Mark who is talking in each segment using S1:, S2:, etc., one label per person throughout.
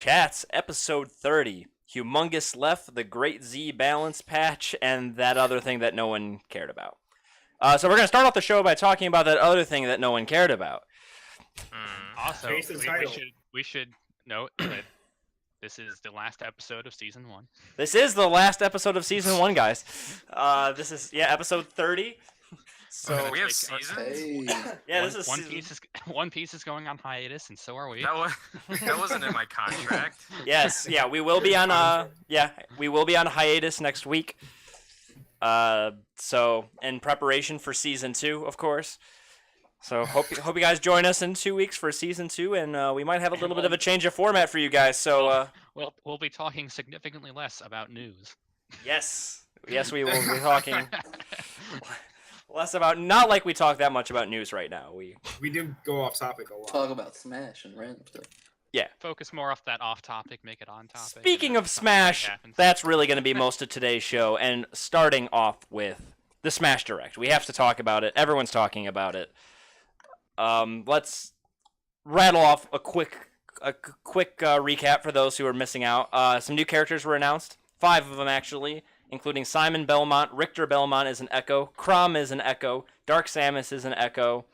S1: Chats, episode 30. Humongous Leff, the Great Z Balance Patch, and that other thing that no one cared about. So we're going to start off the show by talking about that other thing that no one cared about.
S2: Also,
S3: Chase the
S2: we
S3: title.
S2: should note that this is the last episode of season 1.
S1: This is the last episode of season 1, guys. This is, episode 30. So
S4: we have
S2: like,
S4: seasons.
S5: Hey,
S1: yeah,
S2: One,
S1: this is
S2: One
S1: season-
S2: Piece is One Piece is going on hiatus, and so are we.
S4: That wasn't in my contract.
S1: Yes, yeah, we will be on we will be on hiatus next week. So in preparation for season 2, of course. So hope you guys join us in 2 weeks for season 2, and we might have a little bit of a change of format for you guys. So
S2: Well, we'll be talking significantly less about news.
S1: yes, we will be talking less about, not like we talk that much about news right now.
S3: We do go off topic a lot.
S5: talk about Smash and random stuff.
S2: Focus more off that off topic, make it on topic.
S1: Speaking
S2: and then
S1: of
S2: something
S1: Smash,
S2: happens.
S1: that's really going to be most of today's show, and starting off with the Smash Direct. We have to talk about it. Everyone's talking about it. Let's rattle off a quick recap for those who are missing out. Some new characters were announced, 5 of them actually, including Simon Belmont, Richter Belmont is an Echo, Crom is an Echo, Dark Samus is an Echo,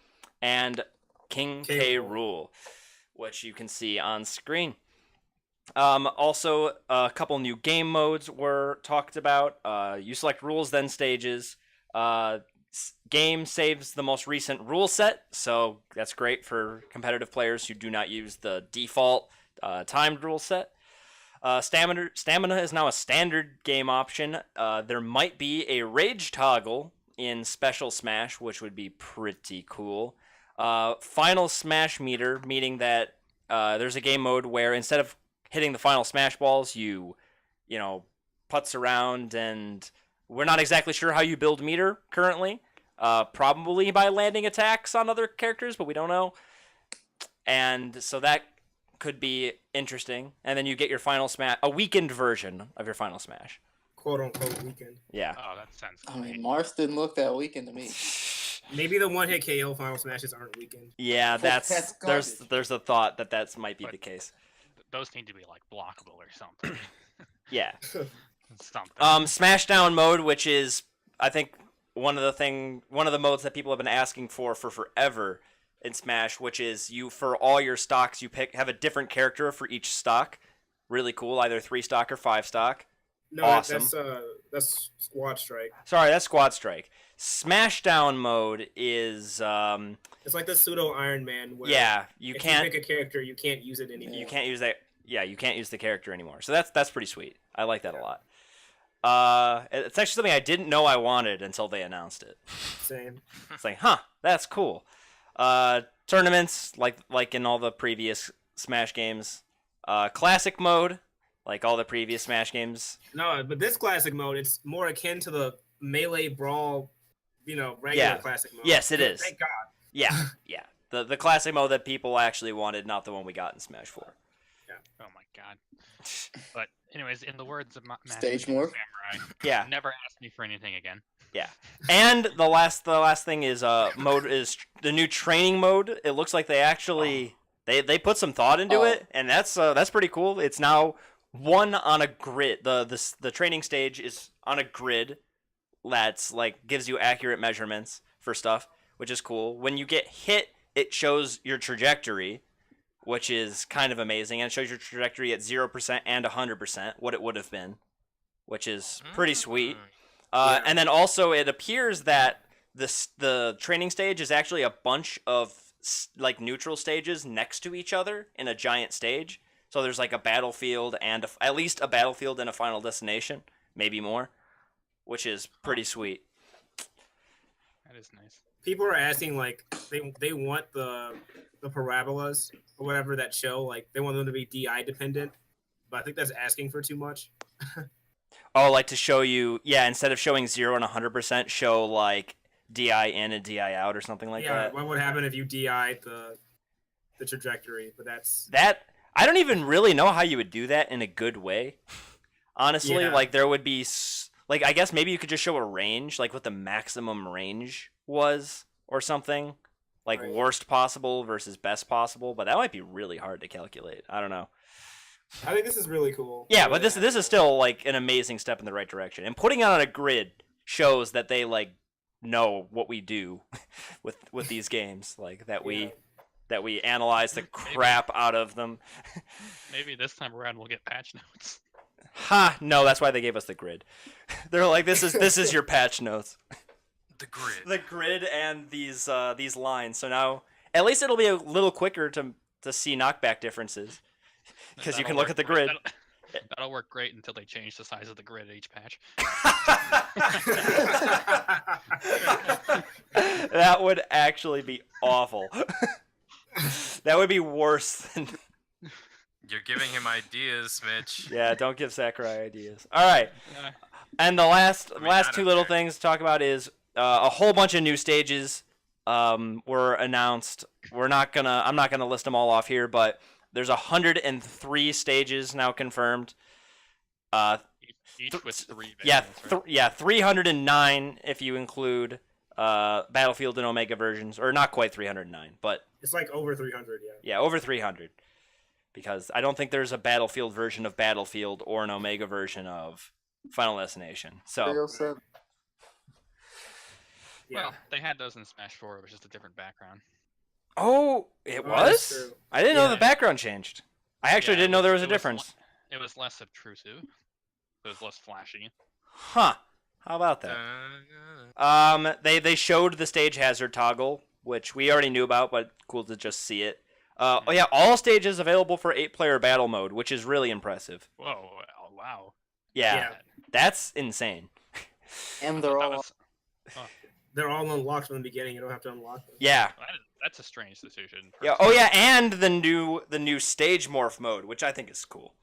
S1: and King K. Rool, which you can see on screen. Also, a couple new game modes were talked about. You select rules, then stages. Game saves the most recent rule set, so that's great for competitive players who do not use the default timed rule set. Stamina is now a standard game option. There might be a rage toggle in Special Smash, which would be pretty cool. Final Smash meter, meaning that there's a game mode where instead of hitting the final Smash balls, you putz around, and we're not exactly sure how you build meter currently. Probably by landing attacks on other characters, but we don't know. And so that could be interesting. And then you get your final Smash, a weakened version of your final Smash.
S3: Quote unquote weekend.
S1: Yeah.
S2: Oh, that sounds
S5: I
S2: great.
S5: mean, Mars didn't look that weekend to me.
S3: Maybe the one hit KO final smashes aren't weekend.
S1: Yeah,
S5: That's
S1: there's a thought that might be
S2: But-
S1: the case.
S2: Those need to be like blockable or something.
S1: Yeah.
S2: Something.
S1: Smashdown mode, which is I think one of the modes that people have been asking for forever in Smash, which is you, for all your stocks, you have a different character for each stock. Really cool, either 3 stock or 5 stock.
S3: No,
S1: Awesome.
S3: that's Squad Strike.
S1: Sorry, that's Squad Strike. Smashdown mode is
S3: It's like the pseudo Iron Man. Where
S1: you
S3: if
S1: can't
S3: you pick a character, you can't use it anymore.
S1: you can't use that. Yeah, you can't use the character anymore. So that's pretty sweet. I like that a lot. It's actually something I didn't know I wanted until they announced it.
S3: Same.
S1: It's like, that's cool. Tournaments, like in all the previous Smash games. Classic mode, like all the previous Smash games.
S3: No, but this classic mode, it's more akin to the Melee Brawl, regular
S1: Yeah.
S3: classic mode.
S1: Yes, it is.
S3: Thank God.
S1: Yeah, yeah. The classic mode that people actually wanted, not the one we got in Smash 4.
S2: Oh my god. But anyways, in the words of
S5: Stage
S2: Magic
S5: morph?
S1: Yeah.
S2: Samurai, never ask me for anything again.
S1: And the last thing is mode is the new training mode. It looks like they actually they put some thought into it, and that's pretty cool. It's now one on a grid. The training stage is on a grid that's like gives you accurate measurements for stuff, which is cool. When you get hit, it shows your trajectory, which is kind of amazing, and it shows your trajectory at 0% and 100%, what it would have been, which is pretty sweet. And then also it appears that the training stage is actually a bunch of like neutral stages next to each other in a giant stage. So there's like a battlefield and at least a battlefield and a final destination, maybe more, which is pretty sweet.
S2: That is nice.
S3: People are asking like they want the parabolas or whatever that show, like they want them to be DI dependent, but I think that's asking for too much.
S1: Oh, like to show you, instead of showing 0 and 100%, show like DI in and DI out or something like
S3: Yeah,
S1: that.
S3: what would happen if you DI the trajectory? But that's
S1: I don't even really know how you would do that in a good way. Honestly,
S3: Yeah.
S1: like there would be like I guess maybe you could just show a range, like what the maximum range was or something. Like
S3: Right.
S1: worst possible versus best possible, but that might be really hard to calculate. I don't know.
S3: I think this is really cool.
S1: Yeah, but this is still like an amazing step in the right direction. And putting it on a grid shows that they like know what we do with these games, like that we analyze the crap out of them.
S2: Maybe this time around we'll get patch notes.
S1: Ha! No, that's why they gave us the grid. They're like, this is your patch notes.
S4: The grid.
S1: The grid and these lines. So now at least it'll be a little quicker to see knockback differences because you
S2: That'll
S1: can look
S2: work
S1: at the
S2: great-
S1: grid.
S2: That'll work great until they change the size of the grid at each patch.
S1: That would actually be awful. That would be worse than.
S4: You're giving him ideas, Mitch.
S1: Yeah, don't give Sakurai ideas. All right,
S2: Uh,
S1: and the last
S4: I mean, I
S1: two
S4: don't
S1: little
S4: care.
S1: things to talk about is a whole bunch of new stages were announced. I'm not gonna list them all off here, but there's 103 stages now confirmed.
S2: each with 3
S1: Yeah,
S2: variants, right?
S1: 309 if you include Battlefield and Omega versions, or not quite 309, but
S3: It's like over 300, yeah.
S1: yeah, over 300. Because I don't think there's a Battlefield version of Battlefield or an Omega version of Final Destination. So
S5: 307.
S3: Yeah.
S2: Well, they had those in Smash 4. It was just a different background.
S1: oh, it
S3: Oh, that's
S1: was?
S3: true.
S1: I didn't know
S3: Yeah.
S1: the background changed. I actually
S2: Yeah,
S1: didn't
S2: it
S1: know there was a
S2: it le-
S1: difference.
S2: It was less obtrusive. It was less flashy.
S1: Huh. How about that? They showed the stage hazard toggle, which we already knew about, but cool to just see it. Oh yeah, all stages available for 8-player battle mode, which is really impressive.
S2: Whoa! Oh, wow.
S1: Yeah,
S3: Yeah.
S1: that's insane.
S5: And
S2: I
S5: they're
S2: thought that
S5: all
S2: was-
S3: They're all unlocked from the beginning. You don't have to unlock them.
S1: Yeah.
S2: that's a strange decision.
S1: Yeah. Oh yeah, and the new stage morph mode, which I think is cool.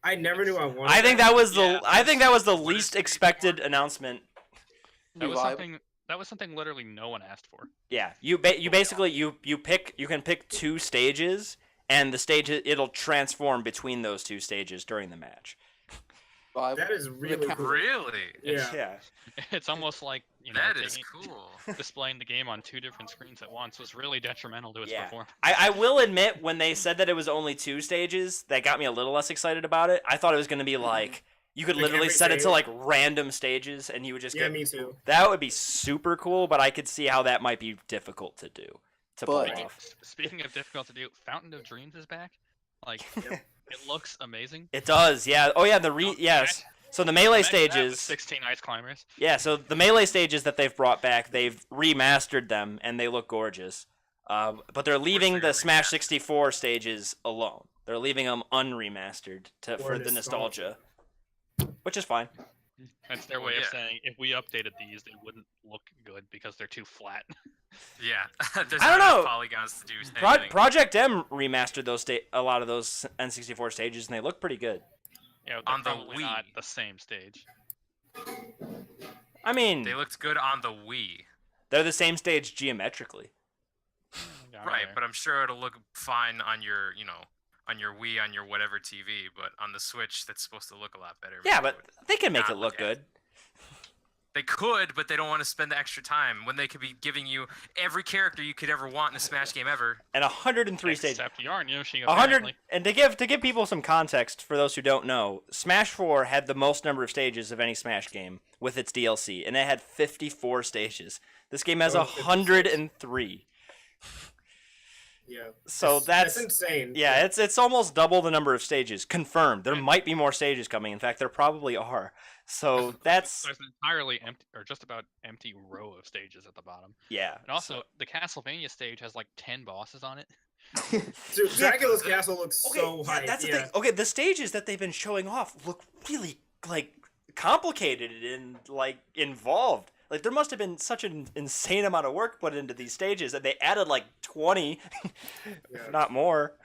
S3: I never knew I wanted
S1: I think that was
S2: Yeah.
S1: the
S4: What is
S1: least
S4: stage
S1: expected announcement.
S2: That was
S5: Revive.
S2: something literally no one asked for.
S1: Yeah, you basically you can pick 2 stages, and the stage it'll transform between those 2 stages during the match.
S5: Revive.
S3: That is really cool.
S4: Really?
S3: Yeah.
S1: Yeah.
S2: It's almost like
S4: That is
S2: taking-
S4: cool.
S2: displaying the game on 2 different screens at once was really detrimental to its
S1: Yeah.
S2: performance.
S1: I will admit, when they said that it was only 2 stages, that got me a little less excited about it. I thought it was going to be like you could
S3: Like
S1: literally
S3: every
S1: set it to
S3: stage?
S1: like random stages, and you would just
S3: Yeah,
S1: get.
S3: me too.
S1: That would be super cool, but I could see how that might be difficult to do. To pull
S5: But-
S1: off.
S2: Speaking of difficult to do, Fountain of Dreams is back. Like,
S3: Yep.
S2: it looks amazing.
S1: It does, yeah. Oh yeah, yes. So the melee
S2: Imagine that with
S1: stages,
S2: 16 ice climbers.
S1: yeah. So the melee stages that they've brought back, they've remastered them, and they look gorgeous. But they're leaving
S4: they're
S1: the Smash
S4: remastered.
S1: 64 stages alone. They're leaving them unremastered
S3: For
S1: for the nostalgia, which is fine.
S2: That's their
S4: Well,
S2: way of
S4: yeah.
S2: saying if we updated these, they wouldn't look good because they're too flat.
S4: Yeah. There's
S1: I don't
S4: not enough
S1: know.
S4: polygons to do anything.
S1: Project M remastered a lot of those N64 stages, and they look pretty good.
S2: You know, they're
S4: On the
S2: probably not
S4: Wii.
S2: the same stage.
S1: I mean,
S4: They looked good on the Wii.
S1: they're the same stage geometrically.
S2: Yeah,
S4: Right,
S2: there.
S4: but I'm sure it'll look fine on your, on your Wii, on your whatever TV, but on the Switch, that's supposed to look a lot better.
S1: Yeah,
S4: Maybe
S1: but
S4: it would-
S1: they can make
S4: not
S1: it look
S4: look at
S1: good.
S4: They could, but they don't want to spend the extra time when they could be giving you every character you could ever want in a Smash game ever.
S1: And 103 stages.
S2: Except Yarn Yoshi,
S1: 100
S2: apparently.
S1: and to give people some context for those who don't know, Smash 4 had the most number of stages of any Smash game with its DLC, and it had 54 stages. This game has
S3: Oh, 56.
S1: 103.
S3: Yeah.
S1: So that's
S3: insane.
S1: yeah, it's almost double the number of stages confirmed. There might be more stages coming. In fact, there probably are. So that's
S2: There's an entirely empty, or just about empty row of stages at the bottom.
S1: yeah.
S2: And also, the Castlevania stage has like 10 bosses on it.
S3: Dude, Dracula's castle looks
S1: Okay,
S3: so
S1: yeah,
S3: hype.
S1: that's the
S3: yeah.
S1: thing. Okay, the stages that they've been showing off look really like complicated and like involved. Like there must have been such an insane amount of work put into these stages that they added like 20,
S3: Yeah.
S1: if not more.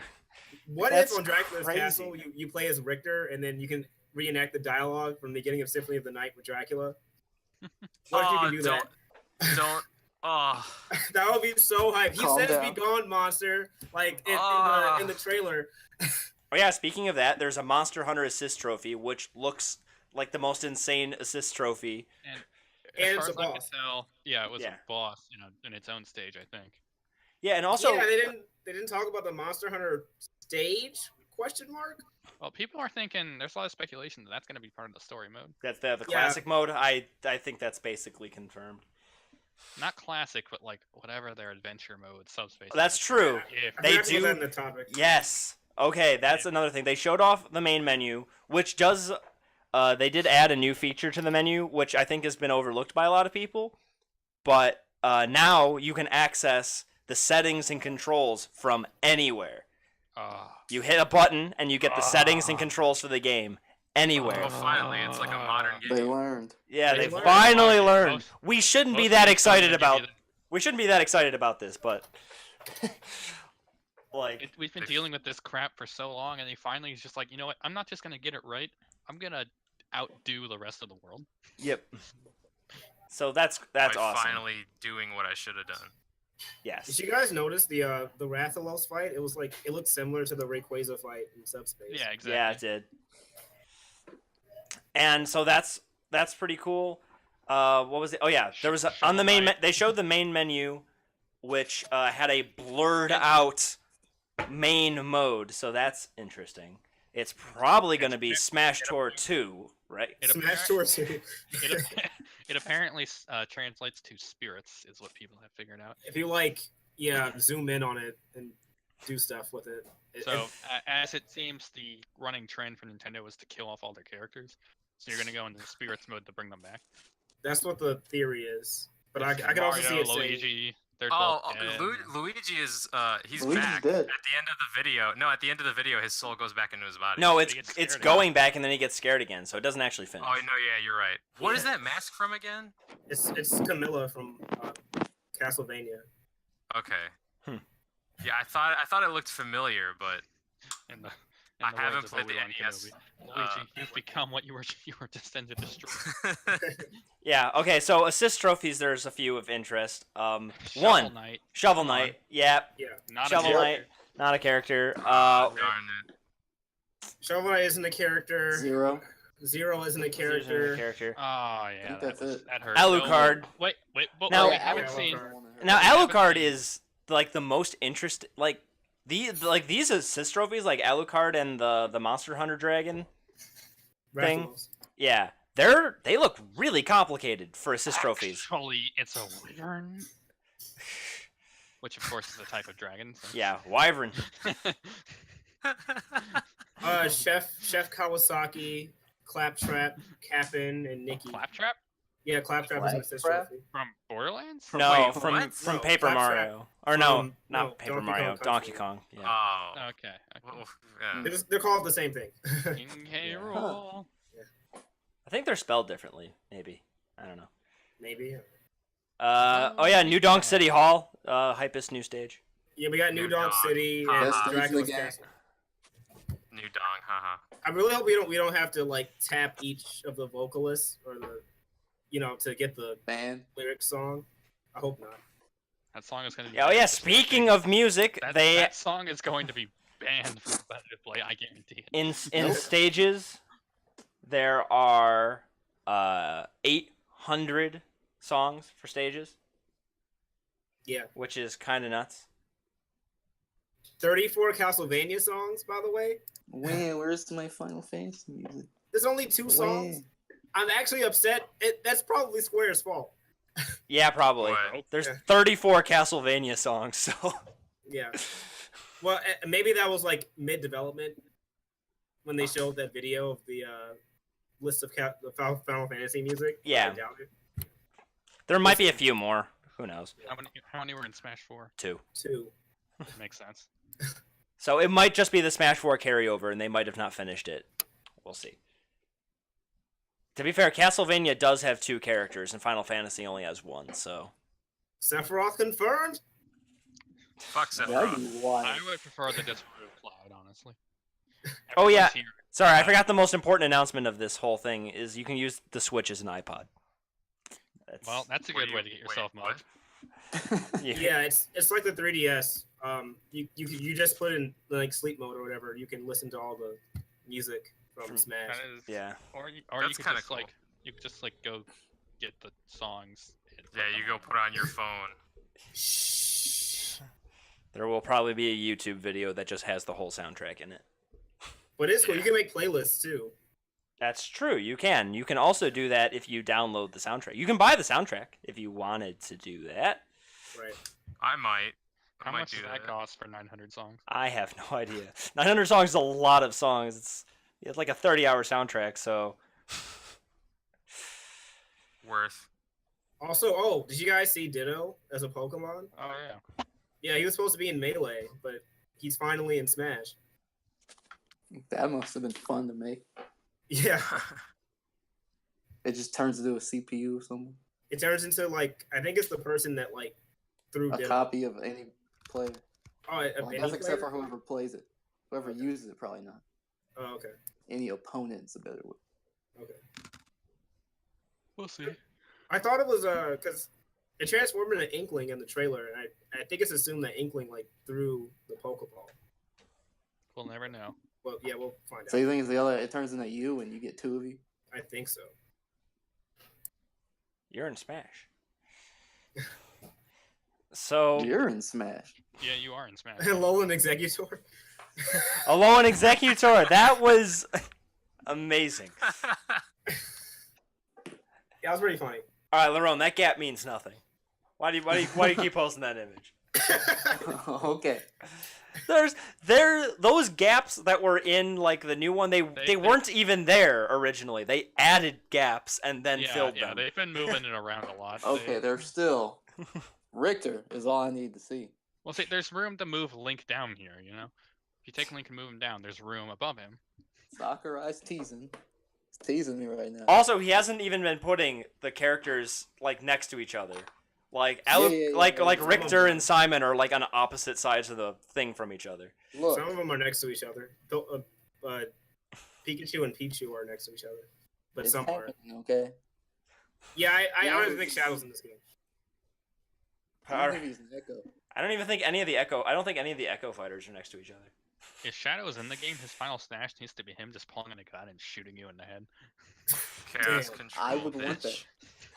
S3: What
S1: That's
S3: if on Dracula's
S1: crazy.
S3: castle you play as Richter and then you can reenact the dialogue from the beginning of Symphony of the Night with Dracula? What if you can do that?
S4: Don't. Oh.
S3: That would be so hype. He
S5: Calm
S3: says
S5: down.
S3: "Be gone, monster!" Like in the trailer.
S1: Oh yeah, speaking of that, there's a Monster Hunter assist trophy, which looks like the most insane assist trophy.
S2: And
S3: And
S2: as
S3: it's
S2: far
S3: a
S2: as I can
S3: boss.
S2: tell, yeah, it was
S1: Yeah.
S2: a boss, in its own stage, I think.
S1: Yeah, and also
S3: yeah, they didn't talk about the Monster Hunter stage Question mark.
S2: Well, people are thinking there's a lot of speculation that that's going to be part of the story mode.
S1: That's the
S3: Yeah.
S1: classic mode. I think that's basically confirmed.
S2: Not classic, but like whatever their adventure mode, subspace.
S1: That's
S2: adventure,
S1: true.
S2: If
S3: I
S1: They
S3: forgot to put
S1: do-
S3: that in the topic.
S1: Yes. Okay, that's another thing. They showed off the main menu, which does. They did add a new feature to the menu, which I think has been overlooked by a lot of people. But now you can access the settings and controls from anywhere. You hit a button and you get the settings and controls for the game anywhere.
S4: Oh, finally, it's like a modern
S5: They
S4: game.
S5: learned.
S1: Yeah,
S3: They
S1: they
S3: learned.
S1: finally learned.
S2: Most-
S1: We shouldn't be
S2: most
S1: that
S2: games
S1: excited
S2: don't give you
S1: about.
S2: the-
S1: We shouldn't be that excited about this, but like,
S2: We've been dealing with this crap for so long, and he finally is just like, you know what? I'm not just gonna get it right. I'm gonna outdo the rest of the world.
S1: yep. So that's
S4: By
S1: awesome.
S4: finally doing what I should have done.
S1: Yes.
S3: Did you guys notice the Rathalos fight? It was like it looked similar to the Rayquaza fight in Subspace.
S2: Yeah, exactly.
S1: Yeah, it did. And so that's pretty cool. What was it? Oh yeah, there was on the main. They showed the main menu, which had a blurred out main mode. So that's interesting. It's probably going to be Smash Tour 2, right?
S2: It
S3: Smash
S2: appar-
S3: Tour 2.
S2: It apparently translates to spirits, is what people have figured out.
S3: If you zoom in on it and do stuff with it.
S2: So, as it seems, the running trend for Nintendo was to kill off all their characters. So you're gonna go into spirits mode to bring them back.
S3: That's what the theory is. But I
S2: It's
S3: can also see
S2: Mario,
S3: it saying,
S2: Luigi. They're
S4: Oh,
S2: both dead.
S4: Luigi is he's
S5: Luigi's
S4: back
S5: dead.
S4: at the end of the video. No, at the end of the video, his soul goes back into his body.
S1: No,
S2: He
S1: it's
S2: gets
S1: it's
S2: scared
S1: going back and then he gets scared again, so it doesn't actually finish.
S4: Oh no, yeah, you're right. What is
S3: Yeah.
S4: that mask from again?
S3: it's Camilla from Castlevania.
S4: Okay.
S1: Hmm.
S4: Yeah, I thought it looked familiar, but
S2: In the,
S4: I
S2: words
S4: haven't
S2: of
S4: played the
S2: Obi-Wan
S4: NES.
S2: Kenobi. Luigi, you've become what you were destined to destroy.
S1: Yeah. Okay. So assist trophies. There's a few of interest.
S2: Shovel
S1: One,
S2: Knight,
S1: Shovel
S2: Come on.
S1: Knight. Yeah,
S2: not
S1: Shovel
S2: a
S1: Knight.
S2: character.
S1: Not a character.
S4: Darn it.
S3: Shovel Knight isn't a character.
S5: Zero.
S3: Zero isn't a
S1: Isn't a
S3: character.
S1: character.
S2: Oh yeah,
S5: think
S2: that,
S5: that's it.
S2: that hurt.
S1: Alucard.
S2: Wait, but
S1: Now-
S2: we haven't
S3: Yeah,
S2: seen.
S3: Alucard.
S1: Now
S2: haven't
S1: Alucard
S2: seen-
S1: is like the most interest. Like these assist trophies, like Alucard and the Monster Hunter Dragon. Thing.
S3: Rathalos.
S1: Yeah, they look really complicated for assist trophies.
S2: Actually, it's a wyvern, which of course is a type of dragon. So.
S1: Yeah, Wyvern.
S3: Chef Kawasaki, Claptrap, Cap'n, and Nikki.
S2: Claptrap
S3: Yeah, Claptrap is an assist
S5: Claptrap?
S3: trophy.
S2: from Borderlands.
S1: No,
S4: Wait,
S1: from
S4: what?
S1: from
S3: No,
S1: Paper
S3: Claptrap
S1: Mario. Or no,
S3: from-
S1: not
S3: no,
S1: Paper
S3: Donkey
S1: Mario.
S3: Kong
S1: Donkey
S3: Country.
S1: Kong. Yeah.
S4: Oh.
S2: Okay.
S4: Well, yeah.
S3: They're called the same thing.
S2: King K.
S1: Yeah.
S2: Rool.
S1: I think they're spelled differently. Maybe. I don't know.
S3: Maybe.
S1: Oh yeah, New Donk City Hall. Hypest new stage.
S3: Yeah, we got New Donk City and
S4: Best
S5: stage of the
S3: Dracula's
S5: game.
S3: Castle.
S4: New dong, haha.
S3: I really hope we don't have to like tap each of the vocalists or to get the
S5: Man.
S3: lyric song. I hope not.
S2: That song is going to be.
S1: Oh
S2: banned
S1: yeah,
S2: for
S1: speaking of music,
S2: that song is going to be banned from competitive play. I guarantee it.
S1: in stages there are 800 songs for stages,
S3: Yeah,
S1: which is kind of nuts.
S3: 34 Castlevania songs, by the way.
S5: Where's my Final Fantasy music?
S3: There's only 2 songs. I'm actually upset. That's probably Square's fault.
S1: Yeah, probably.
S4: What?
S1: There's
S3: Yeah.
S1: 34 Castlevania songs, so
S3: Yeah. Well, maybe that was like mid-development when they showed that video of the list of the Final Fantasy music.
S1: Yeah.
S3: I doubt it.
S1: there might be a few more. Who knows?
S2: How many were in Smash 4?
S1: 2.
S3: 2.
S2: Makes sense.
S1: So it might just be the Smash 4 carryover, and they might have not finished it. We'll see. To be fair, Castlevania does have 2 characters, and Final Fantasy only has 1. So
S3: Sephiroth confirmed.
S4: Fuck
S5: That'd
S4: Sephiroth.
S5: be wild.
S2: I would prefer the Discord Cloud, honestly.
S1: Oh, yeah.
S2: Everyone's here.
S1: sorry, I forgot the most important announcement of this whole thing is you can use the Switch as an iPod.
S2: Well, that's a good way to get yourself
S4: what?
S2: mugged.
S3: Yeah, it's like the 3DS. You just put in like sleep mode or whatever. You can listen to all the music from Smash.
S2: That is,
S1: Yeah.
S2: Or you
S4: That's
S2: could
S4: kinda
S2: just
S4: cool.
S2: you could just go get the songs. and
S4: Yeah,
S2: put
S4: you
S2: them
S4: go put on your phone.
S3: Shh.
S1: There will probably be a YouTube video that just has the whole soundtrack in it.
S3: But it's cool. You
S4: Yeah.
S3: can make playlists too.
S1: That's true. You can. You can also do that if you download the soundtrack. You can buy the soundtrack if you wanted to do that.
S3: Right.
S4: I might.
S2: How
S4: I might
S2: much
S4: do
S2: does that cost for 900 songs?
S1: I have no idea. 900 songs is a lot of songs. It's like a 30-hour soundtrack, so
S4: Worth.
S3: Also, oh, did you guys see Ditto as a Pokemon?
S2: Oh yeah.
S3: Yeah, he was supposed to be in Melee, but he's finally in Smash.
S5: That must have been fun to make.
S3: Yeah,
S5: It just turns into a CPU or something.
S3: it turns into like I think it's the person that like threw
S5: A
S3: Ditto.
S5: copy of any player.
S3: Oh, a
S5: Well, I
S3: Benny
S5: guess except
S3: player?
S5: for whoever plays it. Whoever uses it, probably not.
S3: Oh, okay.
S5: Any opponent's a better word.
S3: Okay.
S2: We'll see.
S3: I thought it was because it transformed into Inkling in the trailer, and I think it's assumed that Inkling like threw the Pokeball.
S2: We'll never know.
S3: Well, yeah, we'll find
S5: So
S3: out.
S5: you think it's the other? It turns into you, and you get two of you.
S3: I think so.
S1: you're in Smash. So,
S5: You're in Smash.
S2: Yeah, you are in Smash.
S3: Alolan Executor.
S1: Alolan Executor, that was amazing.
S3: Yeah, that was pretty funny.
S1: All right, Lerone, that gap means nothing. Why do you keep posting that image?
S5: Okay.
S1: Those gaps that were in like the new one, they weren't even there originally. They added gaps and then filled
S2: yeah,
S1: them.
S2: they've been moving it around a lot.
S5: Okay, they're still. Richter is all I need to see.
S2: Well, see, there's room to move Link down here. You know, if you take Link and move him down, there's room above him.
S5: Sakurai's teasing. He's teasing me right now.
S1: Also, he hasn't even been putting the characters like next to each other. Like like
S5: yeah.
S1: Richter and Simon are like on opposite sides of the thing from each other.
S5: Look,
S3: Some of them are next to each other. Pikachu and Pichu are next to each other, but
S5: it's
S3: some aren't.
S5: happening, okay?
S3: Yeah, I
S5: Yeah,
S3: honestly think Shadow's in this game.
S5: I don't think he's an Echo.
S1: I don't even think any of the Echo. I don't think any of the Echo fighters are next to each other.
S2: If Shadow is in the game, his final smash needs to be him just pulling in a gun and shooting you in the head.
S4: Chaos
S3: Damn.
S4: control.
S5: I would want
S4: bitch.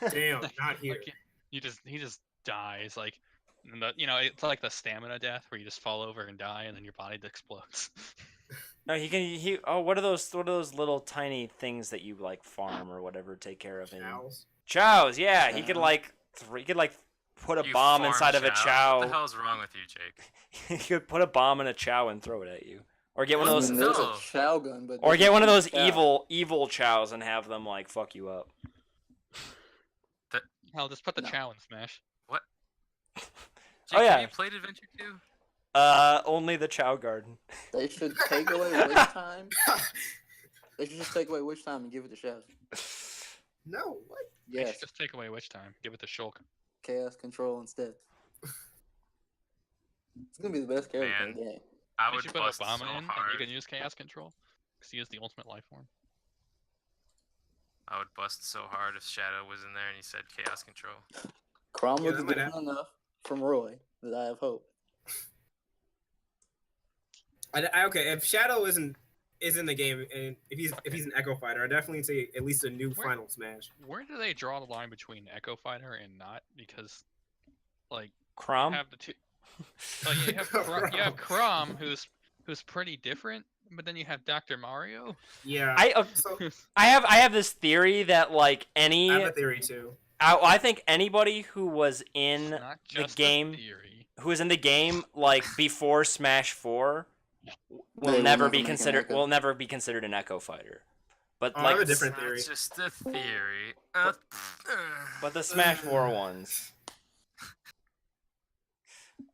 S5: that.
S3: Damn, not here.
S2: Like, he just dies like, and it's like the stamina death where you just fall over and die and then your body explodes.
S1: No, what are those little tiny things that you like farm or whatever take care of in
S3: Chows.
S1: chows? Yeah, he could
S5: Chow.
S1: like put a
S4: You
S1: bomb
S4: farm
S1: inside of a
S4: What the
S1: chow.
S4: hell's wrong with you, Jake?
S1: He could put a bomb in a chow and throw it at you, or get one of
S5: I
S1: those,
S5: mean, there's
S4: No.
S5: a Chow gun, but
S1: or
S5: there's
S1: get
S5: a
S1: one of those
S5: Chow.
S1: evil chows and have them like fuck you up.
S2: Hell, just put the
S5: No.
S2: Chow in Smash.
S4: Jake,
S1: Oh, yeah.
S4: have you played Adventure 2?
S1: Only the chow garden.
S5: They should take away witch time. They should just take away witch time and give it to Shadow.
S3: No, what?
S2: They
S5: Yes,
S2: should just take away Witch Time. Give it to Shulk.
S5: chaos control instead. It's gonna be the best character in the game.
S4: I
S2: They
S4: would
S2: should put
S4: bust
S2: Obama
S4: so
S2: in, and
S4: hard.
S2: you can use Chaos Control, because he is the ultimate life form.
S4: I would bust so hard if Shadow was in there and he said Chaos Control.
S5: Crom
S3: Yeah,
S5: looks
S3: that might
S5: different enough from Roy that I have hope.
S3: Okay, if Shadow is in the game and if he's an Echo Fighter, I definitely say at least a new
S2: Where-
S3: Final Smash.
S2: Where do they draw the line between Echo Fighter and not? Because, like, you
S1: Crom.
S2: have the two. Like, you have Chrom, who's pretty different, but then you have Dr. Mario.
S3: Yeah. So
S1: I have this theory that like any
S3: I have a theory too.
S1: I think anybody who was in
S2: Not
S1: the
S2: just a
S1: game
S2: theory.
S1: like before Smash 4 will
S5: will
S1: never
S5: never
S1: be
S5: make an
S1: considered
S5: Echo.
S1: an Echo fighter. But
S3: Oh, I have a
S1: like
S3: different
S4: That's
S3: theory.
S4: just a theory.
S1: but the Smash 4 ones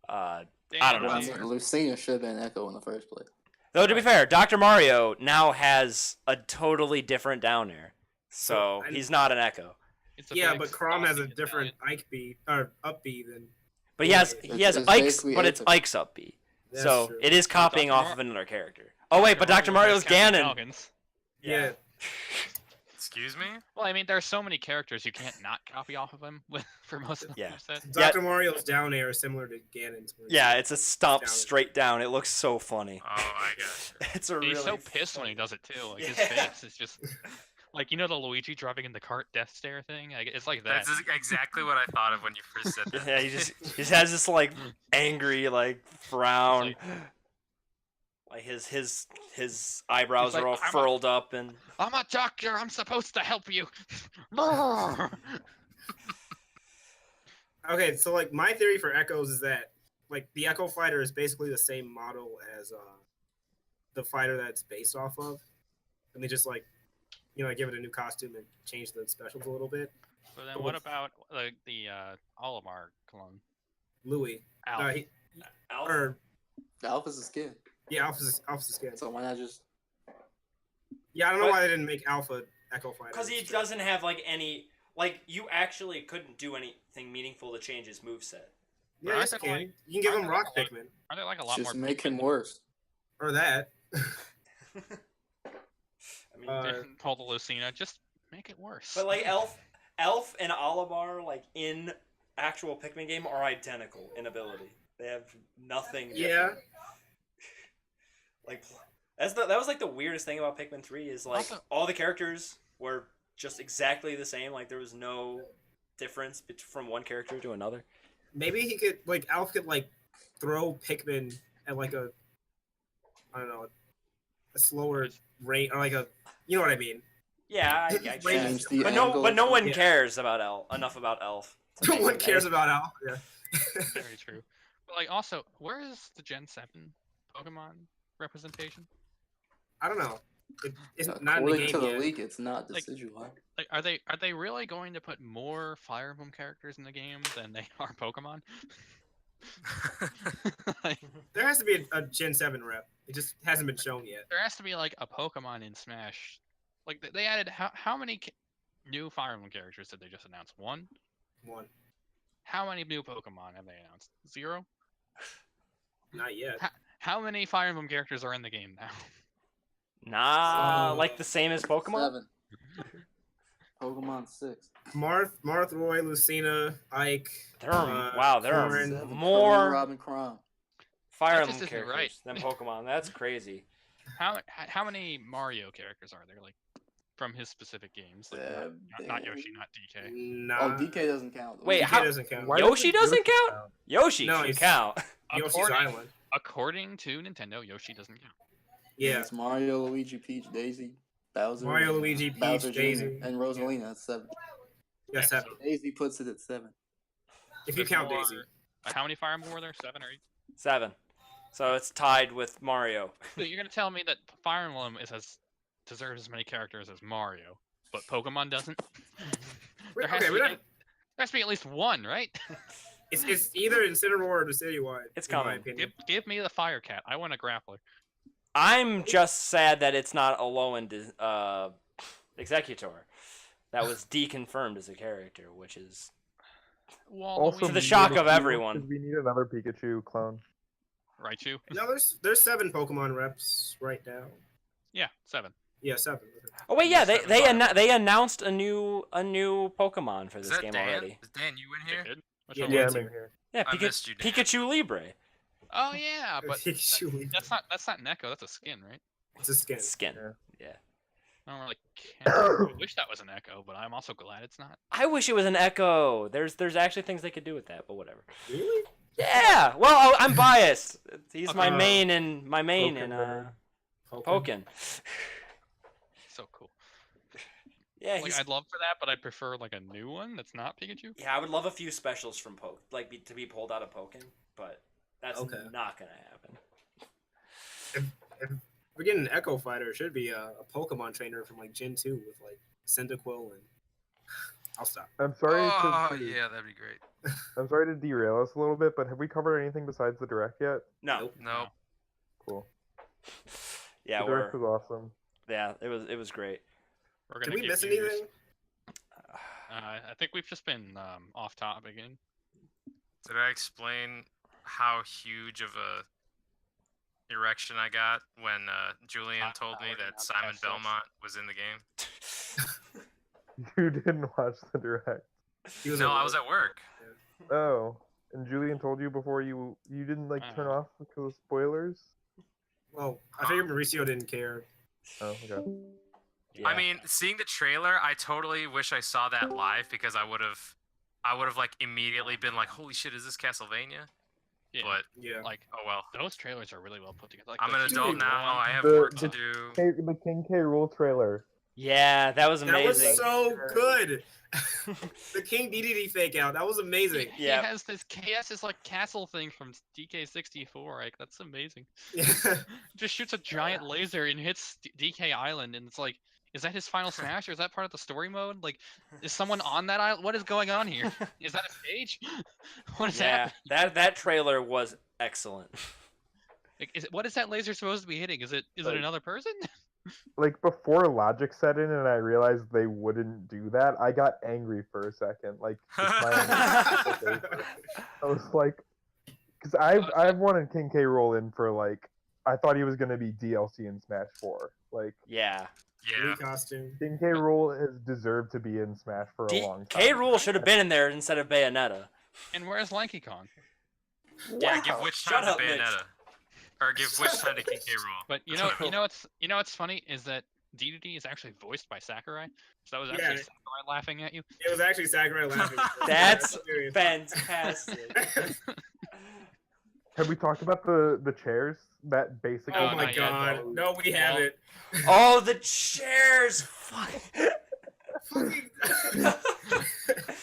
S1: I don't know.
S5: I
S2: Damn,
S5: mean, Lucina should have been Echo in the first place.
S1: Though to be fair, Dr. Mario now has a totally different down air. So
S3: So,
S1: he's not an Echo.
S2: it's a
S3: Yeah,
S2: big
S3: but Chrom has a
S2: saucy
S3: different
S2: Italian.
S3: Ike B or up B than.
S1: But he has
S5: It's
S1: Ike's,
S5: basically
S1: but it's
S5: Aether.
S1: Ike's up B.
S3: That's
S1: So
S3: true.
S1: it is copying
S2: Dr.
S1: off of another character. Oh wait, but Dr. Mario's
S2: has Captain
S1: Ganon.
S2: Falcons.
S3: Yeah.
S4: Excuse me?
S2: Well, I mean, there's so many characters you can't not copy off of him for most of the
S1: Yeah.
S2: set.
S3: Dr. Mario's down air is similar to Ganon's.
S1: Yeah, it's a stomp
S3: Down.
S1: straight down. It looks so funny.
S4: Oh, I got
S1: It's a
S2: And
S1: really
S2: he's so pissed when he does it too. Like his
S1: Yeah.
S2: face is just like, you know, the Luigi driving in the cart death stare thing. Like, it's like that.
S4: That's exactly what I thought of when you first said that.
S1: Yeah, he just has this like angry like frown.
S2: It's
S1: Like his eyebrows
S2: He's
S1: are all
S2: like,
S1: furled up, and
S2: I'm a doctor. I'm supposed to help you.
S3: Okay, so like my theory for Echoes is that like the Echo Fighter is basically the same model as the fighter that's based off of, and they just like give it a new costume and change the specials a little bit.
S2: So then, what about the Olimar clone?
S3: Louis,
S2: Alf.
S1: Alf?
S3: or
S5: Alpha's a skin.
S3: yeah, Alpha's the skin.
S5: So why not just?
S3: Yeah, I don't know
S1: But-
S3: why they didn't make Alpha Echo Fighter.
S1: because he doesn't have like any like you actually couldn't do anything meaningful to change his moveset.
S3: Yeah,
S2: Aren't
S3: yes, you
S2: there,
S3: can.
S2: like-
S3: You can give him
S2: aren't
S3: Rock
S2: there,
S3: Pikmin
S2: Are there like a lot
S5: Just
S2: more?
S5: make him
S2: Pikmin?
S5: worse.
S3: or that.
S1: I mean,
S2: Call the Lucina. Just make it worse.
S1: but like Elf and Olimar like in actual Pikmin game are identical in ability. They have nothing.
S3: Yeah.
S1: Different. Like that was like the weirdest thing about Pikmin 3 is like
S2: Also-
S1: all the characters were just exactly the same. Like there was no difference from one character to another.
S3: Maybe he could like Alf could like throw Pikmin at like a I don't know a slower rate or like a you know what I mean.
S1: Yeah, I
S3: Change
S1: guess.
S5: the
S1: But
S5: angle.
S1: no one
S3: Yeah.
S1: cares about enough about Elf. to
S3: No
S1: make
S3: one
S1: him
S3: cares
S1: any-
S3: about Alf. Yeah.
S2: Very true. But like, also, where is the Gen 7 Pokemon representation?
S3: I don't know. It's not in the
S5: According
S3: game
S5: to the
S3: yet.
S5: leak, it's not
S2: Like-
S5: Decidueye.
S2: Like, are they really going to put more Fire Emblem characters in the game than they are Pokemon? Like,
S3: There has to be a Gen 7 rep. It just hasn't been shown yet.
S2: there has to be like a Pokemon in Smash. Like they added how many new Fire Emblem characters did they just announce? One.
S3: One.
S2: How many new Pokemon have they announced? 0.
S3: Not yet.
S2: How many Fire Emblem characters are in the game now?
S1: Nah, like the same as Pokemon.
S5: 7. Pokemon 6.
S3: Marth, Roy, Lucina, Ike.
S1: There are there are
S3: Corrin.
S5: 7.
S1: more
S5: Robin Crom.
S1: Fire
S2: That just
S1: Emblem
S2: isn't
S1: characters
S2: right.
S1: than Pokemon. That's crazy.
S2: How many Mario characters are there? Like from his specific games? Like, not Yoshi, not DK.
S3: Nah.
S5: Oh, DK doesn't count.
S1: Wait,
S3: DK
S1: how-
S3: doesn't count.
S6: Why
S1: Yoshi doesn't count?
S6: count?
S1: Yoshi
S3: No,
S1: should
S3: he's-
S1: count.
S3: Yoshi's
S2: According,
S3: Island.
S2: according to Nintendo, Yoshi doesn't count.
S3: Yeah.
S5: It's Mario, Luigi, Peach, Daisy, Bowser.
S3: Mario, Luigi, Peach,
S5: Bowser Jr.,
S3: Daisy.
S5: and Rosalina. That's 7.
S3: Yeah,
S2: Yeah,
S3: 7.
S5: Daisy puts it at 7.
S3: If you
S2: There's
S3: count
S2: more-
S3: Daisy.
S2: How many Fire Emblem were there? 7 or 8?
S1: 7. So it's tied with Mario.
S2: So you're gonna tell me that Fire Emblem deserves as many characters as Mario, but Pokemon doesn't? There has
S3: Okay,
S2: to
S3: we're
S2: be-
S3: not.
S2: there has to be at least one, right?
S3: It's either Incineroar or Decidueye.
S1: It's
S3: in my
S1: coming.
S3: opinion.
S2: Give me the Fire Cat. I want a grappler.
S1: I'm just sad that it's not Alolan Executor. That was deconfirmed as a character, which is
S2: Well,
S6: Also,
S1: To the
S2: Luigi,
S1: shock of
S6: Pikachu,
S1: everyone.
S6: 'cause we need another Pikachu clone.
S2: Raichu.
S3: No, there's 7 Pokemon reps right now.
S2: Yeah, 7.
S3: Yeah, 7.
S1: Oh wait, yeah,
S4: Seven
S1: they announced a new Pokemon for
S4: Is
S1: this
S4: that
S1: game
S4: Dan?
S1: already.
S4: Is Dan you in
S2: They
S4: here?
S2: did? Which
S3: Yeah,
S2: one
S6: Yeah,
S2: was
S6: I'm
S2: it?
S6: in here.
S1: Yeah,
S4: I missed you, Dan.
S1: Pikachu Libre.
S2: Oh yeah, but
S3: Pikachu.
S2: that's not an Echo. That's a skin, right?
S3: It's a skin.
S1: Skin.
S6: Yeah.
S1: Yeah.
S2: I don't really care. I wish that was an Echo, but I'm also glad it's not.
S1: I wish it was an Echo. There's actually things they could do with that, but whatever.
S3: Really?
S1: Yeah. Well, I'm biased. He's my
S2: Okay.
S1: main in
S6: Pokken nerd.
S1: Pokken.
S2: So cool.
S1: Yeah,
S2: Like
S1: he's,
S2: I'd love for that, but I'd prefer like a new one that's not Pikachu.
S1: yeah. I would love a few specials from to be pulled out of Pokken, but that's
S3: Okay.
S1: not gonna happen.
S3: If we're getting an Echo Fighter, it should be a Pokemon trainer from like Gen 2 with like Cyndaquil and. I'll stop.
S6: I'm sorry.
S4: Oh
S6: to,
S4: yeah, that'd be great.
S6: I'm sorry to derail us a little bit, but have we covered anything besides the direct yet?
S1: No.
S3: Nope.
S4: No.
S6: Cool.
S1: Yeah,
S6: the
S1: we're
S6: direct was awesome.
S1: yeah. It was great.
S2: We're
S3: Did
S2: gonna
S3: we
S2: get
S3: miss
S2: years.
S3: anything?
S2: I think we've just been off topic again.
S4: Did I explain how huge of a erection I got when Julian told me
S2: already
S4: that
S2: announced
S4: Simon
S2: past this.
S4: Belmont was in the game?
S6: You didn't watch the direct.
S3: He was
S4: No,
S3: at
S4: I was
S3: work.
S4: at work.
S6: Oh, and Julian told you before you didn't like turn off because of spoilers.
S3: Well, I figured Mauricio didn't care.
S6: Oh, okay.
S1: Yeah.
S4: I mean, seeing the trailer, I totally wish I saw that live because I would have like immediately been like, "Holy shit, is this Castlevania?"
S2: Yeah.
S4: But
S3: Yeah.
S2: Like
S4: oh well.
S2: those trailers are really well put together. Like
S4: I'm
S2: the
S4: an adult
S2: King
S4: now.
S2: one-
S4: I have
S6: The-
S4: work to
S6: the-
S4: do.
S6: The King K. Rool trailer.
S1: Yeah, that was
S3: That was
S1: amazing.
S3: so good. The King DDD fake out. That was amazing.
S2: He
S1: Yeah.
S2: has this like castle thing from DK64. Like that's amazing.
S3: Yeah.
S2: Just shoots a giant laser and hits DK Island, and it's like, is that his final smash, or is that part of the story mode? Like, is someone on that island? What is going on here? Is that a stage? What is
S1: Yeah,
S2: happening?
S1: that trailer was excellent.
S2: Like, what is that laser supposed to be hitting? Is it
S6: Like-
S2: another person?
S6: Like before logic set in and I realized they wouldn't do that, I got angry for a second. Like just my I was like, because I've wanted King K. Rool in for like, I thought he was gonna be DLC in Smash 4. Like
S1: Yeah.
S4: Yeah.
S3: Wii costume.
S6: King K. Rool has deserved to be in Smash for a long time.
S1: K. Rool should have been in there instead of Bayonetta.
S2: And where's Lanky Kong?
S4: Yeah. Give which
S1: Shut
S4: time
S1: up,
S4: to
S1: Mitch.
S4: Bayonetta, or give which time to King K. Rool.
S2: But what's funny is that DDD is actually voiced by Sakurai. So that was actually
S3: Yeah.
S2: Sakurai laughing at you.
S3: It was actually Sakurai laughing.
S1: That's
S3: serious.
S1: fantastic.
S6: Have we talked about the chairs? That basically.
S3: Oh
S2: No,
S3: my
S2: not yet,
S3: god.
S6: no.
S3: No, we haven't.
S1: Oh, the chairs! Fuck.
S3: Fucking-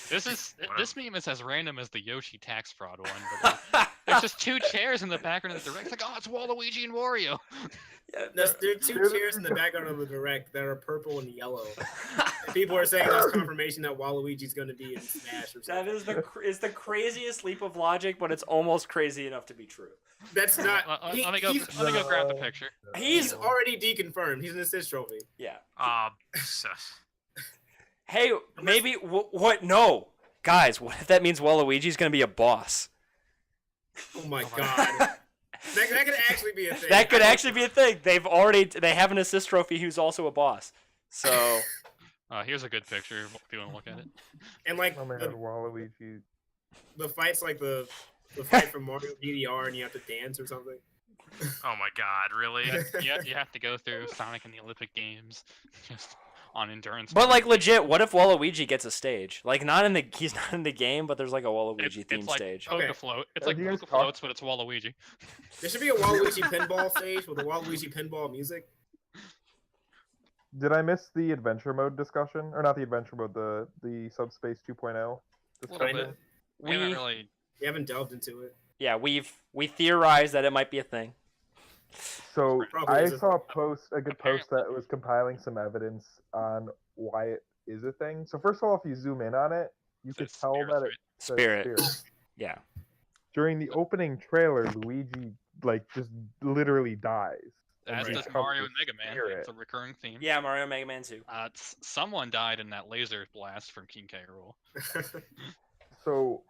S2: This meme is as random as the Yoshi tax fraud one. But like, there's just two chairs in the background of the direct. It's like, oh, it's Waluigi and Wario.
S3: there are two chairs in the background of the direct that are purple and yellow. And people are saying that's confirmation that Waluigi's going to be in Smash or
S1: That
S3: something.
S1: is the craziest leap of logic, but it's almost crazy enough to be true.
S3: That's not.
S2: Let
S3: he-
S2: me go.
S3: he's,
S2: Let me go grab the picture.
S3: he's already deconfirmed. He's an assist trophy.
S1: Yeah. Hey, maybe what? No, guys. What if that means Waluigi's gonna be a boss?
S3: Oh my
S2: Oh my
S3: god. that could actually be a thing.
S1: That could actually be a thing. They have an assist trophy who's also a boss. So
S2: Here's a good picture if you want to look at it.
S3: And like
S6: Oh my god, Waluigi.
S3: the fight's like the fight from Mario DDR, and you have to dance or something.
S4: Oh my god, really?
S2: You have to go through Sonic and the Olympic Games, just on endurance.
S1: But like
S2: mode.
S1: legit, what if Waluigi gets a stage? Like he's not in the game, but there's like a Waluigi themed
S2: like
S1: stage.
S3: Okay.
S2: Poke Float. It's
S6: Have
S2: like
S6: you guys
S2: Poke
S6: talked-
S2: Floats, but it's Waluigi.
S3: There should be a Waluigi pinball stage with a Waluigi pinball music.
S6: Did I miss the adventure mode discussion? Or not the adventure mode, the Subspace 2.0
S2: Little
S6: discussion?
S2: bit. We haven't really.
S3: We haven't delved into it.
S1: Yeah, we theorized that it might be a thing.
S6: So
S3: Probably
S6: I
S3: is a
S6: saw a good post that was compiling some evidence on why it is a thing. So first of all, if you zoom in on it, you could
S2: Says
S6: tell
S2: spirits,
S6: that
S2: right?
S6: it says
S1: Spirit. Yeah.
S6: During the opening trailer, Luigi like just literally dies. and
S2: As does
S6: becomes
S2: Mario
S6: a
S2: and Mega Man.
S6: spirit.
S2: It's a recurring theme.
S1: Yeah, Mario Mega Man 2.
S2: Someone died in that laser blast from King K. Rool.
S6: So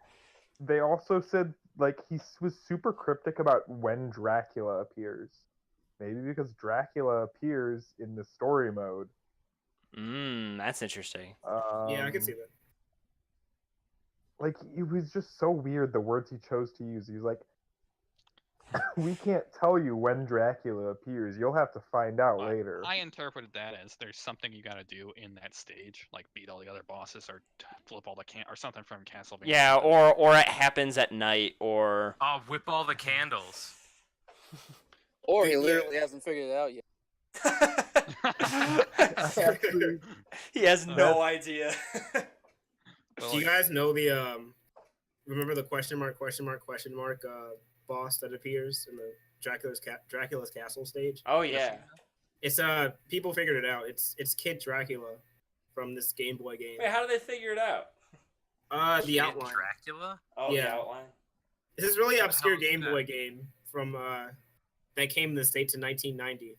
S6: they also said like was super cryptic about when Dracula appears. Maybe because Dracula appears in the story mode.
S1: That's interesting.
S3: Yeah, I can see that.
S6: Like it was just so weird the words he chose to use. He was like, "We can't tell you when Dracula appears. You'll have to find out later."
S2: I interpreted that as there's something you gotta do in that stage, like beat all the other bosses or flip all the or something from Castlevania.
S1: Yeah, or it happens at night, or
S4: Oh, whip all the candles.
S5: Or he
S3: Yeah.
S5: literally hasn't figured it out yet.
S6: Actually,
S1: he has no idea.
S2: But,
S3: Do you
S2: like,
S3: guys know the remember the question mark boss that appears in the Dracula's castle stage?
S1: Oh yeah.
S3: It's people figured it out. It's Kid Dracula from this Game Boy game.
S1: Wait, how did they figure it out?
S3: The
S4: Kid
S3: outline.
S4: Dracula?
S1: Oh,
S3: Yeah.
S1: the outline.
S3: This is really
S4: What the
S3: obscure
S4: hell is
S3: Game
S4: that?
S3: Boy game from that came in the States in 1990.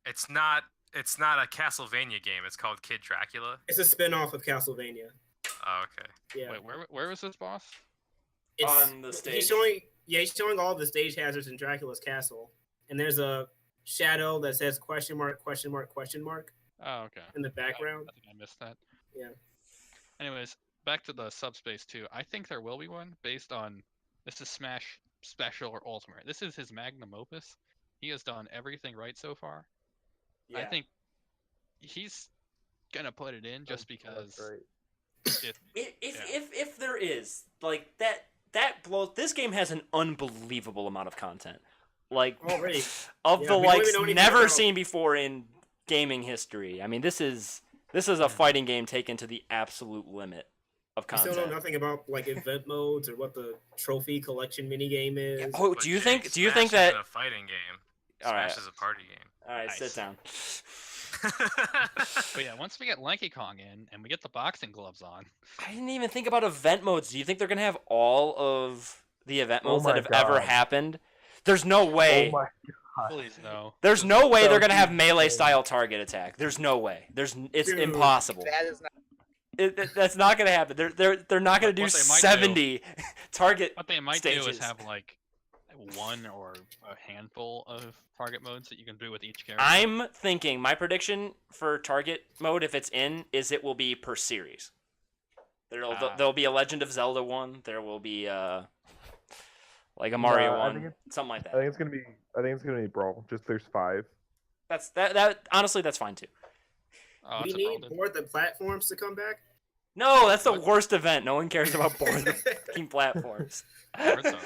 S4: It's not a Castlevania game. It's called Kid Dracula.
S3: It's a spin-off of Castlevania.
S4: Oh, okay.
S3: Yeah.
S2: Wait, where was this boss?
S3: It's,
S1: On the stage.
S3: he's showing all the stage hazards in Dracula's castle. And there's a shadow that says question mark
S2: Oh, okay.
S3: in the background.
S2: I think I missed that.
S3: Yeah.
S2: Anyways, back to the Subspace 2. I think there will be one based on this is Smash Special or Ultimate. This is his magnum opus. He has done everything right so far. I think he's gonna put it in just because
S6: That's right.
S2: it,
S1: If there is like that blows. This game has an unbelievable amount of content, like
S3: Already.
S1: of
S3: Yeah,
S1: the
S3: we don't
S1: likes
S3: even know anything
S1: never
S3: about-
S1: seen before in gaming history. I mean, this is a fighting game taken to the absolute limit of
S3: We still
S1: content.
S3: know nothing about like event modes or what the trophy collection mini game is.
S1: Oh,
S4: But
S1: do you
S4: Jake,
S1: think
S4: Smash
S1: that?
S4: isn't a fighting game?
S1: All
S4: Smash
S1: right.
S4: is a party game.
S1: All right,
S2: Nice.
S1: sit down.
S2: But yeah, once we get Lanky Kong in and we get the boxing gloves on,
S1: I didn't even think about event modes. Do you think they're gonna have all of the event
S6: Oh
S1: modes that
S6: my
S1: have ever
S6: God.
S1: happened? There's no way.
S6: Oh my
S2: please no.
S1: There's no way
S6: That
S1: they're
S6: would
S1: gonna
S6: be
S1: have melee
S6: insane.
S1: style target attack. There's no way. It's
S3: Dude,
S1: impossible.
S5: That is not.
S1: That's not gonna happen. They're not gonna do
S2: What they might
S1: 70 target.
S2: What they might do
S1: stages.
S2: is have like one or a handful of target modes that you can do with each character.
S1: I'm thinking my prediction for target mode, if it's in, is it will be per series. There'll be a Legend of Zelda one. There will be like a Mario
S6: I think
S1: one, something like
S6: I
S1: that.
S6: think it's gonna be Brawl. Just there's 5.
S1: That honestly, that's fine too.
S2: Oh,
S3: we
S2: it's a
S3: need
S2: Golden.
S3: more the platforms to come back.
S1: No, that's the worst event. No one cares about board fucking platforms.
S2: Warzone.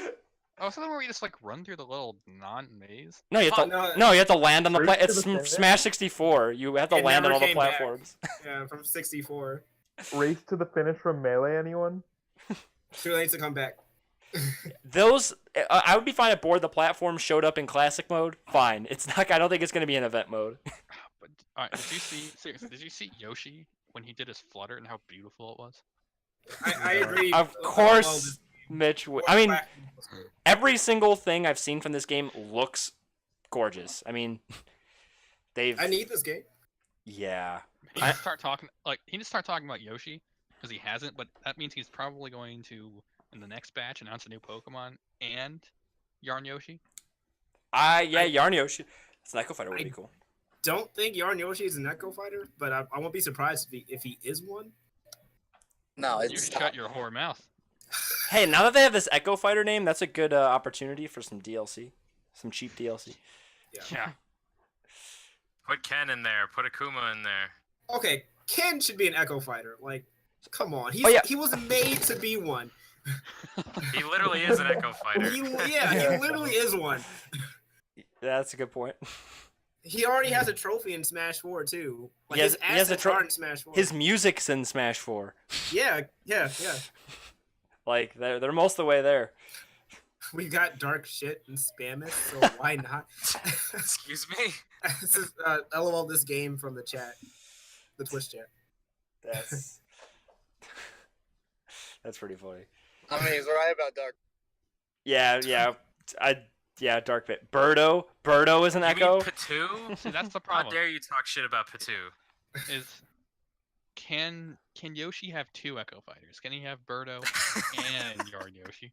S2: Oh, so then where you just like run through the little non-maze?
S1: No, you have
S3: Fuck,
S1: to.
S3: no.
S1: No, you have to land on the.
S6: Race to
S1: It's
S6: the finish?
S1: Smash 64. You have to
S3: It
S1: land on
S3: never
S1: all the
S3: came back.
S1: platforms.
S3: Yeah, from 64.
S6: Race to the finish from Melee, anyone?
S3: Too late to come back.
S1: Those, I would be fine if board the platform showed up in classic mode. Fine. It's not. I don't think it's gonna be in event mode.
S2: But alright, did you see seriously? Did you see Yoshi when he did his flutter and how beautiful it was?
S3: I agree.
S1: Of
S3: Well,
S1: course, Mitch. I mean,
S3: platforms.
S1: every single thing I've seen from this game looks gorgeous. I mean, they've.
S3: I need this game.
S1: Yeah.
S2: He needs to start talking about Yoshi because he hasn't, but that means he's probably going to in the next batch announce a new Pokemon and Yarn Yoshi.
S1: Yeah, Yarn Yoshi. It's an Echo Fighter would be
S3: I-
S1: cool.
S3: Don't think Yarn Yoshi is an Echo Fighter, but I won't be surprised if he is one.
S5: No,
S2: You
S5: it's
S2: shut
S5: not.
S2: your whore mouth.
S1: Hey, now that they have this Echo Fighter name, that's a good opportunity for some DLC, some cheap DLC.
S2: Yeah.
S4: Put Ken in there. Put Akuma in there.
S3: Okay, Ken should be an Echo Fighter. Like, come on,
S1: Oh, yeah.
S3: he was made to be one.
S4: He literally is an Echo Fighter.
S3: He literally is one.
S1: That's a good point.
S3: He already has a trophy in Smash 4 too. Like,
S1: He has
S3: his
S1: a
S3: assets are in Smash 4.
S1: His music's in Smash 4.
S3: Yeah.
S1: Like they're most of the way there.
S3: We got dark shit and Spamus, so why not?
S4: Excuse me.
S3: This is LOL this game from the chat, the Twitch chat.
S1: That's that's pretty funny.
S5: I mean, he's right about Dark.
S1: Yeah, Dark Pit. Birdo is an
S4: You
S1: Echo.
S4: mean Patu?
S2: See, that's the
S4: How
S2: problem.
S4: dare you talk shit about Patu?
S2: Is can Yoshi have two Echo Fighters? Can he have Birdo and Yarn Yoshi?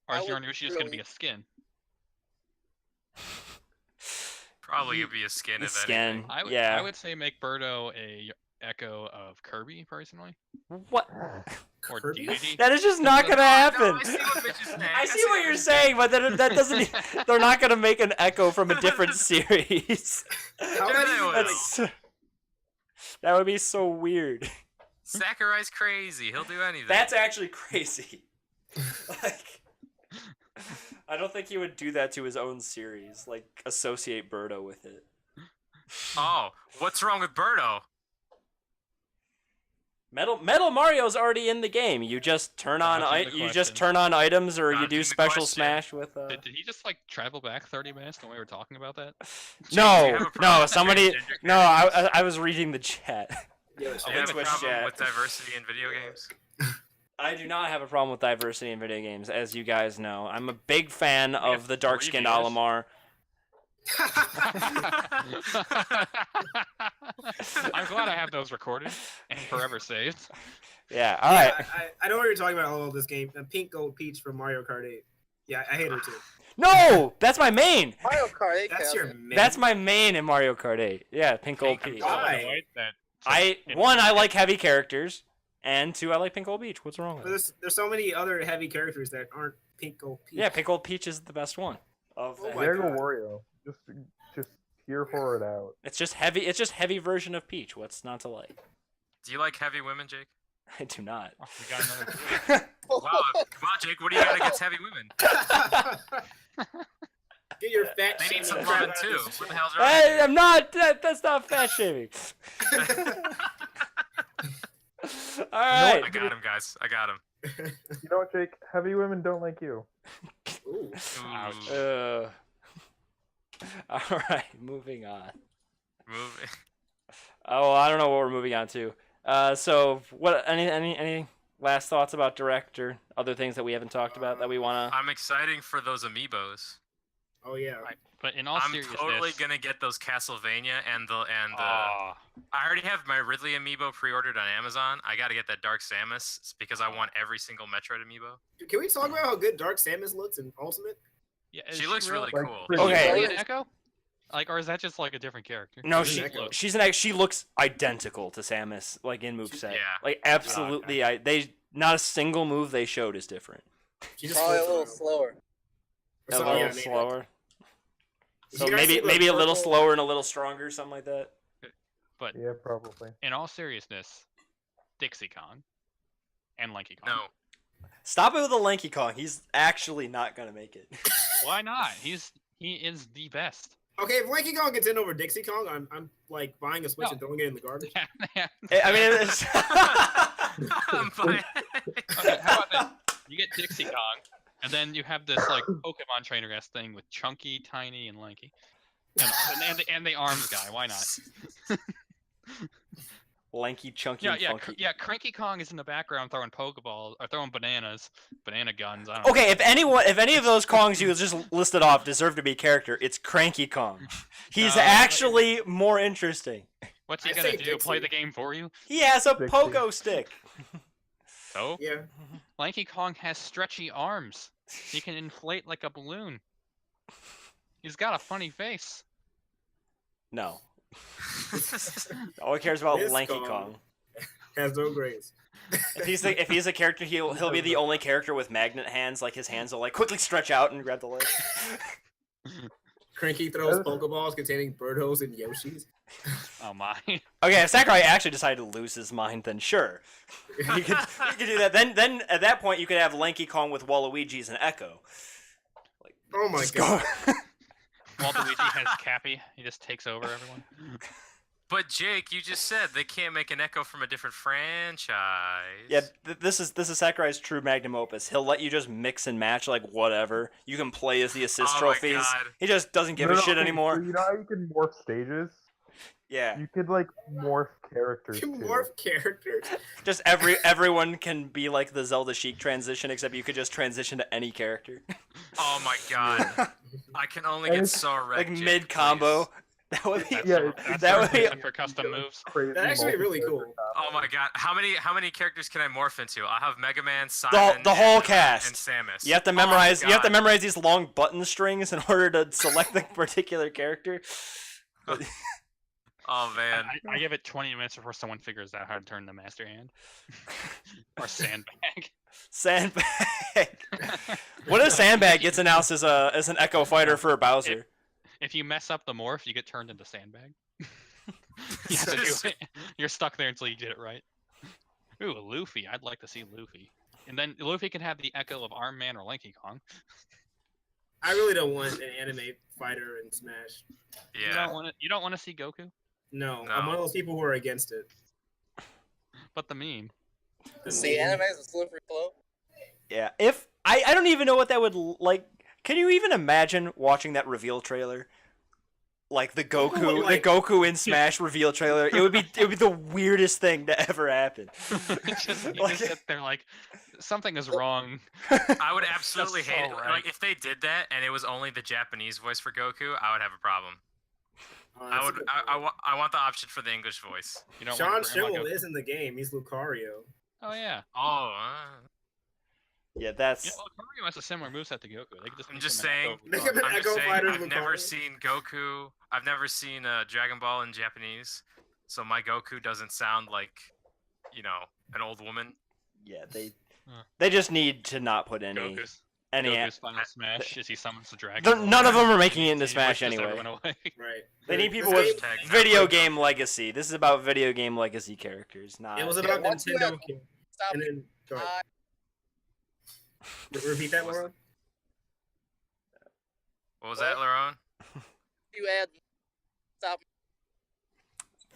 S2: Or
S5: I
S2: is
S5: would
S2: Yarn Yoshi just gonna be
S5: really-
S2: a skin?
S4: Probably gonna be a skin
S1: The
S4: if
S1: skin.
S4: anything.
S2: I would
S1: Yeah.
S2: I would say make Birdo a Echo of Kirby personally,
S1: What?
S2: or
S3: Kirby?
S2: Deity.
S1: That is just not gonna happen.
S4: No, I see what Mitch is saying.
S1: I see what you're saying, but that doesn't. They're not gonna make an Echo from a different series.
S3: How
S4: Yeah,
S3: many?
S4: they will.
S1: That's, that would be so weird.
S4: Sakurai's crazy. He'll do anything.
S1: That's actually crazy. Like, I don't think he would do that to his own series. Like, associate Birdo with it.
S4: Oh, what's wrong with Birdo?
S1: Metal Mario's already in the game. You just turn on
S2: Dodging the
S1: you just
S2: question.
S1: turn on items, or you
S4: Dodging
S1: do
S4: the
S1: special
S4: question.
S1: smash with.
S2: Did he just like travel back 30 minutes when we were talking about that?
S4: Jake, do you
S1: No,
S4: have a problem
S1: no,
S4: with
S1: somebody.
S4: transgender
S1: No, I was reading the chat.
S3: Yeah,
S4: Do you
S1: Oh,
S4: have a
S1: Twitch
S4: problem
S1: chat.
S4: with diversity in video games?
S1: I do not have a problem with diversity in video games, as you guys know. I'm a big fan of
S2: have
S1: the dark-skinned
S2: 3 viewers.
S1: Olimar.
S2: I'm glad I have those recorded and forever saved.
S1: Yeah, all right.
S3: I know what you're talking about. LOL this game. Pink Gold Peach from Mario Kart 8. Yeah, I hate her too.
S1: No, that's my main.
S5: Mario Kart 8
S3: That's
S5: counts.
S3: your man.
S1: That's my main in Mario Kart 8. Yeah, Pink Gold
S4: Pink
S1: Peach.
S4: Gold.
S3: Why?
S1: One, I like heavy characters, and two, I like Pink Gold Peach. What's wrong
S3: But
S1: with it?
S3: there's so many other heavy characters that aren't Pink Gold Peach.
S1: Yeah, Pink Gold Peach is the best one.
S3: Oh my
S6: There go
S3: God.
S6: Wario. Just here for it out.
S1: It's just heavy. It's just heavy version of Peach. What's not to like?
S4: Do you like heavy women, Jake?
S1: I do not.
S2: Oh, we got another.
S4: Wow, Jake, what do you got against heavy women?
S3: Get your fat
S4: They need some
S3: shaming crap
S4: loving
S3: out of
S4: too.
S3: this
S4: What the
S3: shit.
S4: hell's wrong?
S1: Hey,
S4: with
S1: I'm not. That's not fat shaming. All right.
S4: you? I got him, guys. I got him.
S6: You know what, Jake? Heavy women don't like you.
S3: Ooh.
S2: Ouch.
S1: All right. Moving on.
S4: Move.
S1: Oh, I don't know what we're moving on to. So what? Any last thoughts about Direct or other things that we haven't talked about that we wanna?
S4: I'm excited for those amiibos.
S3: Oh yeah.
S2: Right. But in all
S4: I'm
S2: seriousness,
S4: totally gonna get those Castlevania and
S2: Aw.
S4: I already have my Ridley amiibo pre-ordered on Amazon. I gotta get that Dark Samus because I want every single Metroid amiibo.
S3: Can we talk about how good Dark Samus looks in Ultimate?
S2: Yeah,
S4: She looks really
S6: Like,
S4: cool.
S6: pretty
S1: Okay.
S2: Is
S6: good.
S2: she an Echo? Like, or is that just like a different character?
S1: No,
S3: She's an Echo.
S1: she looks identical to Samus, like in moveset.
S4: Yeah.
S1: Like absolutely. They not a single move they showed is different.
S3: She just
S5: Probably a
S3: flips
S5: little
S3: around.
S5: slower.
S1: A
S3: So,
S1: little
S3: yeah, maybe, like,
S1: slower. So
S3: you guys see
S1: maybe
S3: the
S1: a little
S3: purple-
S1: slower and a little stronger, something like that.
S2: But
S6: Yeah, probably.
S2: in all seriousness, Dixie Kong and Lanky Kong.
S4: No.
S1: Stop it with the Lanky Kong. He's actually not gonna make it.
S2: Why not? He is the best.
S3: Okay, if Lanky Kong gets in over Dixie Kong, I'm like buying a Switch
S2: No.
S3: and throwing it in the garbage.
S1: I mean, it's...
S4: I'm fine.
S2: Okay, how about this? You get Dixie Kong, and then you have this like Pokemon trainer-esque thing with Chunky, Tiny, and Lanky, and the arms guy. Why not?
S1: lanky, chunky,
S2: Yeah,
S1: and
S2: yeah,
S1: funky.
S2: yeah. Cranky Kong is in the background throwing Pokeballs or throwing bananas, banana guns. I don't
S1: Okay, if any of those Kongs you just listed off deserve to be a character, it's Cranky Kong. He's
S2: No,
S1: actually more interesting.
S2: What's he
S3: I
S2: gonna
S3: say
S2: do? Play
S3: Dixie.
S2: the game for you?
S1: He has a
S6: Dixie.
S1: pogo stick.
S2: So
S3: Yeah.
S2: Lanky Kong has stretchy arms. He can inflate like a balloon. He's got a funny face.
S1: No. All he cares about
S3: This
S1: Lanky
S3: Kong.
S1: Kong.
S3: Has no grades.
S1: If he's a character, he'll be the only character with magnet hands. Like his hands will like quickly stretch out and grab the leg.
S3: Cranky throws Pokeballs containing Birdos and Yoshis.
S2: Oh my.
S1: Okay, if Sakurai actually decided to lose his mind, then sure, you could do that. Then at that point you could have Lanky Kong with Waluigi's and Echo.
S3: Oh my
S1: Just
S3: god.
S1: go.
S2: Waluigi has Cappy. He just takes over everyone.
S4: But Jake, you just said they can't make an Echo from a different franchise.
S1: Yeah, this is Sakurai's true magnum opus. He'll let you just mix and match like whatever. You can play as the assist
S4: Oh my
S1: trophies.
S4: God.
S1: He just doesn't give
S6: No,
S1: a
S6: no,
S1: shit
S6: okay,
S1: anymore.
S6: so you know how you can morph stages?
S1: Yeah,
S6: You could like morph characters
S3: You
S6: too.
S3: morph characters.
S1: just everyone can be like the Zelda Sheik transition, except you could just transition to any character,
S4: Oh my god. I can only
S6: And
S4: get
S6: it's
S4: so wrecked.
S1: like
S4: Jake,
S1: mid combo.
S4: please.
S1: That would be.
S2: That's
S6: Yeah,
S2: the-
S6: it's-
S2: that's
S1: that
S2: the
S1: would be-
S2: reason for custom moves.
S6: Crazy
S3: That'd actually be really
S6: multi-character
S3: cool.
S6: combo.
S4: Oh my god. How many characters can I morph into? I have Mega Man, Simon,
S1: the whole
S4: and,
S1: cast.
S4: and Samus.
S1: You have to
S4: Oh my
S1: memorize. You have to
S4: God.
S1: memorize these long button strings in order to select the particular character.
S4: Oh man.
S2: I give it 20 minutes before someone figures out how to turn the master hand. Or sandbag.
S1: Sandbag. What if Sandbag gets announced as an Echo fighter for Bowser?
S2: If you mess up the morph, you get turned into sandbag. You have to do it. You're stuck there until you get it right. Ooh, Luffy. I'd like to see Luffy. And then Luffy can have the echo of Arm Man or Lanky Kong.
S3: I really don't want an anime fighter in Smash.
S4: Yeah.
S2: You don't want to see Goku,
S3: No,
S4: No.
S3: I'm one of those people who are against it.
S2: but the meme.
S5: See, anime is a slippery slope.
S1: Yeah. If I don't even know what that would like. Can you even imagine watching that reveal trailer? Like the Goku,
S3: Like-
S1: the Goku in Smash reveal trailer. It would be the weirdest thing to ever happen.
S2: You
S1: Like-
S2: just sit there like something is wrong.
S4: I would absolutely
S2: That's
S4: hate
S2: so
S4: it.
S2: right.
S4: Like if they did that and it was only the Japanese voice for Goku, I would have a problem.
S3: Oh,
S4: I
S3: that's a
S4: would.
S3: good
S4: I
S3: point.
S4: want the option for the English voice.
S2: You don't
S3: Sean
S2: want Grandma
S3: Schimmel
S2: Goku.
S3: is in the game. He's Lucario.
S2: Oh yeah.
S4: Oh.
S1: Yeah, that's.
S2: You know, Lucario has a similar moveset to Goku. They could just
S4: I'm
S2: make
S4: just
S2: him an
S4: saying.
S2: Echo
S3: Make him an
S4: I'm
S3: Echo
S4: just saying.
S3: fighter
S4: I've never
S3: Lucario.
S4: seen Goku. I've never seen Dragon Ball in Japanese, so my Goku doesn't sound like, an old woman.
S1: Yeah,
S2: Huh.
S1: they just need to not put any
S2: Goku's final smash is he summons the dragon.
S1: None of them are making it into
S2: He
S1: Smash
S2: wishes
S1: anyway.
S2: everyone away.
S3: Right.
S1: They need people
S3: This
S1: with
S3: game-
S4: Hashtag
S1: video
S4: not
S1: game legacy. This is about video game legacy characters, not.
S3: It was about
S5: once you
S3: Nintendo.
S5: have-
S3: And then go ahead. Repeat that, Laura.
S4: What was that, Laron?
S7: You add stop.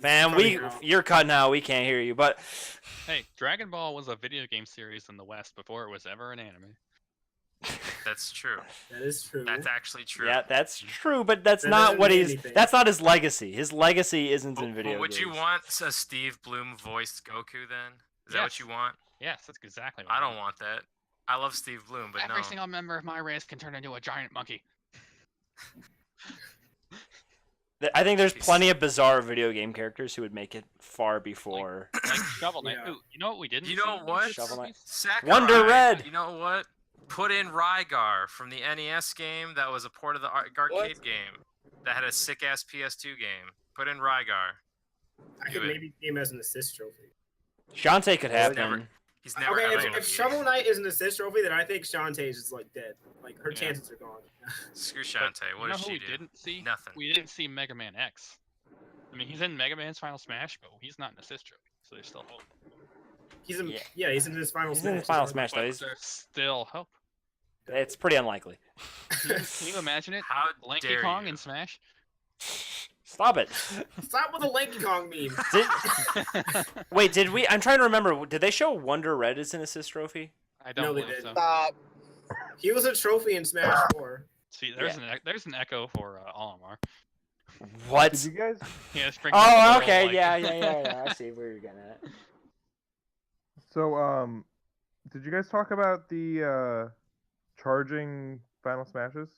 S1: Fam,
S3: Cutting out.
S1: you're cutting out. We can't hear you. But
S2: Hey, Dragon Ball was a video game series in the West before it was ever an anime.
S4: That's true.
S3: That is true.
S4: That's actually true.
S1: yeah, that's true. But that's
S3: That
S1: not
S3: doesn't
S1: what
S3: mean
S1: he's.
S3: anything.
S1: That's not his legacy. His legacy isn't
S4: But-
S1: in video
S4: but would
S1: games.
S4: you want a Steve Bloom voiced Goku then? Is that what
S2: Yes.
S4: you want?
S2: Yes, that's exactly what
S4: I don't want that. I love Steve Bloom, but
S2: Every
S4: no.
S2: single member of my race can turn into a giant monkey.
S1: I think there's
S4: Jeez.
S1: plenty of bizarre video game characters who would make it far before.
S2: Like Shovel Knight.
S3: Yeah.
S2: Ooh, you know what we didn't
S4: You know
S2: see?
S4: what?
S1: Shovel Knight.
S4: Sakurai,
S1: Wonder Red.
S4: You know what? Put in Rygar from the NES game that was a port of the arcade game that had a sick ass PS2 game. Put in Rygar.
S3: I
S4: Do
S3: could
S4: it.
S3: maybe see him as an assist trophy.
S1: Shantae could happen.
S4: never- He's never
S3: Okay,
S4: ever
S3: if
S4: gonna be.
S3: Shovel Knight is an assist trophy, then I think Shantae is like dead. Like her
S2: Yeah.
S3: chances are gone.
S4: Screw
S2: But
S4: Shantae.
S2: you
S4: What
S2: know
S4: does
S2: who
S4: she
S2: we
S4: do?
S2: didn't see?
S4: Nothing.
S2: We didn't see Mega Man X. I mean, he's in Mega Man's Final Smash, but he's not an assist trophy, so there's still hope.
S3: He's in,
S1: Yeah.
S3: yeah, he's in his final
S1: He's
S3: smash.
S1: in his final smash though.
S2: But
S1: He's,
S2: there's still hope.
S1: it's pretty unlikely.
S2: Can you imagine it?
S4: How
S2: Lanky
S4: dare
S2: Kong
S4: you?
S2: in Smash?
S1: Stop it.
S3: Stop with the Lanky Kong meme.
S1: Wait, did we? I'm trying to remember. Did they show Wonder Red as an assist trophy?
S2: I don't
S3: No, they
S2: believe so.
S3: didn't.
S7: Stop.
S3: He was a trophy in Smash 4.
S2: See, there's an echo for Olimar.
S1: What?
S6: Did you guys?
S2: Yeah, it's bringing up the
S1: Oh,
S2: little,
S1: okay.
S2: like-
S1: Yeah. I see where you're getting at.
S6: So did you guys talk about the charging Final Smashes?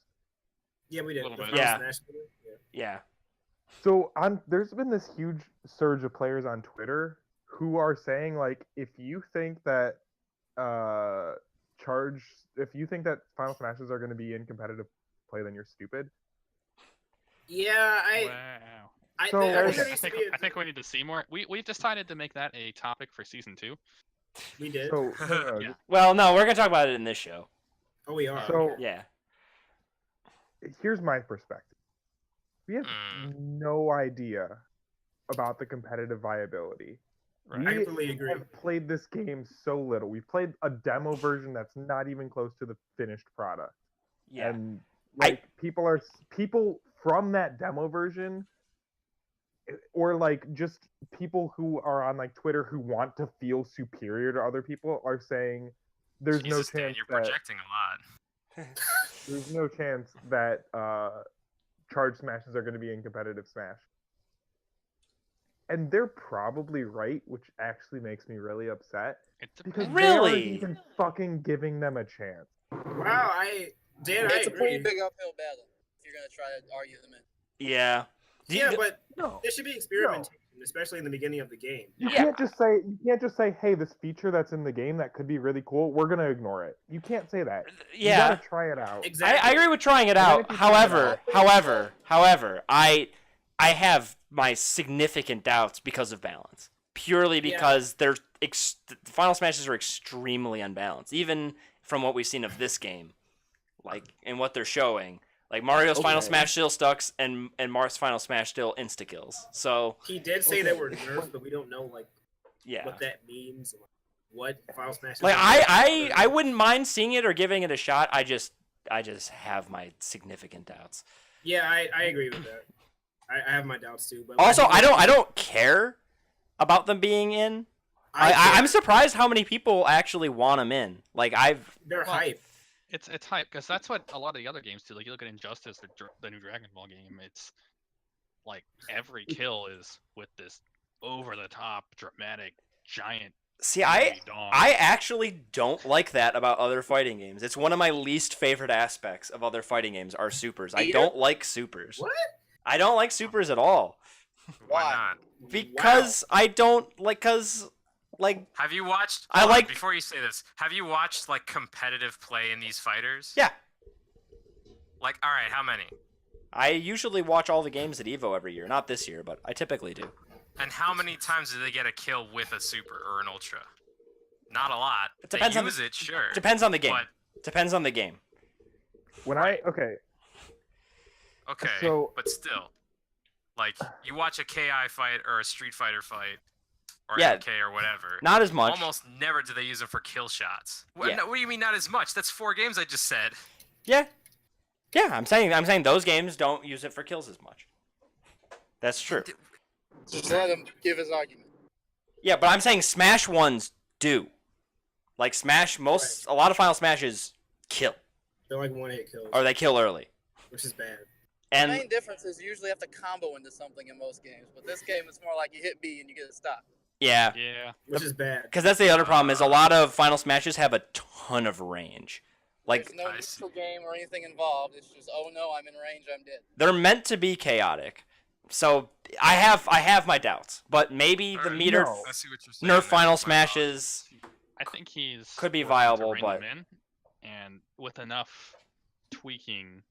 S3: Yeah, we did.
S2: Little
S3: The
S2: bit.
S3: final
S1: Yeah.
S3: Smash video, yeah.
S1: Yeah.
S6: So there's been this huge surge of players on Twitter who are saying like, if you think that if you think that Final Smashes are going to be in competitive play, then you're stupid.
S3: Yeah,
S2: Wow.
S3: I
S6: So-
S3: think there
S6: Okay.
S3: needs to be
S2: I think we need to see more. We've decided to make that a topic for season 2.
S3: we did.
S6: So
S2: Yeah.
S1: Well, no, we're gonna talk about it in this show.
S3: Oh, we are.
S6: So-
S3: okay.
S1: Yeah.
S6: here's my perspective. We have no idea about the competitive viability.
S2: Right.
S3: I completely agree.
S6: have played this game so little. We've played a demo version that's not even close to the finished product.
S1: Yeah.
S6: And like people from that demo version, or like just people who are on like Twitter who want to feel superior to other people are saying there's
S4: Jesus,
S6: no
S4: Dan,
S6: chance
S4: you're
S6: that
S4: projecting a lot.
S6: there's no chance that charge smashes are going to be in competitive Smash. And they're probably right, which actually makes me really upset
S2: It
S6: because
S2: depends.
S6: they aren't
S1: Really?
S6: even fucking giving them a chance.
S3: Wow, Dan, I
S7: It's a pretty
S3: agree.
S7: big uphill battle if you're gonna try to argue them in.
S1: Yeah.
S3: Yeah, but
S6: No.
S3: there should be experimentation, especially in the beginning of the game.
S6: You
S1: Yeah.
S6: can't just say, hey, this feature that's in the game that could be really cool, we're gonna ignore it. You can't say that. You
S1: Yeah.
S6: gotta try it out.
S3: Exactly.
S1: I agree with trying it
S6: And then
S1: out.
S6: if you try it
S1: However, I have my significant doubts because of balance. Purely because the Final Smashes are extremely unbalanced, even from what we've seen of this game, like and what they're showing. Like Mario's Final
S6: Okay.
S1: Smash still stucks, and Marth's Final Smash still insta kills. So
S3: He did say they were nerfed, but we don't know like
S1: yeah.
S3: what that means. Like, what Final Smash? is
S1: Like
S3: gonna be.
S1: I wouldn't mind seeing it or giving it a shot. I just have my significant doubts.
S3: Yeah, I agree with that. I have my doubts too. But
S1: Also,
S3: think
S1: I don't care about them being in. I'm surprised how many people actually want them in. Like
S3: They're
S2: Well,
S3: hype.
S2: It's hype because that's what a lot of the other games do. Like you look at Injustice, the new Dragon Ball game. It's like every kill is with this over-the-top, dramatic, giant.
S1: see.
S2: angry dong.
S1: I actually don't like that about other fighting games. It's one of my least favorite aspects of other fighting games are supers. I
S7: Peter?
S1: don't like supers.
S3: What?
S1: I don't like supers at all
S4: Why
S7: Why?
S4: not?
S1: because I don't like like
S4: Have you watched?
S1: I
S4: hold on,
S1: like-
S4: Before you say this, have you watched like competitive play in these fighters?
S1: yeah.
S4: Like, all right, how many?
S1: I usually watch all the games at Evo every year. Not this year, but I typically do.
S4: And how many times do they get a kill with a super or an ultra? Not a lot.
S1: It depends
S4: they
S1: on
S4: use
S1: the-
S4: it, sure.
S1: Depends on the game.
S4: But
S1: Depends on the game.
S6: When
S4: okay,
S6: So-
S4: but still, like you watch a KI fight or a Street Fighter fight, or
S1: Yeah.
S4: MK or whatever.
S1: Not as much.
S4: Almost never do they use them for kill shots. What,
S1: Yeah.
S4: no, what do you mean not as much? That's 4 games I just said.
S1: Yeah. Yeah, I'm saying those games don't use it for kills as much. That's true.
S7: Just let him give his argument.
S1: Yeah, but I'm saying Smash ones do. Like a lot of Final Smashes kill,
S3: They're like 1-hit kills,
S1: or they kill early.
S3: which is bad.
S7: The
S1: And
S7: main difference is you usually have to combo into something in most games, but this game is more like you hit B and you get a stop.
S1: yeah,
S2: Yeah.
S3: Which is bad.
S1: because that's the other problem is a lot of Final Smashes have a ton of range. Like
S7: There's no
S4: I see.
S7: neutral game or anything involved. It's just, oh no, I'm in range, I'm dead.
S1: they're meant to be chaotic. So I have my doubts, but maybe the
S4: Alright,
S1: meter
S6: no.
S4: I see what you're saying.
S1: nerf
S4: there.
S1: Final
S4: My
S1: Smashes.
S2: I think he's
S1: Could be
S2: working to
S1: viable,
S2: rein
S1: but-
S2: them in, and with enough tweaking,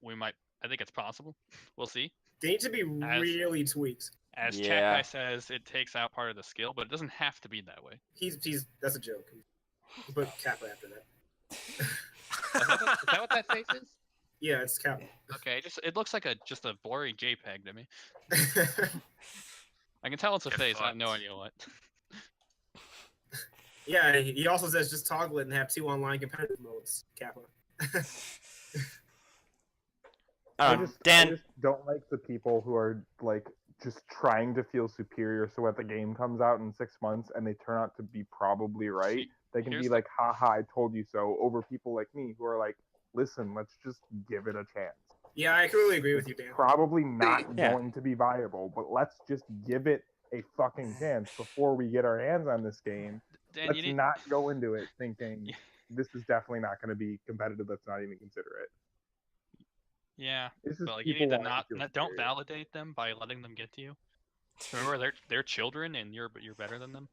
S2: I think it's possible. We'll see.
S3: They need to be really tweaked.
S2: As
S1: Yeah.
S2: Chat Guy says, it takes out part of the skill, but it doesn't have to be that way.
S3: He's that's a joke. He put Kappa after that.
S2: Is that what that face is?
S3: Yeah, it's Kappa.
S2: Okay, it looks like just a blurry JPEG to me. I can tell it's a
S4: Get
S2: face. I have
S4: fucked.
S2: no idea what.
S3: Yeah, he also says just toggle it and have 2 online competitive modes. Kappa.
S6: I
S1: Dan,
S6: just don't like the people who are like just trying to feel superior. So when the game comes out in 6 months and they turn out to be probably right,
S2: See,
S6: they can
S2: here's
S6: be
S2: the-
S6: like, "Haha, I told you so." Over people like me who are like, "Listen, let's just give it a chance."
S3: Yeah, I completely agree with you, Dan.
S6: Probably not
S1: Yeah.
S6: going to be viable, but let's just give it a fucking chance before we get our hands on this game.
S2: Dan,
S6: Let's
S2: you need,
S6: not go into it thinking
S2: Yeah.
S6: this is definitely not going to be competitive. Let's not even consider it.
S2: yeah,
S6: This is
S2: but like, you
S6: people
S2: need to
S6: wanting
S2: not
S6: feel
S2: don't
S6: superior.
S2: validate them by letting them get to you. Remember, they're children, and you're better than them.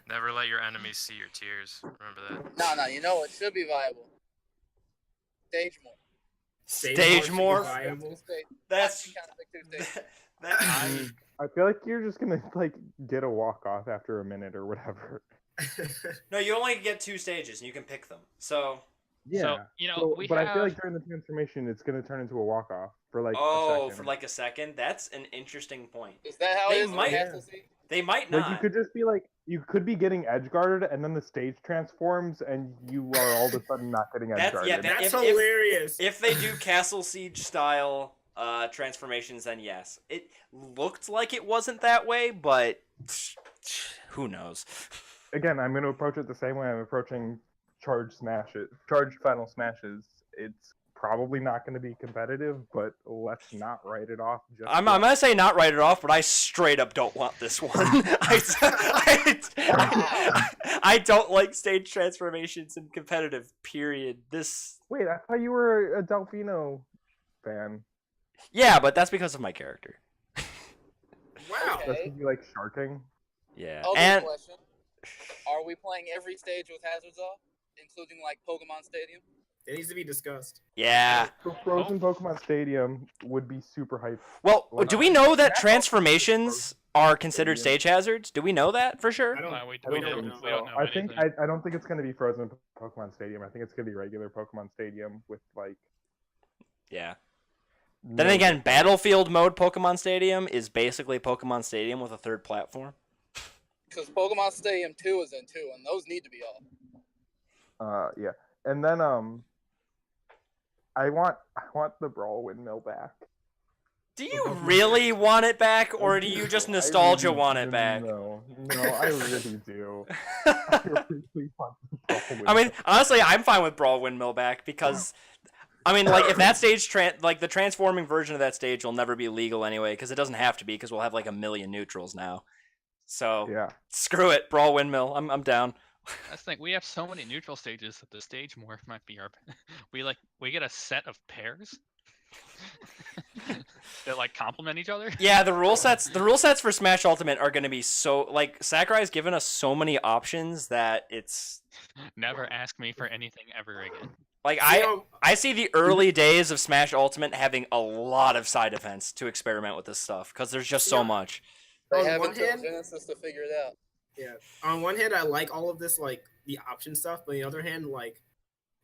S4: Never let your enemies see your tears. Remember that.
S7: No, you know it should be viable. Stage more.
S1: Stage
S3: should be
S1: morph?
S3: viable.
S7: Stage.
S1: that's
S7: You can't pick 2 stages.
S6: I feel like you're just gonna like get a walk off after a minute or whatever.
S1: no, you only get 2 stages and you can pick them. So
S6: Yeah.
S2: So you know
S6: So-
S2: we
S6: but
S2: have.
S6: I feel like during the transformation, it's gonna turn into a walk off for like a
S1: for
S6: second.
S1: like a second. That's an interesting point.
S7: Is that how
S1: They
S7: it is in
S1: might-
S7: Castle Seed?
S1: They might
S6: Like
S1: not.
S6: you could just be like you could be getting edge guarded and then the stage transforms and you are all of a sudden not getting edge
S1: That's-
S6: guarded.
S1: yeah,
S3: That's
S1: If-
S3: hilarious.
S1: If they do Castle Siege style transformations, then yes. It looked like it wasn't that way, but who knows?
S6: Again, I'm gonna approach it the same way I'm approaching charge final smashes. It's probably not going to be competitive, but let's not write it off. Just
S1: I'm
S6: yet.
S1: gonna say not write it off, but I straight up don't want this one. I don't like stage transformations in competitive. Period.
S6: Wait, I thought you were a Delfino fan.
S1: Yeah, but that's because of my character.
S3: Wow.
S7: Okay.
S6: That's because you like sharking.
S1: Yeah,
S7: Other
S1: and
S7: question. Are we playing every stage with hazards off, including like Pokemon Stadium?
S3: It needs to be discussed.
S1: yeah.
S6: So Frozen Pokemon Stadium would be super hype.
S1: Well,
S6: Like,
S1: do we know that
S6: that's also
S1: transformations are considered
S6: Stadium.
S1: stage hazards? Do we know that for sure?
S3: I don't.
S2: We
S3: we
S2: don't
S3: don't
S2: know.
S3: know.
S2: We don't know
S6: I think
S2: anything.
S6: I don't think it's going to be Frozen Pokemon Stadium. I think it's going to be regular Pokemon Stadium with like.
S1: Yeah. Then
S6: no-
S1: again, Battlefield mode Pokemon Stadium is basically Pokemon Stadium with a third platform.
S7: Because Pokemon Stadium 2 is in 2, and those need to be off.
S6: Yeah, and then I want the Brawl windmill back.
S1: Do you really want it back, or do you just
S6: I
S1: nostalgia
S6: really
S1: want it
S6: do.
S1: back?
S6: No, I really do. I really want the Brawl
S1: I mean,
S6: windmill.
S1: honestly, I'm fine with Brawl Windmill back because, I mean, like if that stage, like the transforming version of that stage will never be legal anyway, because it doesn't have to be, because we'll have like 1 million neutrals now. So
S6: Yeah,
S1: screw it, Brawl Windmill. I'm down.
S2: That's the thing. We have so many neutral stages that the stage morph might be our. We get a set of pairs that like complement each other.
S1: Yeah, the rule sets for Smash Ultimate are going to be so like Sakurai's given us so many options that it's
S2: Never ask me for anything ever again.
S1: like
S3: You know,
S1: I see the early days of Smash Ultimate having a lot of side events to experiment with this stuff because there's just so
S3: Yeah.
S1: much.
S7: They
S3: On
S7: have
S3: one
S7: until
S3: hand-
S7: Genesis to figure it out.
S3: yeah. On one hand, I like all of this, like the option stuff, but on the other hand, like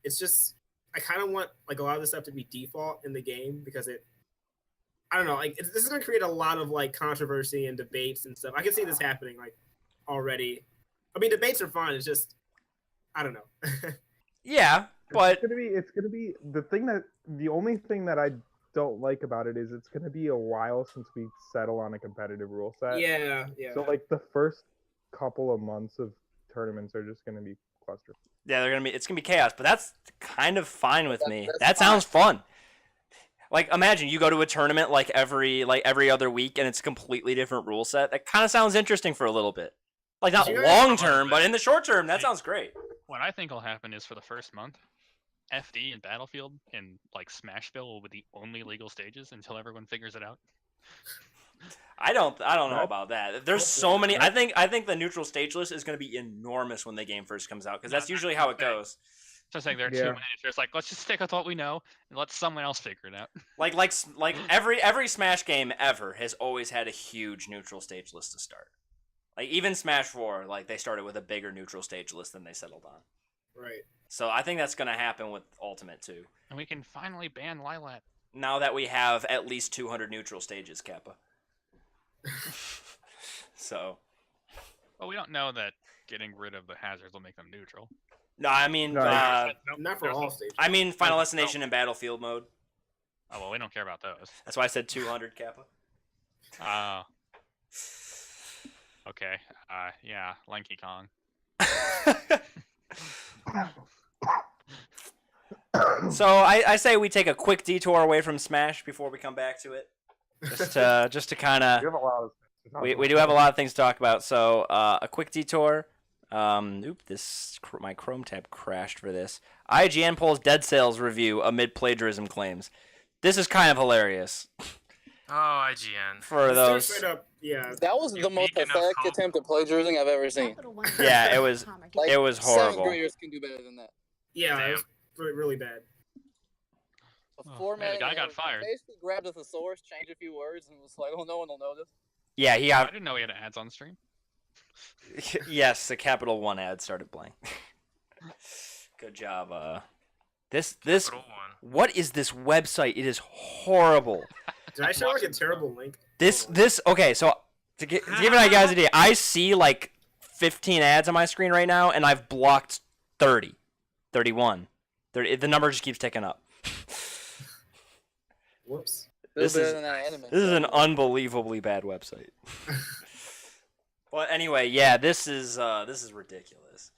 S3: it's just I kind of want like a lot of this stuff to be default in the game because I don't know. Like this is gonna create a lot of like controversy and debates and stuff. I can see this happening like already. I mean, debates are fun. It's just I don't know.
S1: Yeah, but
S6: It's gonna be the only thing that I don't like about it is it's gonna be a while since we settle on a competitive rule set.
S3: yeah.
S6: So like the first couple of months of tournaments are just gonna be cluster.
S1: yeah, it's gonna be chaos. But that's kind of fine with me.
S7: That's
S1: That
S7: fine.
S1: sounds fun. Like imagine you go to a tournament like every other week and it's a completely different rule set. That kind of sounds interesting for a little bit. Like not
S3: You guys-
S1: long term, but in the short term, that sounds great.
S2: What I think will happen is for the first month, FD and Battlefield and like Smashville will be the only legal stages until everyone figures it out.
S1: I don't know about that. There's so many. I think the neutral stage list is going to be enormous when the game first comes out because that's usually how it goes.
S2: Just like there are
S6: Yeah.
S2: too many. It's just like let's just stick with what we know and let someone else figure it out.
S1: Like every Smash game ever has always had a huge neutral stage list to start. Like even Smash 4, like they started with a bigger neutral stage list than they settled on.
S3: Right.
S1: So I think that's going to happen with Ultimate too.
S2: And we can finally ban Lilat.
S1: Now that we have at least 200 neutral stages, Kappa. So,
S2: Well, we don't know that getting rid of the hazards will make them neutral.
S1: no, I mean,
S6: No,
S3: Not for all stages.
S1: I mean Final Destination and Battlefield mode.
S2: Oh well, we don't care about those.
S1: That's why I said 200, Kappa.
S2: Okay. Yeah, Lanky Kong.
S1: So I say we take a quick detour away from Smash before we come back to it, just to kind of
S6: We have a lot of
S1: we do have a lot of things to talk about. So a quick detour. My Chrome tab crashed for this. IGN pulls Dead Cells review amid plagiarism claims. This is kind of hilarious
S4: Oh, IGN.
S1: for those.
S3: Straight up, yeah.
S7: That was the most
S4: beacon of
S7: pathetic
S4: hope.
S7: attempt at plagiarism I've ever seen.
S1: Yeah, it was
S7: Like,
S1: it was
S7: Seventh
S1: horrible.
S7: graders can do better than that.
S3: Yeah,
S4: Damn.
S3: it was really bad.
S7: The
S2: Oh,
S7: formatting
S2: man, the guy
S7: and
S2: got
S7: everything.
S2: fired.
S7: Basically grabbed a thesaurus, changed a few words, and was like, "Oh, no one will notice."
S1: Yeah, he
S2: I
S1: got
S2: didn't know he had ads on stream.
S1: yes. The Capital One ad started playing. Good job. This
S4: Capital One.
S1: what is this website? It is horrible.
S3: Did I show like a terrible link?
S1: This okay, so to give you guys an idea, I see like 15 ads on my screen right now, and I've blocked 30, 31. 30, the number just keeps ticking up.
S3: Whoops.
S7: This
S1: This
S7: better
S1: is-
S7: than that anime.
S1: This is an unbelievably bad website. But anyway, yeah, this is ridiculous.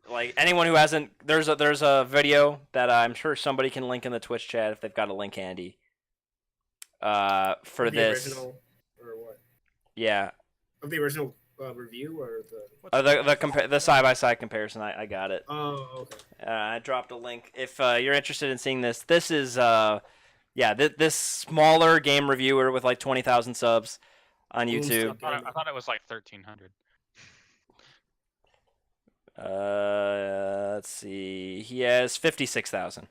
S1: Like anyone who hasn't, there's a video that I'm sure somebody can link in the Twitch chat if they've got a link handy. For
S3: the
S1: this,
S3: original or what?
S1: yeah.
S3: Of the original review or the?
S1: The side by side comparison, I got it.
S3: Oh, okay.
S1: I dropped a link. If you're interested in seeing this, this is this smaller game reviewer with like 20,000 subs on YouTube.
S2: I thought it was like 1,300.
S1: Let's see. He has 56,000.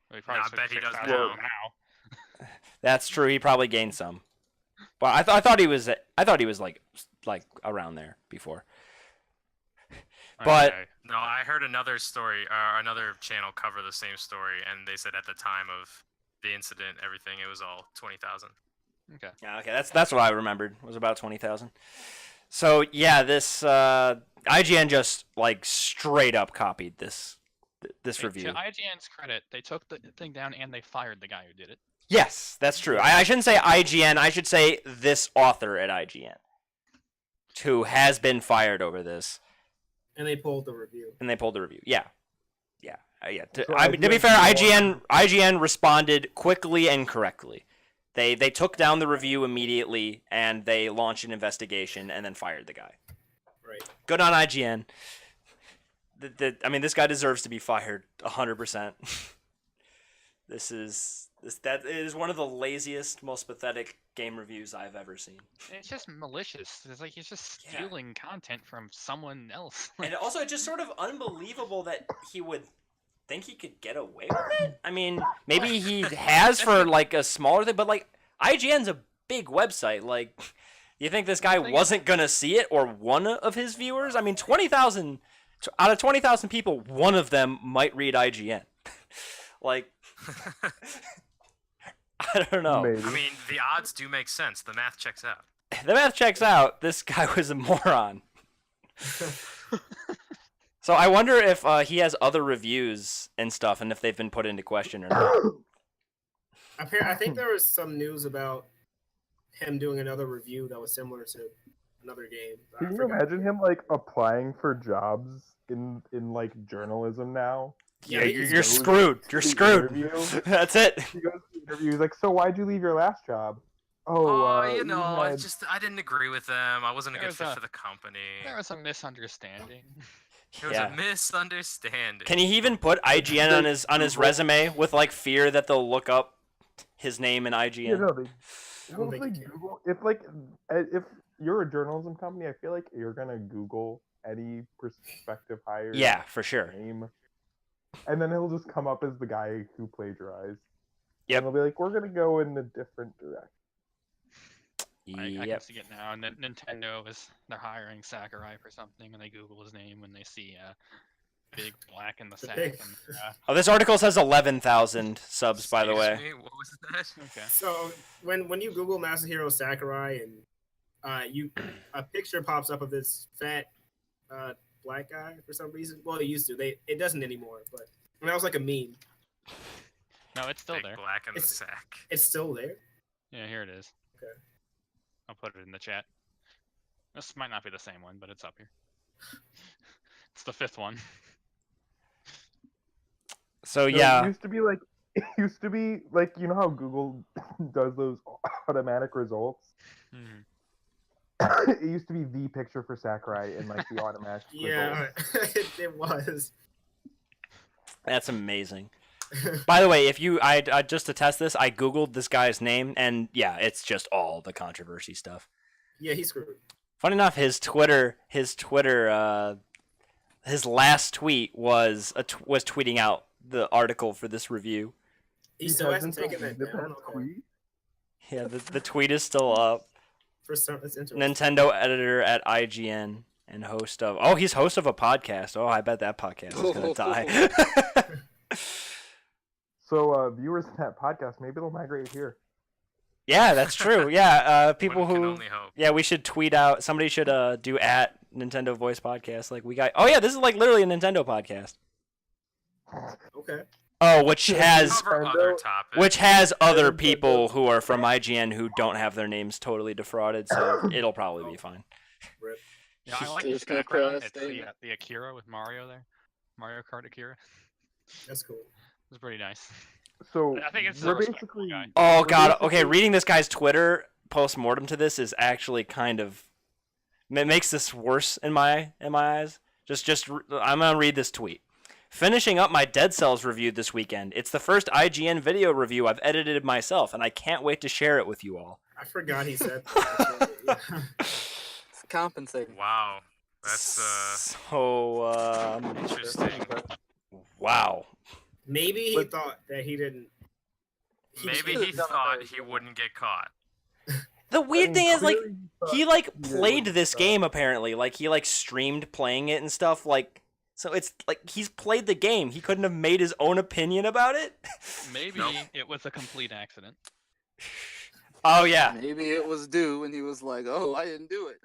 S2: Well, he probably
S4: I bet he does
S2: 56,000
S4: now.
S1: That's true. He probably gained some, but I thought he was like around there before. But-
S2: Okay.
S4: No, I heard another story, another channel cover the same story, and they said at the time of the incident, everything, it was all 20,000.
S2: Okay.
S1: Yeah, okay, that's what I remembered. Was about 20,000. So yeah, this IGN just like straight up copied this review.
S2: To IGN's credit, they took the thing down and they fired the guy who did it.
S1: Yes, that's true. I shouldn't say IGN. I should say this author at IGN, who has been fired over this,
S3: And they pulled the review.
S1: and they pulled the review. Yeah. To
S6: So
S1: be
S6: IGN
S1: fair,
S6: still
S1: IGN responded quickly and correctly. They took down the review immediately, and they launched an investigation, and then fired the guy.
S3: Right.
S1: Good on IGN. I mean, this guy deserves to be fired 100%. That is one of the laziest, most pathetic game reviews I've ever seen.
S2: It's just malicious. It's like he's just
S1: Yeah.
S2: stealing content from someone else.
S1: And also, it's just sort of unbelievable that he would think he could get away with it. I mean, maybe he has for like a smaller thing, but like IGN's a big website. Like, you think this guy wasn't gonna see it, or one of his viewers? I mean, 20,000 out of 20,000 people, one of them might read IGN. Like, I don't know.
S6: Maybe.
S4: I mean, the odds do make sense. The math checks out.
S1: The math checks out. This guy was a moron. So I wonder if he has other reviews and stuff, and if they've been put into question or not.
S3: I think there was some news about him doing another review that was similar to another game. I
S6: Can you
S3: forgot.
S6: imagine him like applying for jobs in like journalism now?
S1: Yeah,
S3: He
S1: you're
S3: goes
S1: screwed. You're
S6: to the
S1: screwed.
S6: interview.
S1: That's it.
S6: He goes to the interview. He's like, "So why'd you leave your last job?"
S4: Oh,
S6: you
S4: you know,
S6: had-
S4: it's just I didn't agree with them. I wasn't a good
S2: There's
S4: fit
S2: a-
S4: for the company.
S2: There was a misunderstanding.
S4: It was
S1: Yeah.
S4: a misunderstanding.
S1: Can he even put IGN on his resume with like fear that they'll look up his name in IGN?
S6: Yeah, no, they,
S3: I don't
S6: well,
S3: think
S6: if,
S3: he
S6: they
S3: can.
S6: Google, if you're a journalism company, I feel like you're gonna Google any prospective hire
S1: Yeah, for sure.
S6: name, and then he'll just come up as the guy who plagiarized.
S1: Yep.
S6: And they'll be like, "We're gonna go in a different direction."
S2: I can
S1: Yep.
S2: see it now. And Nintendo they're hiring Sakurai for something, and they Google his name when they see big black in the sack.
S3: big-
S2: And,
S1: Oh, this article says 11,000 subs, by the
S4: Excuse
S1: way.
S4: me, what was that?
S2: okay.
S3: So when you Google Masahiro Sakurai and a picture pops up of this fat black guy for some reason. Well, it used to. It doesn't anymore, but that was like a meme.
S2: No, it's still
S4: Big
S2: there.
S4: black in the
S3: It's-
S4: sack.
S3: It's still there.
S2: Yeah, here it is.
S3: Okay.
S2: I'll put it in the chat. This might not be the same one, but it's up here. It's the 5th one.
S1: So
S6: No,
S1: yeah,
S6: It used to be like you know how Google does those automatic results. It used to be the picture for Sakurai in like the automatic
S3: Yeah,
S6: results.
S3: it was.
S1: that's amazing. By the way, if I just to test this, I googled this guy's name, and yeah, it's just all the controversy stuff.
S3: Yeah, he's screwed.
S1: Funny enough, his last tweet was tweeting out the article for this review.
S3: He still hasn't
S6: hasn't
S3: taken that
S6: deleted
S3: down. Okay.
S6: tweet?
S1: Yeah, the tweet is still up.
S3: For some, it's interesting.
S1: Nintendo editor at IGN and host of. Oh, he's host of a podcast. Oh, I bet that podcast is gonna die.
S6: So viewers of that podcast, maybe they'll migrate here.
S1: Yeah, that's true. Yeah, people
S4: One can
S1: who.
S4: only hope.
S1: Yeah, we should tweet out. Somebody should do at Nintendo Voice Podcast. Like we got. Oh yeah, this is like literally a Nintendo podcast.
S3: Okay.
S1: Oh, which has
S4: Cover other topics.
S1: which has other people who are from IGN who don't have their names totally defrauded, so it'll probably be fine.
S3: Rip.
S2: Yeah, I like
S5: They're
S2: this
S5: just gonna
S2: background.
S5: put out a
S2: It's
S5: statement.
S2: the Akira with Mario there. Mario Kart Akira.
S3: That's cool.
S2: It's pretty nice.
S6: So
S2: I think it's
S6: we're
S2: a respectable
S6: basically
S2: guy.
S1: Oh
S6: we're
S1: god. Okay,
S6: basically-
S1: reading this guy's Twitter post mortem to this is actually kind of it makes this worse in my eyes. I'm gonna read this tweet. Finishing up my Dead Cells review this weekend. It's the first IGN video review I've edited myself, and I can't wait to share it with you all.
S3: I forgot he said that. Yeah.
S5: It's compensating.
S4: Wow, that's
S1: So
S4: interesting.
S1: wow.
S3: Maybe he
S6: But-
S3: thought that he didn't.
S4: Maybe
S5: should've
S4: he
S5: done it
S4: thought
S5: better.
S4: he wouldn't get caught.
S1: The weird thing is, like, he like
S6: he
S1: played
S6: did.
S1: this game apparently. Like he like streamed playing it and stuff. Like so, it's like he's played the game. He couldn't have made his own opinion about it.
S2: Maybe
S4: Nope.
S2: it was a complete accident.
S1: Oh yeah.
S5: Maybe it was due, and he was like, "Oh, I didn't do it."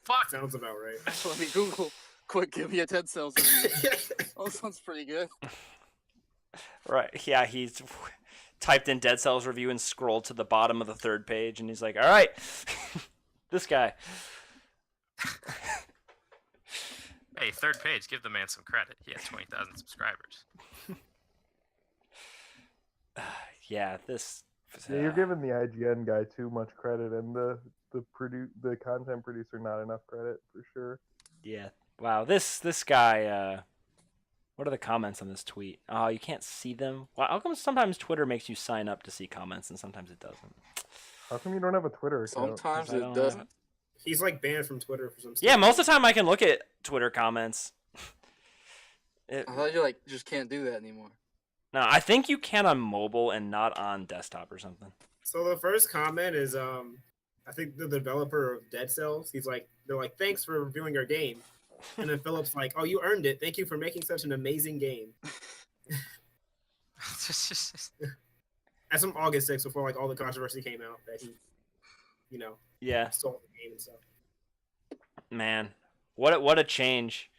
S4: Fuck.
S3: Sounds about right.
S5: Let me Google. Quick, give me a Dead Cells review. Oh, that sounds pretty good.
S1: Right. Yeah. He's typed in Dead Cells review and scrolled to the bottom of the third page, and he's like, "All right, this guy."
S4: Hey, third page. Give the man some credit. He has 20,000 subscribers.
S1: Yeah. This.
S6: Yeah, you're giving the IGN guy too much credit, and the content producer not enough credit for sure.
S1: Yeah. Wow. This guy. What are the comments on this tweet? Oh, you can't see them. Wow. How come sometimes Twitter makes you sign up to see comments and sometimes it doesn't?
S6: How come you don't have a Twitter account?
S5: Sometimes
S1: I
S5: it
S1: don't
S5: doesn't.
S3: He's like banned from Twitter for some.
S1: Yeah,
S3: stupid
S1: most of the
S3: reason.
S1: time I can look at Twitter comments.
S5: I thought you like just can't do that anymore.
S1: No, I think you can on mobile and not on desktop or something.
S3: So the first comment is I think the developer of Dead Cells. They're like, thanks for reviewing our game, and then Philip's like, oh, you earned it. Thank you for making such an amazing game. As from August 6th, before like all the controversy came out that he,
S1: Yeah,
S3: stole the game and stuff.
S1: man, what a change.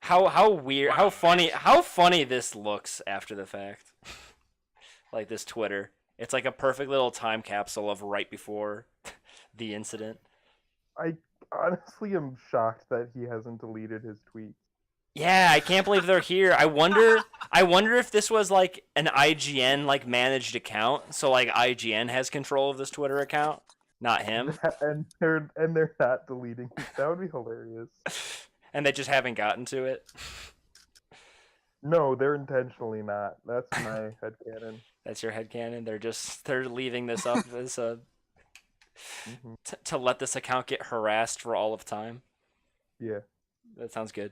S1: How weird, how funny this looks after the fact. Like this Twitter, it's like a perfect little time capsule of right before the incident.
S6: I honestly am shocked that he hasn't deleted his tweets.
S1: Yeah, I can't believe they're here. I wonder if this was like an IGN like managed account, so like IGN has control of this Twitter account, not him.
S6: And they're not deleting it. That would be hilarious.
S1: And they just haven't gotten to it.
S6: No, they're intentionally not. That's my headcanon.
S1: That's your headcanon. They're leaving this up as a to let this account get harassed for all of time.
S6: Yeah.
S1: That sounds good.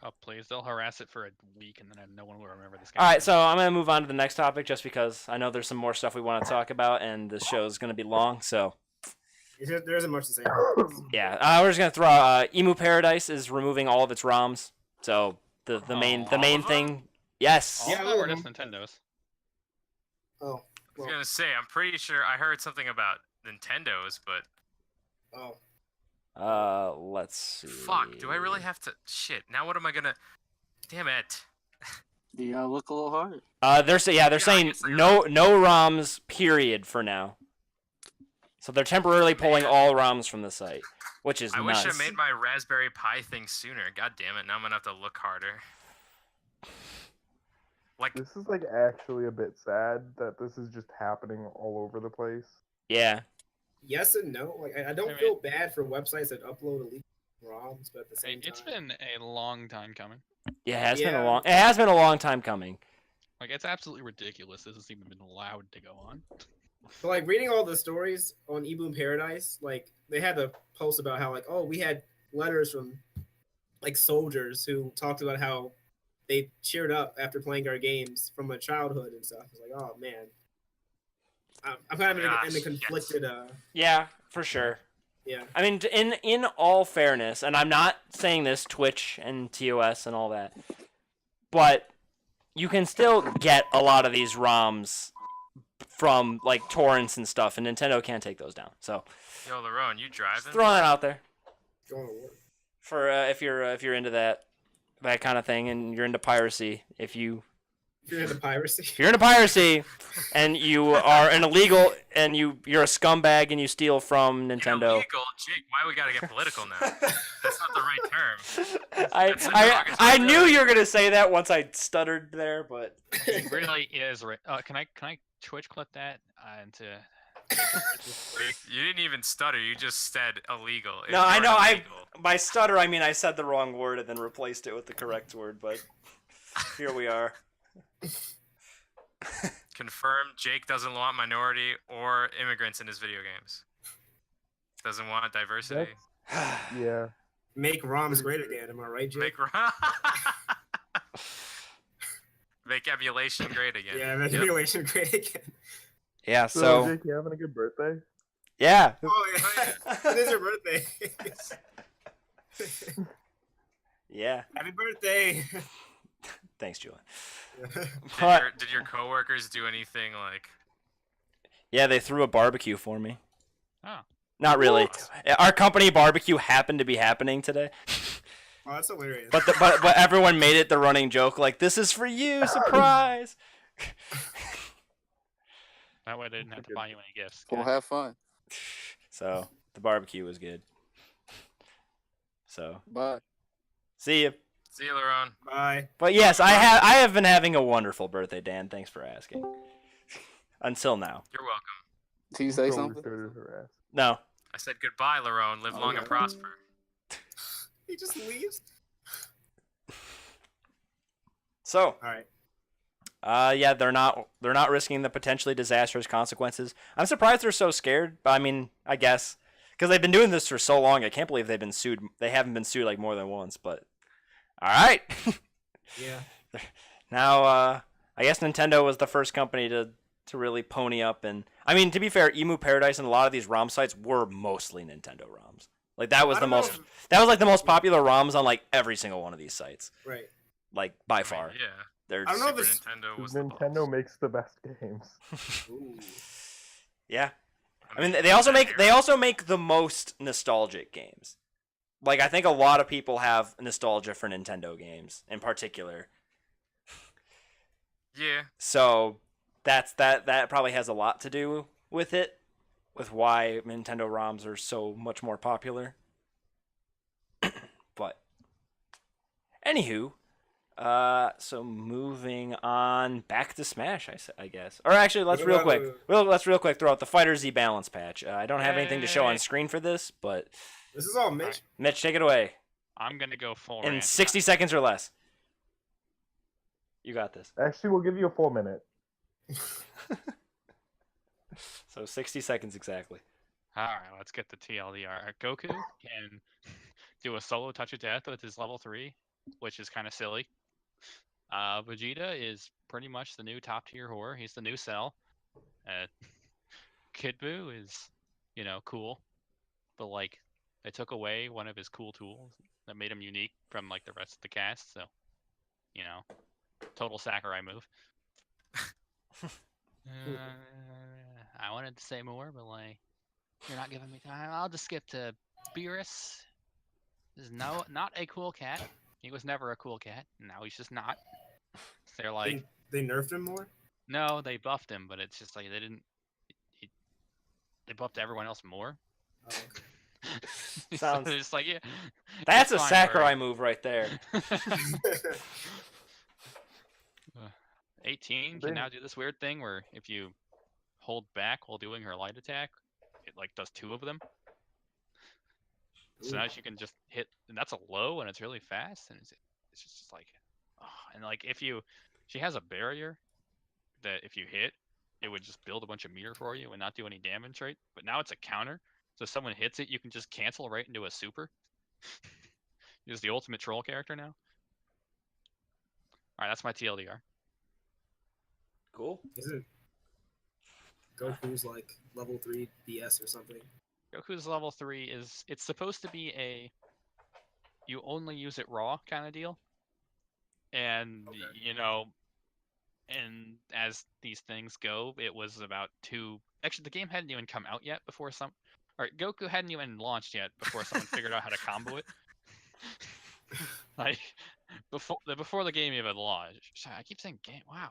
S2: Oh, please. They'll harass it for a week and then no one will remember this guy.
S1: All right, so I'm going to move on to the next topic just because I know there's some more stuff we want to talk about and this show is going to be long, so.
S3: There isn't much to say.
S1: Yeah, we're just going to throw out Emu Paradise is removing all of its ROMs. So the main thing, yes.
S2: All of them or just Nintendo's?
S3: Oh.
S4: I was
S3: Well,
S4: gonna say, I'm pretty sure I heard something about Nintendo's, but
S1: Let's see.
S4: fuck, do I really have to? Shit, now what am I gonna? Damn it.
S5: You gotta look a little hard.
S1: They're saying
S4: I guess
S1: no ROMs period for now. So they're temporarily pulling all ROMs from the site, which is
S4: I
S1: nuts.
S4: wish I made my Raspberry Pi thing sooner. God damn it, now I'm gonna have to look harder. Like,
S6: This is like actually a bit sad that this is just happening all over the place.
S1: Yeah.
S3: yes and no. Like I don't feel bad for websites that upload illegal ROMs, but at the same time,
S2: It's been a long time coming.
S1: Yeah, it
S3: Yeah.
S1: has been a long time coming.
S2: Like, it's absolutely ridiculous. This has even been allowed to go on.
S3: But like reading all the stories on eBoom Paradise, like they had a post about how like, oh, we had letters from like soldiers who talked about how they cheered up after playing our games from a childhood and stuff. It's like, oh man, I'm kind of in a conflicted.
S1: Yeah, for sure.
S3: Yeah.
S1: I mean, in all fairness, and I'm not saying this Twitch and TOS and all that, but you can still get a lot of these ROMs from like torrents and stuff, and Nintendo can't take those down. So,
S4: yo, Lerone, you driving?
S1: just throwing that out there
S3: Going to work.
S1: for if you're into that kind of thing and you're into piracy. If you're into piracy and you are an illegal and you're a scumbag and you steal from Nintendo.
S4: Illegal? Jake, why we gotta get political now? That's not the right term.
S1: I knew you were gonna say that once I stuttered there, but
S2: It really is. Can I Twitch clip that into?
S4: You didn't even stutter. You just said illegal.
S1: no, I know.
S4: Illegal.
S1: By stutter I mean I said the wrong word and then replaced it with the correct word, but here we are.
S4: Confirmed. Jake doesn't want minority or immigrants in his video games. Doesn't want diversity.
S6: Yeah.
S3: Make ROMs great again. Am I right, Jake?
S4: Make emulation great again.
S3: Yeah, make emulation great again.
S1: Yeah,
S6: So,
S1: so
S6: Jake, you having a good birthday?
S1: yeah.
S3: Oh yeah, it is your birthday.
S1: Yeah.
S3: Happy birthday.
S1: Thanks, Julian.
S4: Did your coworkers do anything like?
S1: Yeah, they threw a barbecue for me.
S2: Oh.
S1: Not really. Our company barbecue happened to be happening today.
S3: Oh, that's hilarious.
S1: But everyone made it the running joke, like, this is for you, surprise.
S2: That way they didn't have to buy you any gifts.
S5: We'll have fun.
S1: So the barbecue was good. So
S5: Bye.
S1: see you.
S4: See you, Lerone.
S3: Bye.
S1: But yes, I have been having a wonderful birthday, Dan. Thanks for asking. Until now.
S4: You're welcome.
S5: Can you say
S6: Totally
S5: something?
S6: started to harass.
S1: No.
S4: I said goodbye, Lerone. Live long and prosper.
S3: He just leaves.
S1: So,
S3: All right.
S1: yeah, they're not risking the potentially disastrous consequences. I'm surprised they're so scared. But I mean, I guess because they've been doing this for so long, I can't believe they've been sued. They haven't been sued like more than once. But all right.
S3: Yeah.
S1: Now, I guess Nintendo was the first company to really pony up, and I mean, to be fair, Emu Paradise and a lot of these ROM sites were mostly Nintendo ROMs. Like that was
S3: I
S1: the
S3: don't know
S1: most.
S3: if-
S1: That was like the most popular ROMs on like every single one of these sites.
S3: Right.
S1: Like by far.
S4: Yeah.
S1: They're
S3: I don't know if
S4: Super
S3: it's-
S4: Nintendo was
S6: Because
S4: the
S6: Nintendo
S4: boss.
S6: makes the best games.
S3: Ooh.
S1: yeah. I mean,
S4: in
S1: they also
S4: that era.
S1: make the most nostalgic games. Like I think a lot of people have nostalgia for Nintendo games in particular.
S4: Yeah.
S1: So that probably has a lot to do with it, with why Nintendo ROMs are so much more popular. But anywho, so moving on back to Smash, I guess. Or actually, let's real quick throw out the Fighter Z balance patch. I don't have anything to show on
S2: Yay.
S1: screen for this, but
S3: This is all Mitch.
S2: Alright.
S1: Mitch, take it away
S2: I'm gonna go full
S1: in
S2: rant.
S1: 60 seconds or less. You got this.
S6: Actually, we'll give you a full minute.
S1: So 60 seconds exactly.
S2: Alright, let's get the TLDR. Goku can do a solo touch of death with his level 3, which is kind of silly. Vegeta is pretty much the new top tier whore. He's the new Cell. Kid Buu is, cool. But, like, they took away one of his cool tools that made him unique from, like, the rest of the cast. So, total Sakurai move. I wanted to say more, but, like, you're not giving me time. I'll just skip to Beerus. Is not a cool cat. He was never a cool cat. Now he's just not. They're like,
S3: They nerfed him more.
S2: no, they buffed him, but it's just like they didn't. They buffed everyone else more.
S3: Oh, okay.
S1: Sounds-
S2: So it's like, yeah.
S1: That's a
S2: it's fine,
S1: Sakurai move right there.
S2: 18 can now do this weird thing where if you hold back while doing her light attack, it like does 2 of them. So now she can just hit, and that's a low, and it's really fast, and it's just like, oh, and like she has a barrier that if you hit, it would just build a bunch of meter for you and not do any damage, right? But now it's a counter, so if someone hits it, you can just cancel right into a super. He's the ultimate troll character now. All right, that's my TLDR.
S1: Cool.
S3: Isn't Goku's like level 3 BS or something?
S2: Goku's level 3 it's supposed to be a you only use it raw kind of deal. And
S3: Okay.
S2: and as these things go, it was about 2 actually the game hadn't even come out yet before Goku hadn't even launched yet before someone figured out how to combo it. Like before the game even launched. Sorry, I keep saying game. Wow.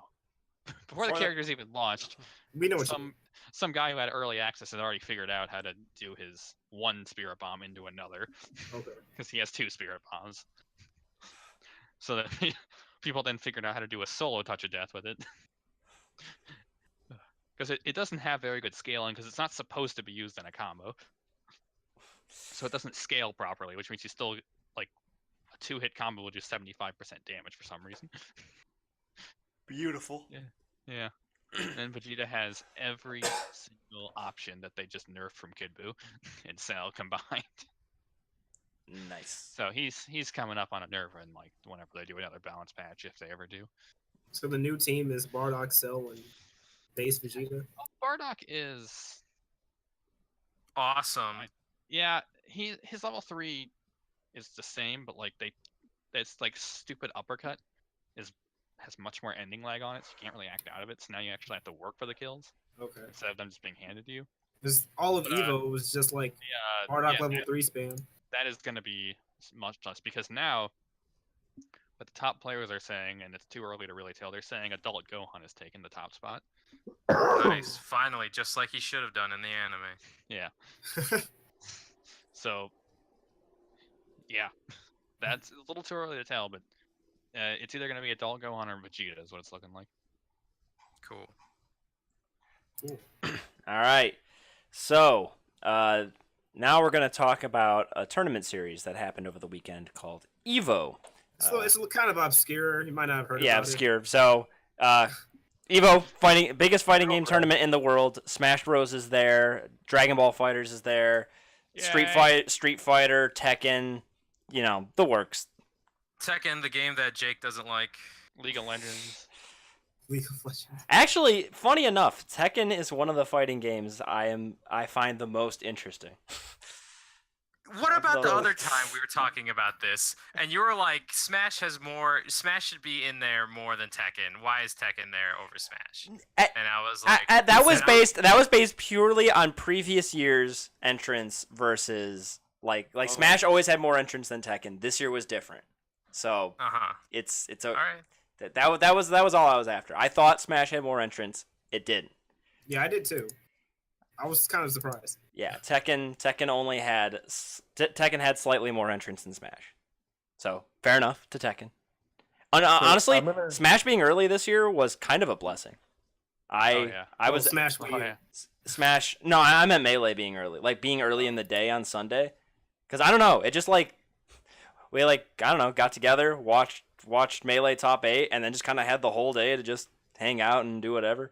S2: Before the characters even launched,
S3: We know what you mean.
S2: some guy who had early access had already figured out how to do his one spirit bomb into another
S3: Okay.
S2: because he has 2 spirit bombs. So that people then figured out how to do a solo touch of death with it. Because it doesn't have very good scaling because it's not supposed to be used in a combo. So it doesn't scale properly, which means you still, like, a 2-hit combo will do 75% damage for some reason.
S1: Beautiful.
S2: Yeah. And Vegeta has every single option that they just nerfed from Kid Buu and Cell combined.
S1: Nice.
S2: So he's coming up on a nerve and like whenever they do another balance patch, if they ever do.
S3: So the new team is Bardock, Cell, and base Vegeta.
S2: Bardock is
S4: Awesome.
S2: yeah, his level 3 is the same, but like that's like stupid uppercut has much more ending lag on it, so you can't really act out of it. So now you actually have to work for the kills
S3: Okay.
S2: instead of them just being handed to you.
S3: Because all of
S2: But,
S3: Evo was just like Bardock level 3 spam.
S2: That is going to be much less because now what the top players are saying, and it's too early to really tell, they're saying Adult Gohan has taken the top spot.
S4: Nice. Finally, just like he should have done in the anime.
S2: Yeah. So, yeah, that's a little too early to tell, but it's either going to be Adult Gohan or Vegeta is what it's looking like.
S4: Cool.
S1: All right. So, now we're going to talk about a tournament series that happened over the weekend called EVO.
S3: So it's kind of obscure. You might not have heard
S1: Yeah,
S3: about
S1: obscure. So, EVO, biggest fighting game tournament in the world. Smash Bros is there. Dragon Ball Fighters is there. Street Fighter, Tekken, the works.
S4: Tekken, the game that Jake doesn't like.
S2: League of Legends.
S3: League of Legends.
S1: Actually, funny enough, Tekken is one of the fighting games I find the most interesting.
S4: What about the
S1: So-
S4: other time we were talking about this, and you were like, Smash should be in there more than Tekken. Why is Tekken there over Smash?
S1: At-
S4: And I was like,
S1: that was based purely on previous year's entrants versus like Smash always had more entrants than Tekken. This year was different, so it's
S4: all right.
S1: that was all I was after. I thought Smash had more entrants. It didn't.
S3: Yeah, I did too. I was kind of surprised.
S1: Yeah, Tekken only had Tekken had slightly more entrants than Smash, so fair enough to Tekken. Honestly, Smash being early this year was kind of a blessing. I was
S3: Smash.
S1: Smash. No, I meant Melee being early, like being early in the day on Sunday, because I don't know, it just like we got together, watched Melee top 8, and then just kind of had the whole day to just hang out and do whatever.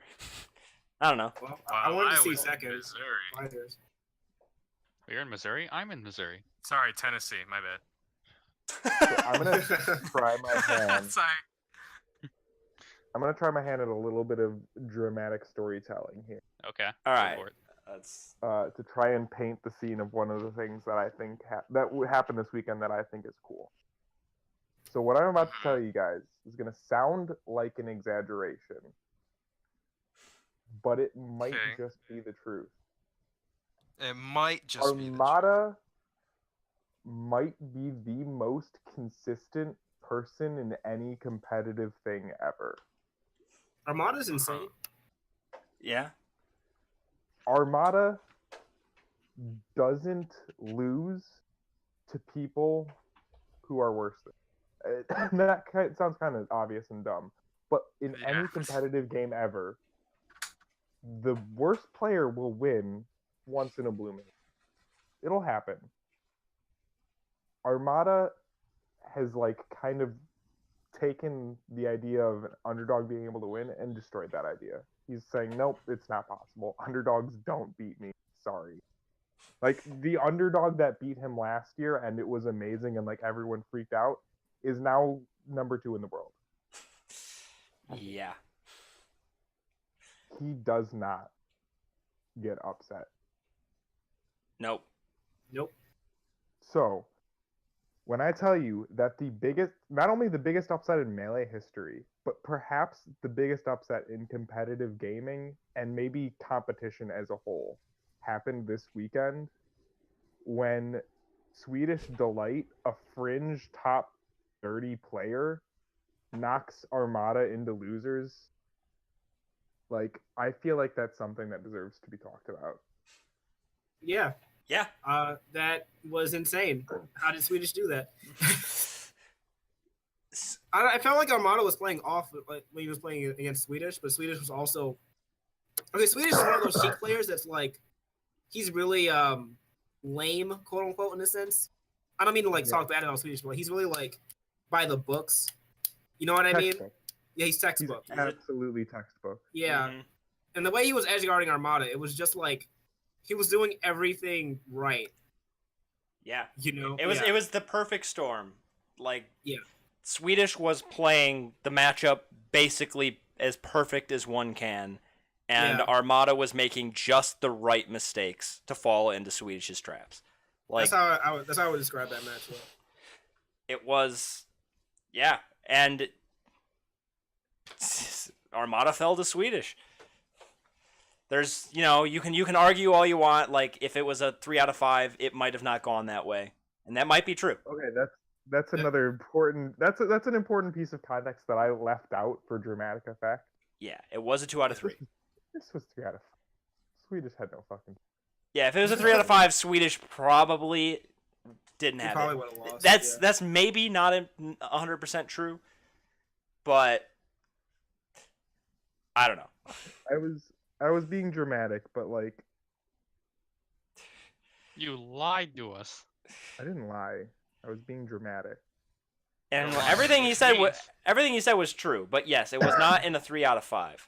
S1: I don't know.
S3: Well, I wanted to see
S4: was in
S3: second.
S4: Missouri.
S3: Fighters.
S2: You're in Missouri? I'm in Missouri.
S4: Sorry, Tennessee. My bad.
S6: So I'm gonna try my hand.
S4: Sorry.
S6: I'm gonna try my hand at a little bit of dramatic storytelling here.
S2: Okay.
S1: All
S2: go
S1: right.
S2: for it.
S1: That's
S6: To try and paint the scene of one of the things that I think that would happen this weekend that I think is cool. So what I'm about to tell you guys is gonna sound like an exaggeration, but it might just be the truth.
S4: It might just be the truth.
S6: Armada might be the most consistent person in any competitive thing ever.
S3: Armada's insane.
S1: yeah.
S6: Armada doesn't lose to people who are worse than sounds kind of obvious and dumb, but in any competitive game ever, the worst player will win once in a blue moon. It'll happen. Armada has like kind of taken the idea of an underdog being able to win and destroyed that idea. He's saying, nope, it's not possible. Underdogs don't beat me. Sorry. Like the underdog that beat him last year and it was amazing and like everyone freaked out is now number 2 in the world.
S1: Yeah.
S6: He does not get upset.
S1: Nope.
S6: So, when I tell you that the biggest, not only the biggest upset in Melee history, but perhaps the biggest upset in competitive gaming and maybe competition as a whole happened this weekend when Swedish Delight, a fringe top 30 player, knocks Armada into losers. Like, I feel like that's something that deserves to be talked about.
S3: Yeah.
S1: Yeah.
S3: That was insane. How did Swedish do that? I felt like Armada was playing off when he was playing against Swedish, but Swedish was also Swedish is one of those cheat players that's like he's really lame, quote unquote, in a sense. I don't mean to talk bad about Swedish, but he's really like by the books. You know what I mean? Yeah, he's textbook.
S6: He's absolutely textbook.
S3: Yeah, and the way he was edge guarding Armada, it was just like he was doing everything right.
S1: Yeah.
S3: You know,
S1: it was the perfect storm. Like,
S3: yeah,
S1: Swedish was playing the matchup basically as perfect as one can, and Armada was making just the right mistakes to fall into Swedish's traps. Like,
S3: that's how I would describe that matchup.
S1: It was, yeah, and Armada fell to Swedish. There's, you can argue all you want. Like, if it was a 3 out of 5, it might have not gone that way, and that might be true.
S6: Okay, that's another important. That's an important piece of context that I left out for dramatic effect.
S1: Yeah, it was a 2 out of 3.
S6: This was 3 out of 5. Swedish had no fucking.
S1: Yeah, if it was a 3 out of 5, Swedish probably didn't have
S3: probably
S1: it.
S3: would have lost.
S1: That's maybe not 100% true, but I don't know.
S6: I was being dramatic, but like
S2: You lied to us.
S6: I didn't lie. I was being dramatic.
S1: And everything he said was true, but yes, it was not in a 3 out of 5.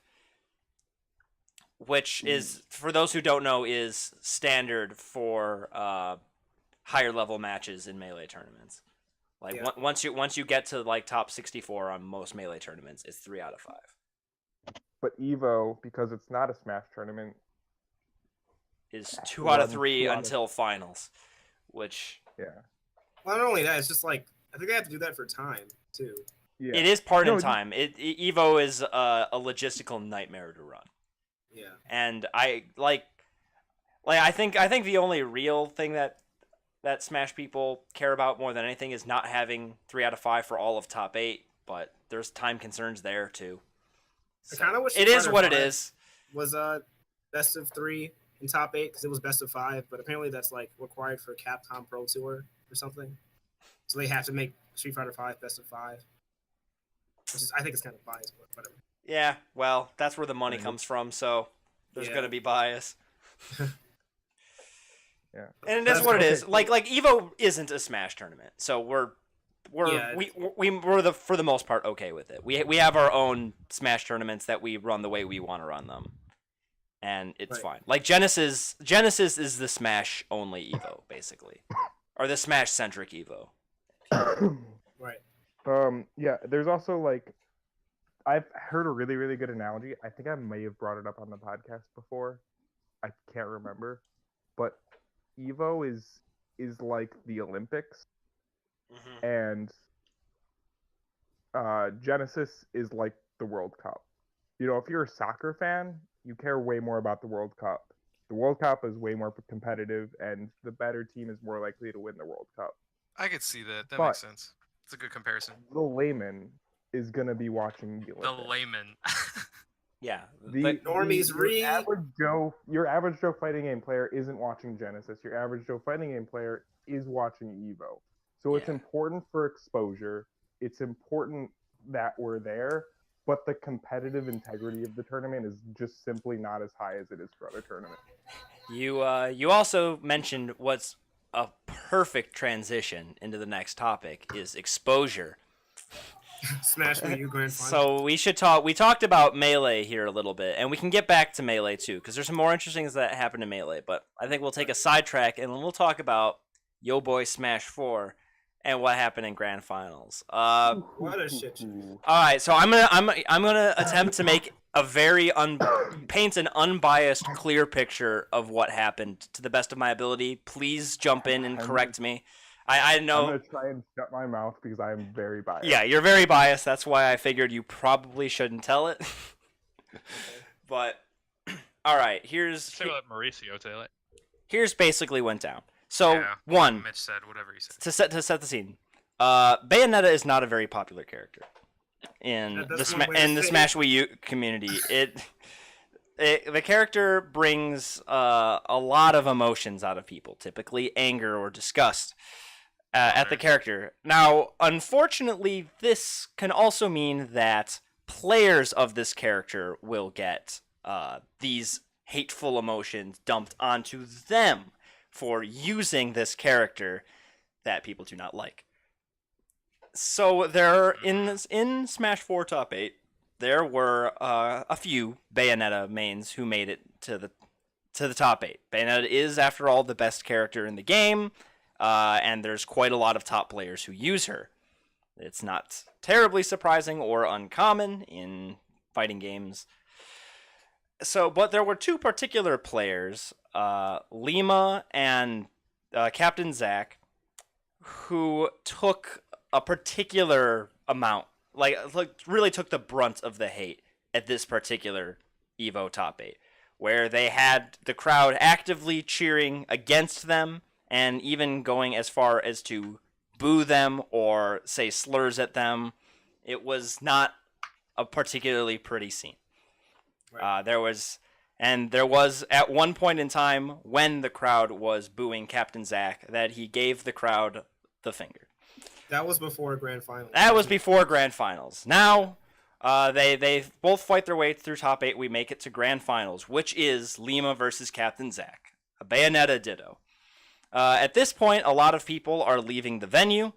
S1: Which is, for those who don't know, is standard for higher level matches in Melee tournaments. Like once you get to like top 64 on most Melee tournaments, it's 3 out of 5.
S6: But Evo, because it's not a Smash tournament,
S1: is 2 out of 3 until finals. which
S6: Yeah.
S3: Well, not only that, it's just like I think they have to do that for time too.
S6: Yeah.
S1: it is part
S6: No,
S1: in time. Evo is a logistical nightmare to run,
S3: Yeah.
S1: and I think the only real thing that Smash people care about more than anything is not having 3 out of 5 for all of top 8, but there's time concerns there too.
S3: I kind of wish
S1: it is
S3: Fighter
S1: what it
S3: 5
S1: is.
S3: Was best of 3 in top 8 because it was best of 5, but apparently that's like required for Capcom Pro Tour or something. So they have to make Street Fighter 5 best of 5. Which is, I think it's kind of biased, but whatever.
S1: Yeah, well, that's where the money
S6: Right.
S1: comes from, so there's
S3: Yeah.
S1: going to be bias.
S6: Yeah.
S1: And it is
S3: That's
S1: what it
S3: okay.
S1: is. Like Evo isn't a Smash tournament, so we're
S3: Yeah,
S1: for the most part okay with it. We have our own Smash tournaments that we run the way we want to run them, and it's
S3: Right.
S1: fine. Like Genesis is the Smash only Evo basically, or the Smash centric Evo.
S3: Right.
S6: Yeah, there's also like I've heard a really, really good analogy. I think I may have brought it up on the podcast before. I can't remember. But Evo is like the Olympics, and Genesis is like the World Cup. You know, if you're a soccer fan, you care way more about the World Cup. The World Cup is way more competitive, and the better team is more likely to win the World Cup.
S4: I could see that. That
S6: But-
S4: makes sense. It's a good comparison.
S6: The layman is gonna be watching the
S4: The
S6: Olympics.
S4: layman.
S1: Yeah,
S3: Normies
S6: your average Joe fighting game player isn't watching Genesis. Your average Joe fighting game player is watching Evo. So it's
S1: Yeah.
S6: important for exposure. It's important that we're there, but the competitive integrity of the tournament is just simply not as high as it is for other tournaments.
S1: You also mentioned what's a perfect transition into the next topic is exposure.
S3: Smash Wii U Grand Final.
S1: So we should talk. We talked about Melee here a little bit, and we can get back to Melee too, because there's some more interesting things that happened in Melee. But I think we'll take a sidetrack and we'll talk about Yo Boy Smash 4 and what happened in Grand Finals.
S3: What a shit show.
S1: All right, so I'm gonna attempt to make a very paint an unbiased, clear picture of what happened to the best of my ability. Please jump in and correct me. I
S6: I'm
S1: know.
S6: gonna try and shut my mouth because I am very biased.
S1: Yeah, you're very biased. That's why I figured you probably shouldn't tell it. But all right,
S2: Say what Mauricio Taylor.
S1: here's basically went down. So
S4: Yeah,
S1: one
S4: Mitch said whatever he said.
S1: to set the scene. Bayonetta is not a very popular character in
S3: Yeah,
S1: the
S3: that's one way to
S1: the
S3: say it.
S1: Smash Wii U community. The character brings a lot of emotions out of people, typically anger or disgust at the character. Now, unfortunately, this can also mean that players of this character will get these hateful emotions dumped onto them for using this character that people do not like. So there, in Smash 4 Top 8, there were a few Bayonetta mains who made it to the top 8. Bayonetta is, after all, the best character in the game, and there's quite a lot of top players who use her. It's not terribly surprising or uncommon in fighting games. So, but there were two particular players, Lima and Captain Zack, who took a particular amount, like really took the brunt of the hate at this particular Evo Top 8, where they had the crowd actively cheering against them and even going as far as to boo them or say slurs at them. It was not a particularly pretty scene.
S3: Right.
S1: There was at one point in time when the crowd was booing Captain Zack that he gave the crowd the finger.
S3: That was before Grand Final.
S1: That was before Grand Finals. Now, they both fight their way through top 8. We make it to Grand Finals, which is Lima versus Captain Zack, a Bayonetta ditto. At this point, a lot of people are leaving the venue,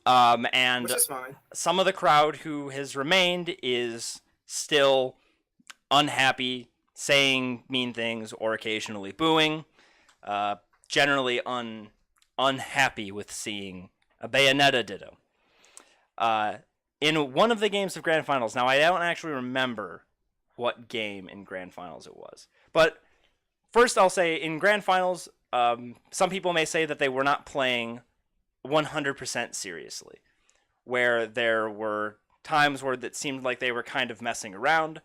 S1: and
S3: Which is fine.
S1: some of the crowd who has remained is still unhappy, saying mean things, or occasionally booing. Generally unhappy with seeing a Bayonetta ditto. In one of the games of Grand Finals, now I don't actually remember what game in Grand Finals it was, but first I'll say in Grand Finals, some people may say that they were not playing 100% seriously, where there were times where it seemed like they were kind of messing around.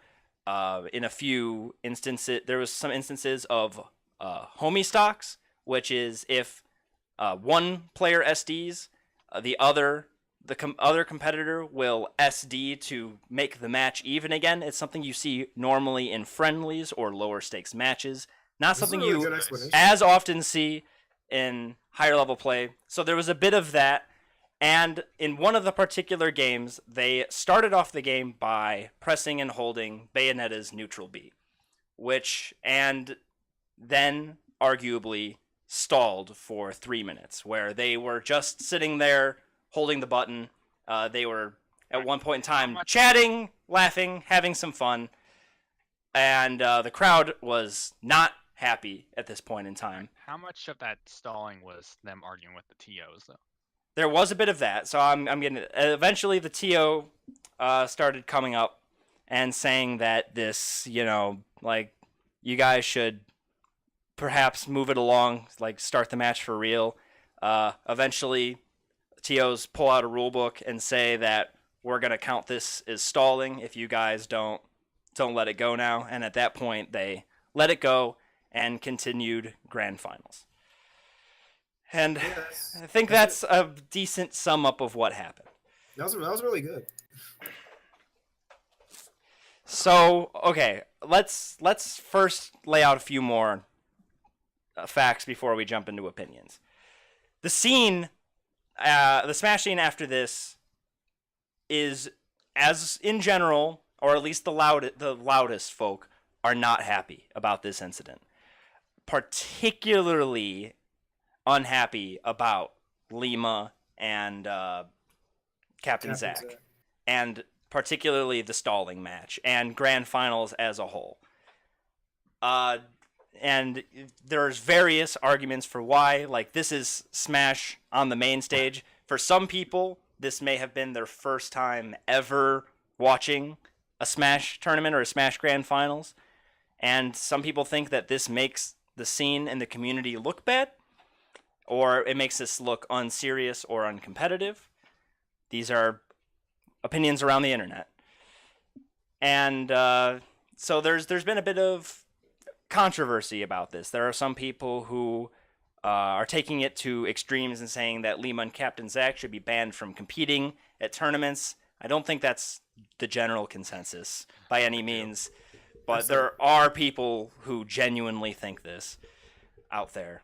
S1: In a few instances, there was some instances of homie stocks, which is if one player SDs, the other competitor will SD to make the match even again. It's something you see normally in friendlies or lower stakes matches. Not something
S3: This is a really
S1: you
S3: good explanation.
S1: as often see in higher level play. So there was a bit of that. And in one of the particular games, they started off the game by pressing and holding Bayonetta's neutral B, and then arguably stalled for 3 minutes, where they were just sitting there holding the button. They were at one point in time chatting, laughing, having some fun, and the crowd was not happy at this point in time.
S2: How much of that stalling was them arguing with the TOs, though?
S1: There was a bit of that, so I'm getting it. Eventually the TO started coming up and saying that this, like, you guys should perhaps move it along, like start the match for real. Eventually TOs pull out a rule book and say that we're going to count this as stalling if you guys don't let it go now. And at that point they let it go and continued grand finals. And
S3: Yes.
S1: I think that's a decent sum up of what happened.
S3: That was really good.
S1: So, okay, let's first lay out a few more facts before we jump into opinions. The scene, the Smash scene after this is, as in general, or at least the loudest folk, are not happy about this incident. Particularly unhappy about Lima and Captain Zach, and particularly the stalling match and grand finals as a whole. And there's various arguments for why. Like, this is Smash on the main stage. For some people, this may have been their first time ever watching a Smash tournament or a Smash grand finals. And some people think that this makes the scene and the community look bad, or it makes this look unserious or uncompetitive. These are opinions around the internet. And so there's been a bit of controversy about this. There are some people who are taking it to extremes and saying that Lima and Captain Zach should be banned from competing at tournaments. I don't think that's the general consensus by any means, but there are people who genuinely think this out there.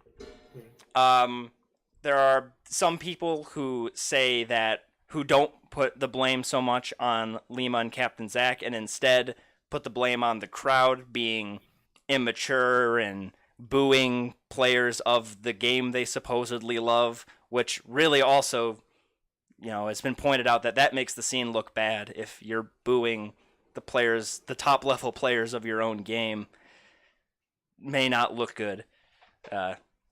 S1: There are some people who say that, who don't put the blame so much on Lima and Captain Zach, and instead put the blame on the crowd being immature and booing players of the game they supposedly love, which really also, it's been pointed out that makes the scene look bad. If you're booing the top level players of your own game, may not look good.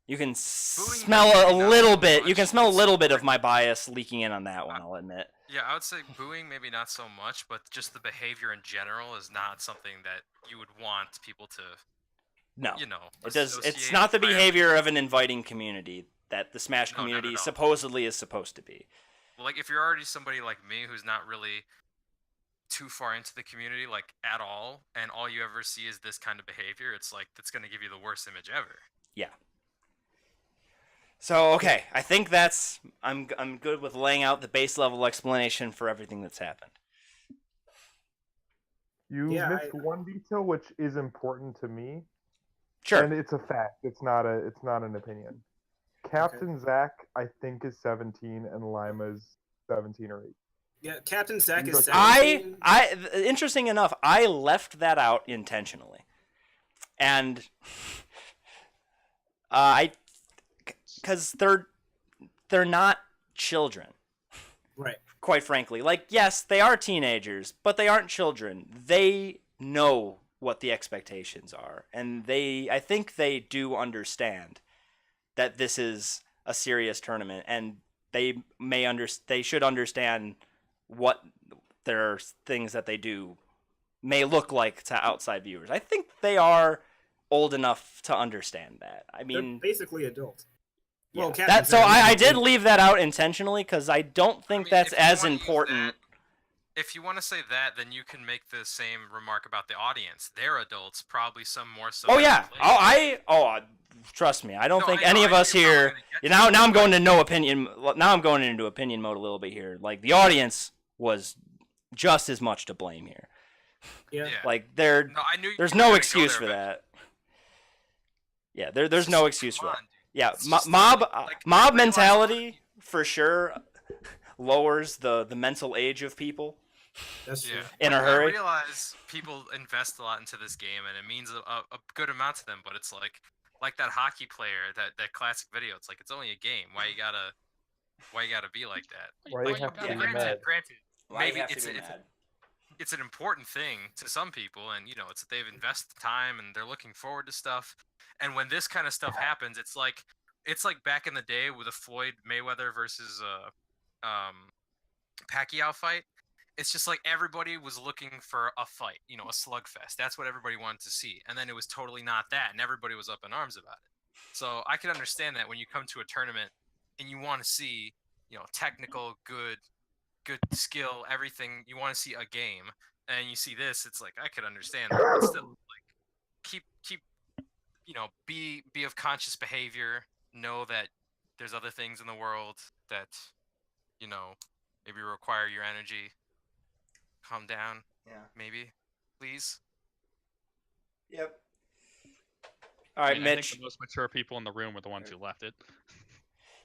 S1: You can smell a little bit. You can smell a little bit of my bias leaking in on that one, I'll admit.
S4: Yeah, I would say booing maybe not so much, but just the behavior in general is not something that you would want people to.
S1: No, it does. It's not the behavior of an inviting community that the Smash community supposedly is supposed to be.
S4: Like, if you're already somebody like me who's not really too far into the community, like, at all, and all you ever see is this kind of behavior, it's like, that's going to give you the worst image ever.
S1: Yeah. So, okay, I think I'm good with laying out the base level explanation for everything that's happened.
S6: You missed one detail which is important to me.
S1: Sure.
S6: And it's a fact. It's not an opinion. Captain Zach, I think, is 17 and Lima's 17 or 8.
S3: Yeah, Captain Zach is 17.
S1: Interesting enough, I left that out intentionally. And because they're not children.
S3: Right.
S1: Quite frankly. Like, yes, they are teenagers, but they aren't children. They know what the expectations are, and I think they do understand that this is a serious tournament, and they should understand what their things that they do may look like to outside viewers. I think they are old enough to understand that. I
S3: They're
S1: mean,
S3: basically adult. Well,
S1: yeah,
S3: Captain
S1: so
S3: Jack-
S1: I did leave that out intentionally because I don't think
S4: mean,
S1: that's
S4: if you
S1: as
S4: wanna use
S1: important.
S4: If you want to say that, then you can make the same remark about the audience. They're adults, probably some more so.
S1: Oh
S4: than
S1: yeah.
S4: the players.
S1: Trust me. I don't
S4: No,
S1: think
S4: I
S1: any
S4: know,
S1: of
S4: I know
S1: us
S4: you're probably
S1: here.
S4: gonna get
S1: You
S4: to
S1: know,
S4: it,
S1: now I'm
S4: but-
S1: going to no opinion. Now I'm going into opinion mode a little bit here. Like the audience was just as much to blame here.
S3: Yeah.
S4: Yeah.
S1: Like
S4: No, I knew
S1: there's
S4: you were
S1: no
S4: gonna go
S1: excuse
S4: there
S1: for
S4: eventually.
S1: that. Yeah, there's
S4: It's
S1: no
S4: just,
S1: excuse for
S4: come
S1: that.
S4: on, dude.
S1: Yeah,
S4: It's just
S1: mob
S4: like, I
S1: mob
S4: realize a lot of
S1: mentality for sure lowers the mental age of people
S3: That's true.
S4: Yeah.
S1: in a
S4: I
S1: hurry.
S4: realize people invest a lot into this game, and it means a good amount to them. But it's like that hockey player, that classic video. It's like it's only a game. Why you gotta be like that?
S6: Why you
S2: Why
S6: have to
S2: gotta
S6: be
S2: get
S6: mad?
S4: Granted,
S1: Why you
S4: maybe
S1: have to
S4: it's
S1: be
S4: it's
S1: mad?
S4: it's an important thing to some people, and it's they've invested time and they're looking forward to stuff. And when this kind of stuff happens, it's like back in the day with the Floyd Mayweather versus Pacquiao fight. It's just like everybody was looking for a fight, a slugfest. That's what everybody wanted to see. And then it was totally not that, and everybody was up in arms about it. So I can understand that when you come to a tournament and you want to see, technical, good skill, everything. You want to see a game, and you see this. It's like I could understand that, but still, like keep be of conscious behavior. Know that there's other things in the world that maybe require your energy. Calm down,
S1: Yeah.
S4: maybe, please.
S1: Yep. All right,
S2: I think
S1: Mitch.
S2: the most mature people in the room were the ones who left it.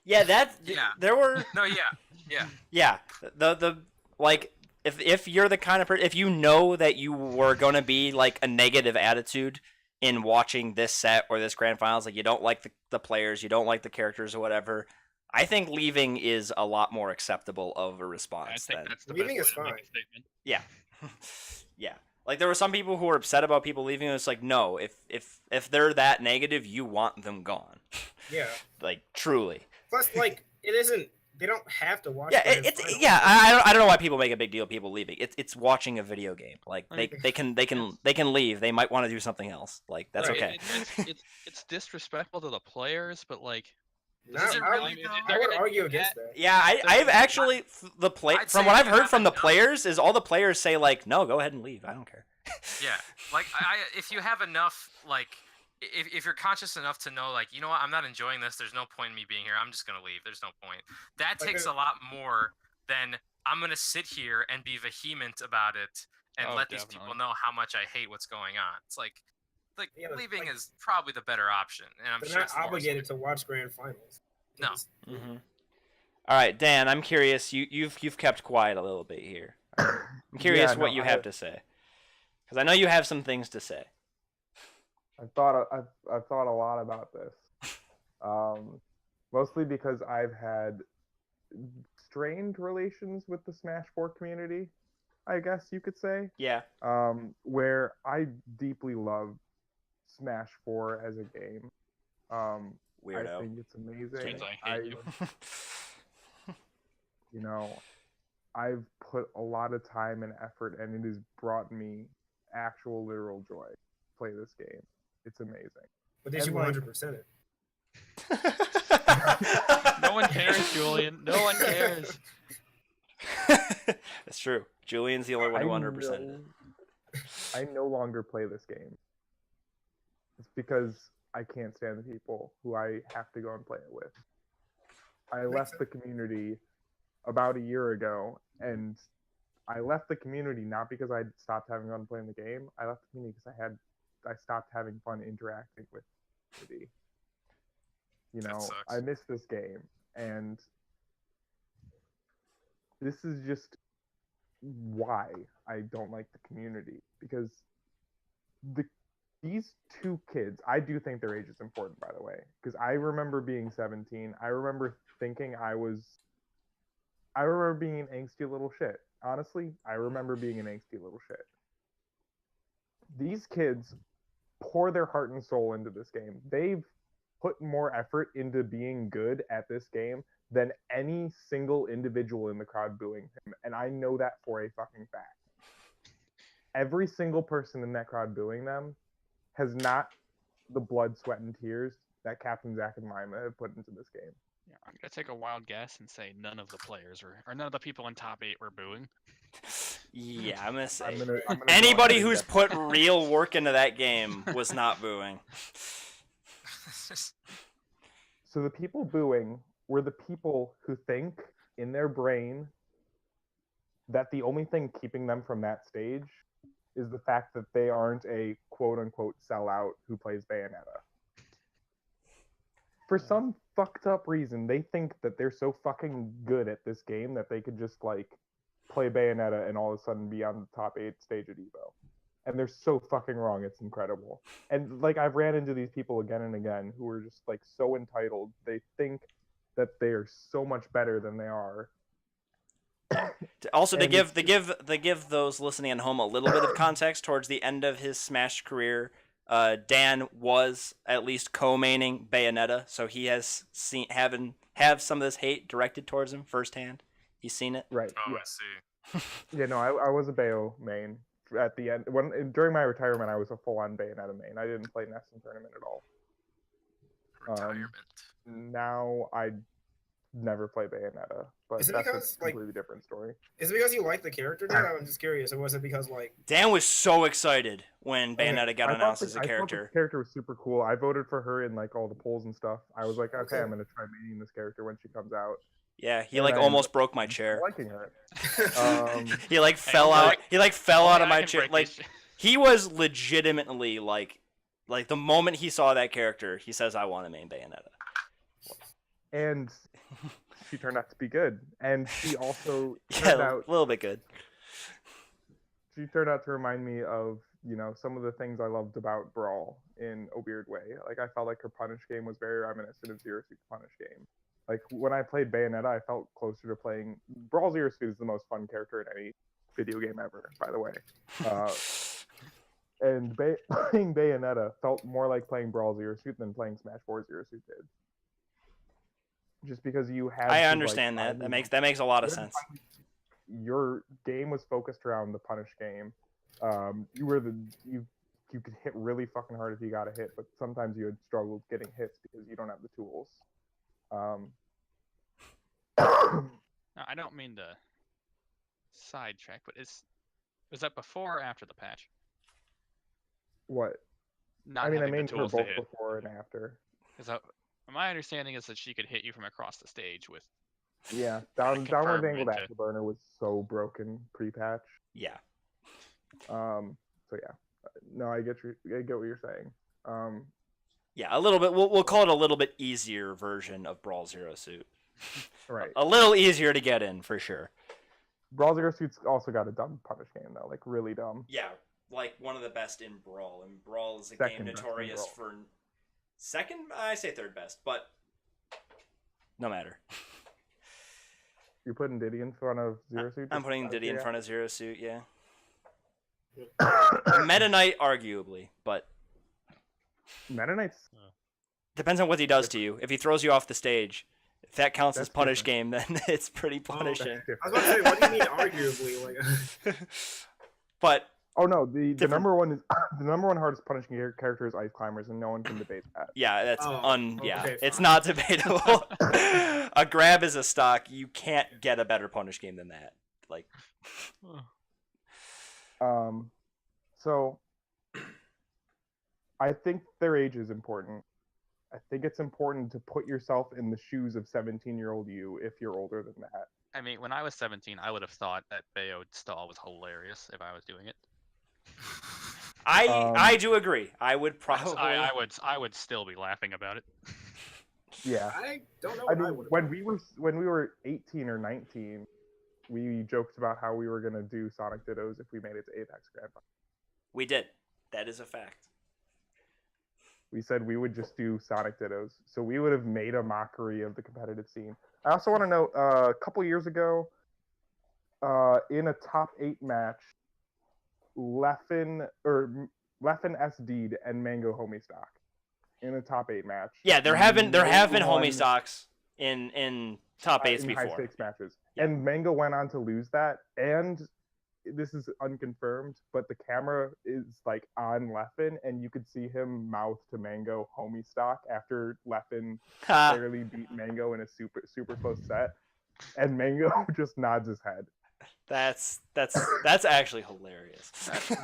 S1: Yeah,
S4: Yeah.
S1: there were.
S4: No, yeah.
S1: Yeah, the like if you're the kind of person, if you know that you were gonna be like a negative attitude in watching this set or this grand finals, like you don't like the players, you don't like the characters or whatever, I think leaving is a lot more acceptable of a
S2: I
S1: response
S2: think
S1: than
S2: that's the
S3: Leaving
S2: best
S3: is
S2: way to make
S3: fine.
S2: a statement.
S1: yeah. Yeah. Like there were some people who were upset about people leaving, and it's like, no, if they're that negative, you want them gone.
S3: Yeah.
S1: Like truly.
S3: Plus, like, it isn't. They don't have to watch.
S1: Yeah,
S3: grand
S1: it's
S3: finals.
S1: yeah. I don't know why people make a big deal of people leaving. It's watching a video game. Like
S2: I mean,
S1: they can leave. They might want to do something else. Like that's
S3: Right.
S1: okay.
S2: It's disrespectful to the players, but like,
S3: No,
S4: Is it
S3: I,
S4: really,
S3: would-
S4: though?
S3: I would argue against that.
S1: Yeah, I've actually
S4: I'd
S1: from
S4: say
S1: what I've
S4: you
S1: heard
S4: have
S1: from the
S4: enough-
S1: players is all the players say like, no, go ahead and leave. I don't care.
S4: Yeah, like if you have enough, like, if you're conscious enough to know, like, you know what, I'm not enjoying this. There's no point in me being here. I'm just gonna leave. There's no point. That
S3: Like
S4: takes a lot more than I'm gonna sit here and be vehement about it and
S2: Oh,
S4: let these people
S2: definitely.
S4: know how much I hate what's going on. It's like
S3: Yeah, but,
S4: leaving
S3: like,
S4: is probably the better option, and I'm
S3: They're
S4: sure
S3: not
S4: it's more
S3: obligated to watch grand finals.
S4: No.
S3: It's-
S1: All right, Dan. I'm curious. You've kept quiet a little bit here. I'm curious
S6: Yeah, no,
S1: what you have to say, because I know you have some things to say.
S6: I've thought a lot about this, mostly because I've had strained relations with the Smash 4 community, I guess you could say.
S1: Yeah.
S6: Where I deeply love Smash 4 as a game. I
S1: Weirdo.
S6: think it's amazing.
S2: Means I hate you.
S6: You know, I've put a lot of time and effort, and it has brought me actual literal joy to play this game. It's amazing.
S3: But did
S6: And,
S3: you
S6: like-
S3: 100% it?
S2: No one cares, Julian. No one cares.
S1: That's true. Julian's the only one who 100%.
S6: I no longer play this game. It's because I can't stand the people who I have to go and play it with. I left the community about a year ago, and I left the community not because I stopped having fun playing the game. I left the community because I stopped having fun interacting with the community. You
S4: That
S6: know,
S4: sucks.
S6: I miss this game, and this is just why I don't like the community, because these two kids, I do think their age is important, by the way, because I remember being 17. I remember thinking I remember being an angsty little shit. Honestly, I remember being an angsty little shit. These kids pour their heart and soul into this game. They've put more effort into being good at this game than any single individual in the crowd booing him. And I know that for a fucking fact. Every single person in that crowd booing them has not the blood, sweat, and tears that Captain Zach and Lima have put into this game.
S2: Yeah, I'm gonna take a wild guess and say none of the players or none of the people in top 8 were booing.
S1: Yeah, I'm gonna say
S6: I'm gonna go
S1: anybody
S6: ahead and
S1: who's
S6: guess.
S1: put real work into that game was not booing.
S6: So the people booing were the people who think in their brain that the only thing keeping them from that stage is the fact that they aren't a quote-unquote sellout who plays Bayonetta. For some fucked up reason, they think that they're so fucking good at this game that they could just like play Bayonetta and all of a sudden be on the top 8 stage at Evo. And they're so fucking wrong, it's incredible. And like I've ran into these people again and again who are just like so entitled. They think that they're so much better than they are.
S1: Also, to
S6: And
S1: give those listening at home a little bit of context, towards the end of his Smash career, Dan was at least co-maining Bayonetta, so he has have some of this hate directed towards him firsthand. He's seen it.
S6: Right.
S4: Oh,
S6: Yeah.
S4: I see.
S6: Yeah, no, I was a Bayo main at the end. During my retirement, I was a full-on Bayonetta main. I didn't play Nessun Tournament at all.
S4: Retirement.
S6: Now I never play Bayonetta, but
S3: Is it
S6: that's
S3: because,
S6: a completely different story.
S3: Is it because you like the character, Dan? I'm just curious. Or was it because like
S1: Dan was so excited when
S3: Okay.
S1: Bayonetta got
S6: I
S1: announced
S6: thought
S1: as
S6: the-
S1: a
S6: I thought
S1: character.
S6: the character was super cool. I voted for her in like all the polls and stuff. I was like, okay,
S3: Okay.
S6: I'm gonna try maining this character when she comes out.
S1: Yeah, he
S6: And
S1: like
S6: I
S1: almost
S6: ended
S1: broke my
S6: up
S1: chair.
S6: liking her. Um,
S1: He like fell
S2: only
S1: out. He like fell
S2: Only
S1: out of
S2: I
S1: my
S2: can
S1: chair.
S2: break
S1: Like
S2: this shit.
S1: he was legitimately like the moment he saw that character, he says, "I want to main Bayonetta."
S6: and she turned out to be good. And she also
S1: Yeah,
S6: turned
S1: a
S6: out
S1: little bit good.
S6: she turned out to remind me of, you know, some of the things I loved about Brawl in a weird way. Like I felt like her punish game was very reminiscent of Zero Suit's punish game. Like when I played Bayonetta, I felt closer to playing Brawl. Zero Suit is the most fun character in any video game ever, by the way. And playing Bayonetta felt more like playing Brawl Zero Suit than playing Smash 4 Zero Suit did. Just because you had
S1: I
S6: to,
S1: understand
S6: like,
S1: that. That makes a lot of
S6: you had to
S1: sense.
S6: your game was focused around the punish game. You could hit really fucking hard if you got a hit, but sometimes you had struggled getting hits because you don't have the tools.
S2: Now, I don't mean to sidetrack, but was that before or after the patch?
S6: What?
S2: Not
S6: I mean, I
S2: having
S6: mean
S2: the
S6: for
S2: tools
S6: both
S2: to hit.
S6: before and after.
S2: Because my understanding is that she could hit you from across the stage with.
S6: Yeah,
S2: Confirmed
S6: downward angled
S2: into-
S6: afterburner was so broken pre-patch.
S1: Yeah.
S6: So yeah, no, I get what you're saying.
S1: Yeah, a little bit. We'll call it a little bit easier version of Brawl Zero Suit.
S6: Right.
S1: A little easier to get in for sure.
S6: Brawl Zero Suit's also got a dumb punish game though, like really dumb.
S1: Yeah, like one of the best in Brawl, and Brawl is a
S6: Second
S1: game
S6: best in
S1: notorious
S6: Brawl.
S1: for second. I say third best, but no matter.
S6: You're putting Diddy in front of Zero Suit?
S1: I'm putting Diddy in
S6: Yeah.
S1: front of Zero Suit. Yeah. Meta Knight, arguably, but
S6: Meta Knight's
S1: depends on what he does to you. If he throws you off the stage, if that counts as
S6: That's
S1: punish
S6: different.
S1: game, then it's pretty punishing.
S3: I was about to say, what do you mean arguably? Like,
S1: But
S6: Oh no, the
S1: Different-
S6: number one is the number one hardest punishing character is Ice Climbers, and no one can debate that.
S1: yeah, that's
S3: Oh,
S1: yeah,
S3: okay,
S1: it's
S3: fine.
S1: not debatable. A grab is a stock. You can't get a better punish game than that. Like,
S6: So I think their age is important. I think it's important to put yourself in the shoes of 17-year-old you if you're older than that.
S2: I mean, when I was 17, I would have thought that Bayo stall was hilarious if I was doing it.
S1: I do agree. I would probably.
S2: I would still be laughing about it.
S6: Yeah.
S3: I don't know
S6: I
S3: what I
S6: mean,
S3: would
S6: when we were 18 or 19, we joked about how we were gonna do Sonic Dittos if we made it to Apex Grand Final.
S1: We did. That is a fact.
S6: We said we would just do Sonic Dittos, so we would have made a mockery of the competitive scene. I also want to note, a couple years ago, in a top 8 match, Leffen SD'd and Mango homie stock in a top 8 match.
S1: Yeah, there have been
S6: Mango won
S1: homie stocks in top eights
S6: in high
S1: before.
S6: stakes matches,
S1: Yeah.
S6: and Mango went on to lose that and this is unconfirmed, but the camera is like on Leffen, and you could see him mouth to Mango homie stock after Leffen
S1: Ha.
S6: barely beat Mango in a super close set, and Mango just nods his head.
S1: That's actually hilarious.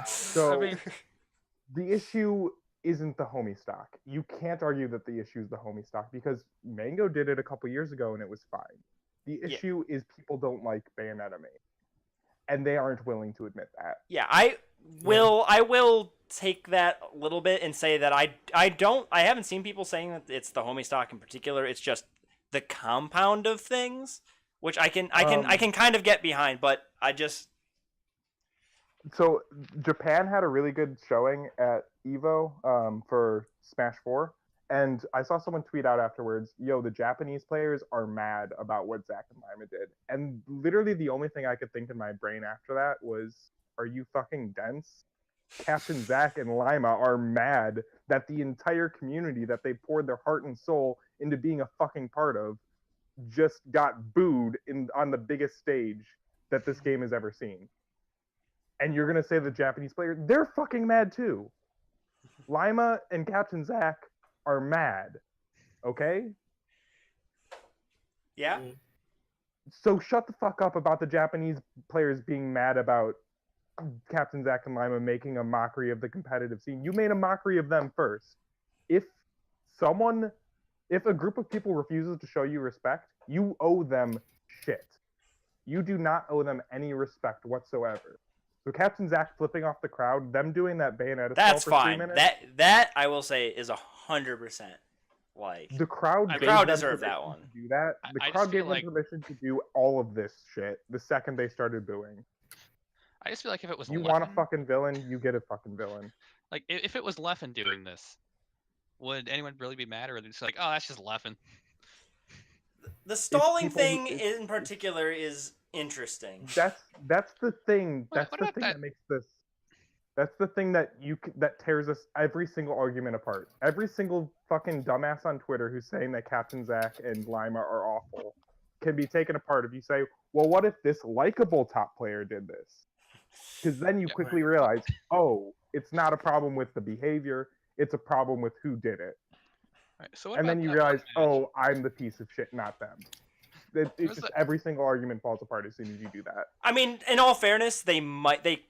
S6: So
S2: I mean,
S6: the issue isn't the homie stock. You can't argue that the issue is the homie stock because Mango did it a couple years ago and it was fine. The issue is people don't like Bayonetta main, and they aren't willing to admit that.
S1: Yeah, I will take that a little bit and say that I haven't seen people saying that it's the homie stock in particular. It's just the compound of things, which I can kind of get behind, but I just
S6: So Japan had a really good showing at Evo for Smash 4, and I saw someone tweet out afterwards, "Yo, the Japanese players are mad about what Zach and Lima did." And literally the only thing I could think in my brain after that was, "Are you fucking dense?" Captain Zach and Lima are mad that the entire community that they poured their heart and soul into being a fucking part of just got booed on the biggest stage that this game has ever seen. And you're gonna say the Japanese players, they're fucking mad too. Lima and Captain Zach are mad. Okay?
S1: yeah.
S6: So shut the fuck up about the Japanese players being mad about Captain Zach and Lima making a mockery of the competitive scene. You made a mockery of them first. If a group of people refuses to show you respect, you owe them shit. You do not owe them any respect whatsoever. So Captain Zach flipping off the crowd, them doing that Bayonetta
S1: That's
S6: spell for 3
S1: fine.
S6: minutes,
S1: That I will say is 100% like
S6: the crowd
S1: The
S6: gave
S1: crowd
S6: them
S1: deserved that
S6: permission
S1: one.
S6: to do that. The
S2: I just
S6: crowd
S2: feel
S6: gave
S2: like-
S6: them permission to do all of this shit the second they started booing.
S2: I just feel like if it was
S6: You
S2: Leffen,
S6: want a fucking villain, you get a fucking villain.
S2: like if it was Leffen doing this, would anyone really be mad, or would they just like, oh, that's just Leffen?
S1: the stalling
S6: people-
S1: thing in particular is interesting.
S6: That's the thing.
S2: What-
S6: That's
S2: what
S6: the
S2: about
S6: thing
S2: that-
S6: that makes this. That's the thing that that tears us every single argument apart. Every single fucking dumbass on Twitter who's saying that Captain Zach and Lima are awful can be taken apart if you say, well, what if this likable top player did this? Because then you
S2: Yeah,
S6: quickly realize, oh, it's not a problem with the behavior, it's a problem with who did it.
S2: Right. So what
S6: And
S2: about
S6: then you
S2: that
S6: realize,
S2: one match?
S6: oh, I'm the piece of shit, not them. It's
S2: was
S6: just
S2: the-
S6: every single argument falls apart as soon as you do that.
S1: I mean, in all fairness, they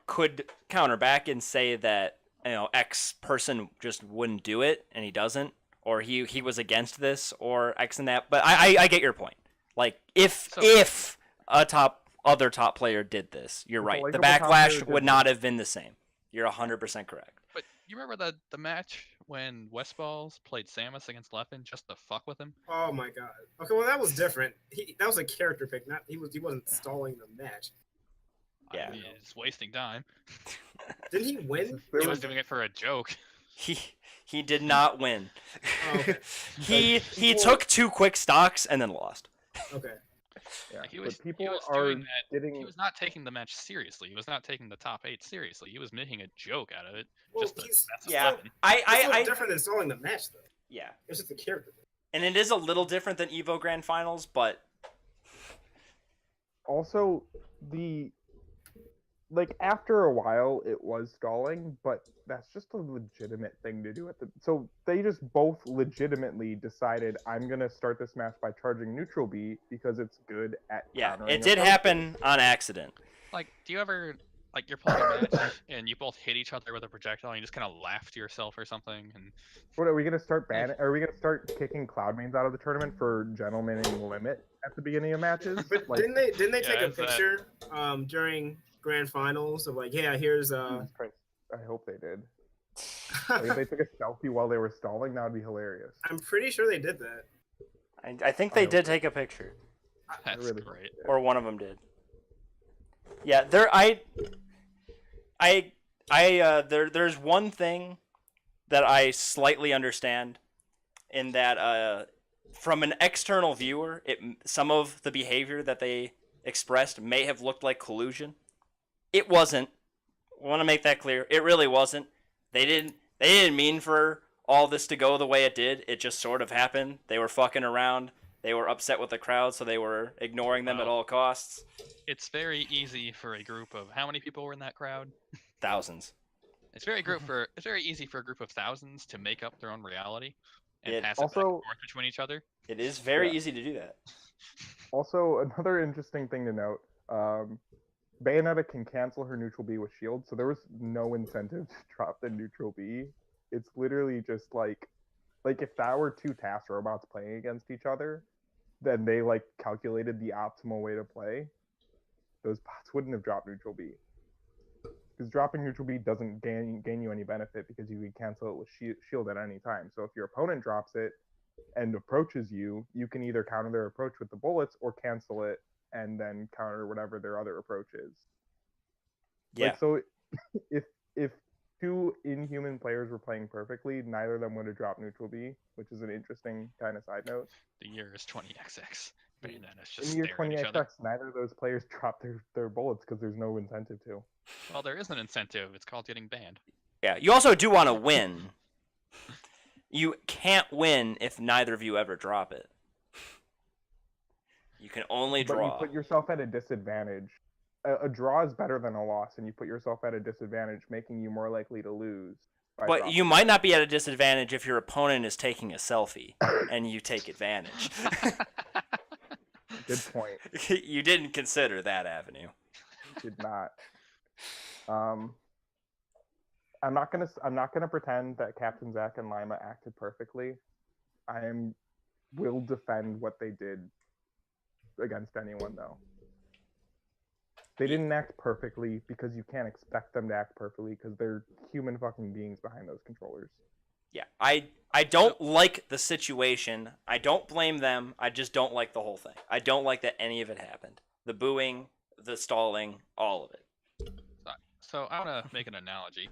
S1: could counter back and say that X person just wouldn't do it and he doesn't, or he was against this or X and that. But I get your point. Like if a other top player did this, you're
S6: If a
S1: right. The
S6: likable top player
S1: backlash
S6: did
S1: would
S6: this-
S1: not have been the same. You're 100% correct.
S2: But you remember the match when Westballs played Samus against Leffen just to fuck with him?
S3: Oh my god. Okay, well that was different. That was a character pick. Not he wasn't stalling the match.
S1: Yeah.
S2: He's wasting time.
S3: Didn't he win?
S6: There
S2: He
S6: was-
S2: was doing it for a joke.
S1: He did not win.
S3: Oh, okay.
S1: he took 2 quick stocks and then lost.
S3: Okay.
S6: Yeah,
S2: Like, he
S6: but
S2: was
S6: people
S2: he was
S6: are
S2: doing that.
S6: getting.
S2: He was not taking the match seriously. He was not taking the top 8 seriously. He was making a joke out of it.
S3: Well,
S2: Just to
S3: he's
S2: mess with
S1: Yeah.
S2: Leffen.
S3: it's
S1: I
S3: different than stalling the match though.
S1: yeah.
S3: It's just a character pick.
S1: And it is a little different than Evo Grand Finals, but
S6: Also, after a while it was stalling, but that's just a legitimate thing to do so they just both legitimately decided, I'm gonna start this match by charging neutral B because it's good at
S1: yeah,
S6: countering
S1: it did
S6: approaches.
S1: happen on accident.
S2: Like, do you ever you're playing a match and you both hit each other with a projectile and you just kind of laugh to yourself or something? And
S6: What are we gonna start banning? Are we gonna start kicking Cloud Mains out of the tournament for gentlemen limit at the beginning of matches?
S3: But
S6: Like,
S3: didn't they take a
S2: is that-
S3: picture during grand finals of like, yeah, here's
S6: Jesus Christ, I hope they did. Like, if they took a selfie while they were stalling, that would be hilarious.
S3: I'm pretty sure they did that.
S1: I think
S6: I
S1: they
S6: hope
S1: did
S6: so.
S1: take a picture,
S2: that's
S6: really
S2: great.
S1: or one of them did. Yeah, there's one thing that I slightly understand, in that from an external viewer, some of the behavior that they expressed may have looked like collusion. It wasn't. I want to make that clear. It really wasn't. They didn't mean for all this to go the way it did. It just sort of happened. They were fucking around. They were upset with the crowd, so they were ignoring them at
S2: Wow.
S1: all costs.
S2: It's very easy for a group of how many people were in that crowd?
S1: Thousands.
S2: It's very easy for a group of thousands to make up their own reality and
S1: It
S2: pass it back and
S6: also-
S2: forth between each other.
S1: It is very
S6: Yeah.
S1: easy to do that.
S6: Also, another interesting thing to note: Bayonetta can cancel her neutral B with shield, so there was no incentive to drop the neutral B. It's literally just like if that were two task robots playing against each other, then they like calculated the optimal way to play. Those bots wouldn't have dropped neutral B. Because dropping neutral B doesn't gain you any benefit because you can cancel it with shield at any time. So if your opponent drops it and approaches you, you can either counter their approach with the bullets or cancel it and then counter whatever their other approach is.
S1: Yeah.
S6: Like, so if two inhuman players were playing perfectly, neither of them would have dropped neutral B, which is an interesting kind of side note.
S2: The year is 20XX. Bayonetta's just
S6: In the year
S2: staring at each other.
S6: 20XX, neither of those players dropped their bullets because there's no incentive to.
S2: Well, there is an incentive. It's called getting banned.
S1: Yeah. You also do want to win. You can't win if neither of you ever drop it. You can only
S6: But
S1: draw.
S6: you put yourself at a disadvantage. A draw is better than a loss, and you put yourself at a disadvantage, making you more likely to lose.
S1: But you might not be at a disadvantage if your opponent is taking a selfie and you take advantage.
S6: Good point.
S1: You didn't consider that avenue.
S6: Did not. I'm not gonna pretend that Captain Zack and Lima acted perfectly. Will defend what they did against anyone though. They didn't act perfectly because you can't expect them to act perfectly because they're human fucking beings behind those controllers.
S1: Yeah, I don't like the situation. I don't blame them. I just don't like the whole thing. I don't like that any of it happened. The booing, the stalling, all of it.
S2: So I want to make an analogy.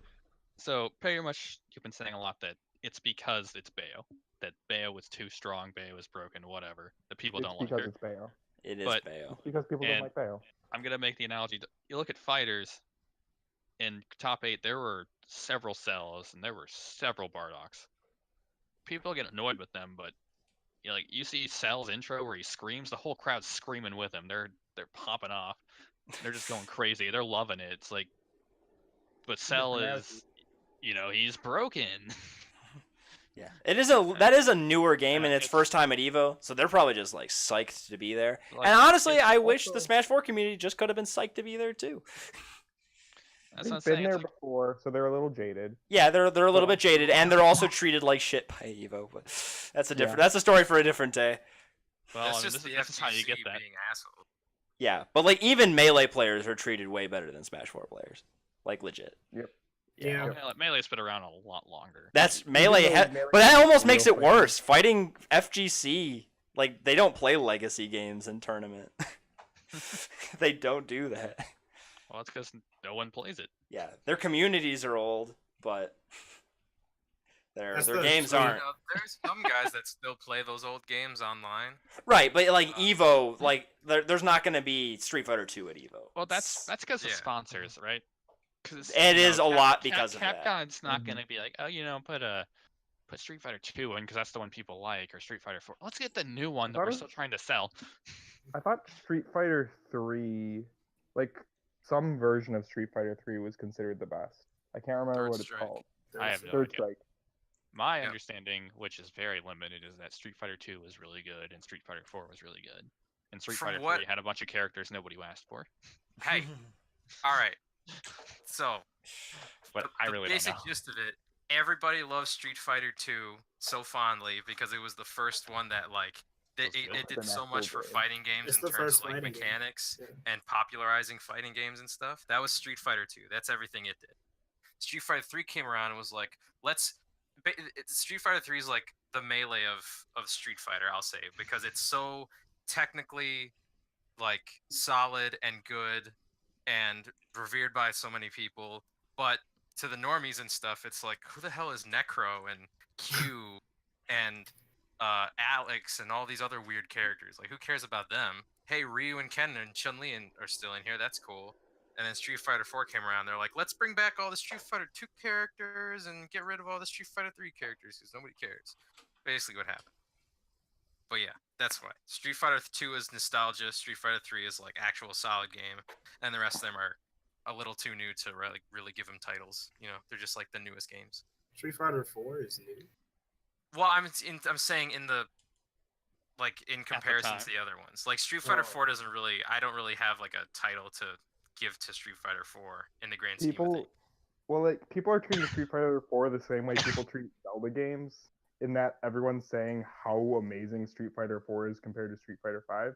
S2: So pretty much you've been saying a lot that it's because it's Bayo. That Bayo was too strong, Bayo was broken, whatever. That people
S6: It's
S2: don't like
S6: because
S2: her.
S6: it's Bayo.
S1: It is
S2: But-
S1: Bayo.
S6: It's because people don't
S2: And-
S6: like Bayo.
S2: I'm gonna make the analogy. You look at fighters. In top 8, there were several Cells and there were several Bardocks. People get annoyed with them, but you see Cell's intro where he screams, the whole crowd's screaming with him. They're popping off. They're just going crazy. They're loving it. It's like, but Cell is, he's broken.
S1: Yeah, that is a newer game and its
S2: it's-
S1: first time at Evo, so they're probably just like psyched to be there.
S2: Like,
S1: And honestly,
S2: it's
S1: I wish the
S6: also-
S1: Smash 4 community just could have been psyched to be there too.
S2: That's what I'm
S6: They've been
S2: saying.
S6: there
S2: It's like,
S6: before, so they're a little jaded.
S1: Yeah, they're a little bit jaded, and they're also treated like shit by Evo. But that's that's a story for a different day.
S2: well,
S4: That's
S2: I mean,
S4: just the
S2: this is how you get
S4: FGC
S2: that.
S4: being assholes.
S1: Yeah, but like even Melee players are treated way better than Smash 4 players, like legit.
S3: Yeah.
S2: Melee's been around a lot longer.
S1: That's Melee,
S6: though Melee
S1: but that
S6: is
S1: almost
S6: a
S1: makes
S6: real
S1: it worse. Fighting FGC, like they don't play legacy games in tournament. They don't do that.
S2: Well, it's because no one plays it.
S1: Yeah, their communities are old, but their
S3: That's
S1: their
S3: the
S1: games
S3: sweet-
S1: aren't.
S4: There's some guys that still play those old games online.
S1: Right, but like Evo, like there's not going to be Street Fighter 2 at Evo.
S2: Well, that's because of
S4: Yeah.
S2: sponsors, right? Because
S1: It is a lot because of that.
S2: Capcom's not
S6: Mhm.
S2: gonna be like, put Street Fighter 2 in because that's the one people like, or Street Fighter 4. Let's get the new one that
S6: thought
S2: we're
S6: it-
S2: still trying to sell.
S6: I thought Street Fighter 3, like some version of Street Fighter 3 was considered the best. I can't remember
S4: Third
S6: what it's
S4: Strike.
S6: called.
S2: I have no
S6: Third
S2: idea.
S6: Strike.
S2: My
S4: Yeah.
S2: understanding, which is very limited, is that Street Fighter 2 was really good and Street Fighter 4 was really good. And Street
S4: From
S2: Fighter
S4: what-
S2: 3 had a bunch of characters nobody asked for.
S4: Hey, all right. So
S2: But I really don't
S4: basic
S2: know.
S4: gist of it, everybody loves Street Fighter 2 so fondly because it was the first one that
S2: Was good.
S4: it did
S6: An
S4: so much
S6: actual
S4: for
S6: game.
S4: fighting games
S3: It's
S4: in
S3: the
S4: terms
S3: first
S4: of
S3: fighting game.
S4: mechanics
S3: Yeah.
S4: and popularizing fighting games and stuff. That was Street Fighter 2. That's everything it did. Street Fighter 3 came around and was like, Street Fighter 3 is like the Melee of Street Fighter, I'll say, because it's so technically solid and good and revered by so many people, but to the normies and stuff, it's like, who the hell is Necro and Q and Alex and all these other weird characters? Like, who cares about them? Hey, Ryu and Ken and Chun-Li are still in here. That's cool. And then Street Fighter 4 came around. They're like, let's bring back all the Street Fighter 2 characters and get rid of all the Street Fighter 3 characters because nobody cares. Basically what happened. But yeah, That's why. Street Fighter 2 is nostalgia. Street Fighter 3 is like actual solid game, and the rest of them are a little too new to really give them titles. You know, they're just like the newest games.
S3: Street Fighter 4 is new.
S4: Well, I'm saying in the like in comparison
S2: time.
S4: to the other ones. Like Street Fighter
S3: Oh.
S4: 4 doesn't really. I don't really have like a title to give to Street Fighter 4 in the grand scheme of
S6: People,
S4: things.
S6: well, like people are treating Street Fighter 4 the same way people treat Zelda games, in that everyone's saying how amazing Street Fighter 4 is compared to Street Fighter 5.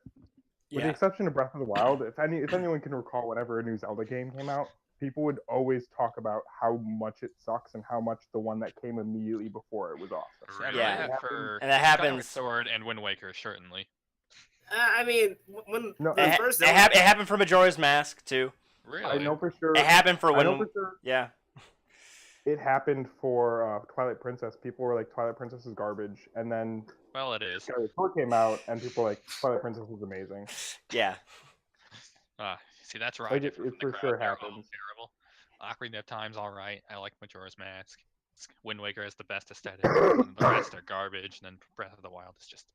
S6: With the exception of Breath of the Wild, if anyone can recall, whenever a new Zelda game came out, people would always talk about how much it sucks and how much the one that came immediately before it was awesome.
S2: I
S1: Yeah.
S2: mean that for
S1: And that
S2: Skyward
S1: happens.
S2: Sword and Wind Waker, certainly.
S3: I mean, when
S6: No,
S3: the
S1: It,
S3: first
S1: it,
S3: Zelda,
S1: hap- it happened for Majora's Mask too.
S2: Really?
S6: I know for sure.
S1: It happened for
S6: I know
S1: when.
S6: for sure
S1: Yeah.
S6: it happened for Twilight Princess. People were like, Twilight Princess is garbage, and then
S2: Well, it is.
S6: Skyward Sword came out, and people were like, Twilight Princess is amazing.
S1: Yeah.
S2: See, that's right.
S6: Like, it for sure happens.
S2: Terrible. Ocarina of Time's all right. I like Majora's Mask. Wind Waker has the best aesthetic. And the rest are garbage. And then Breath of the Wild is just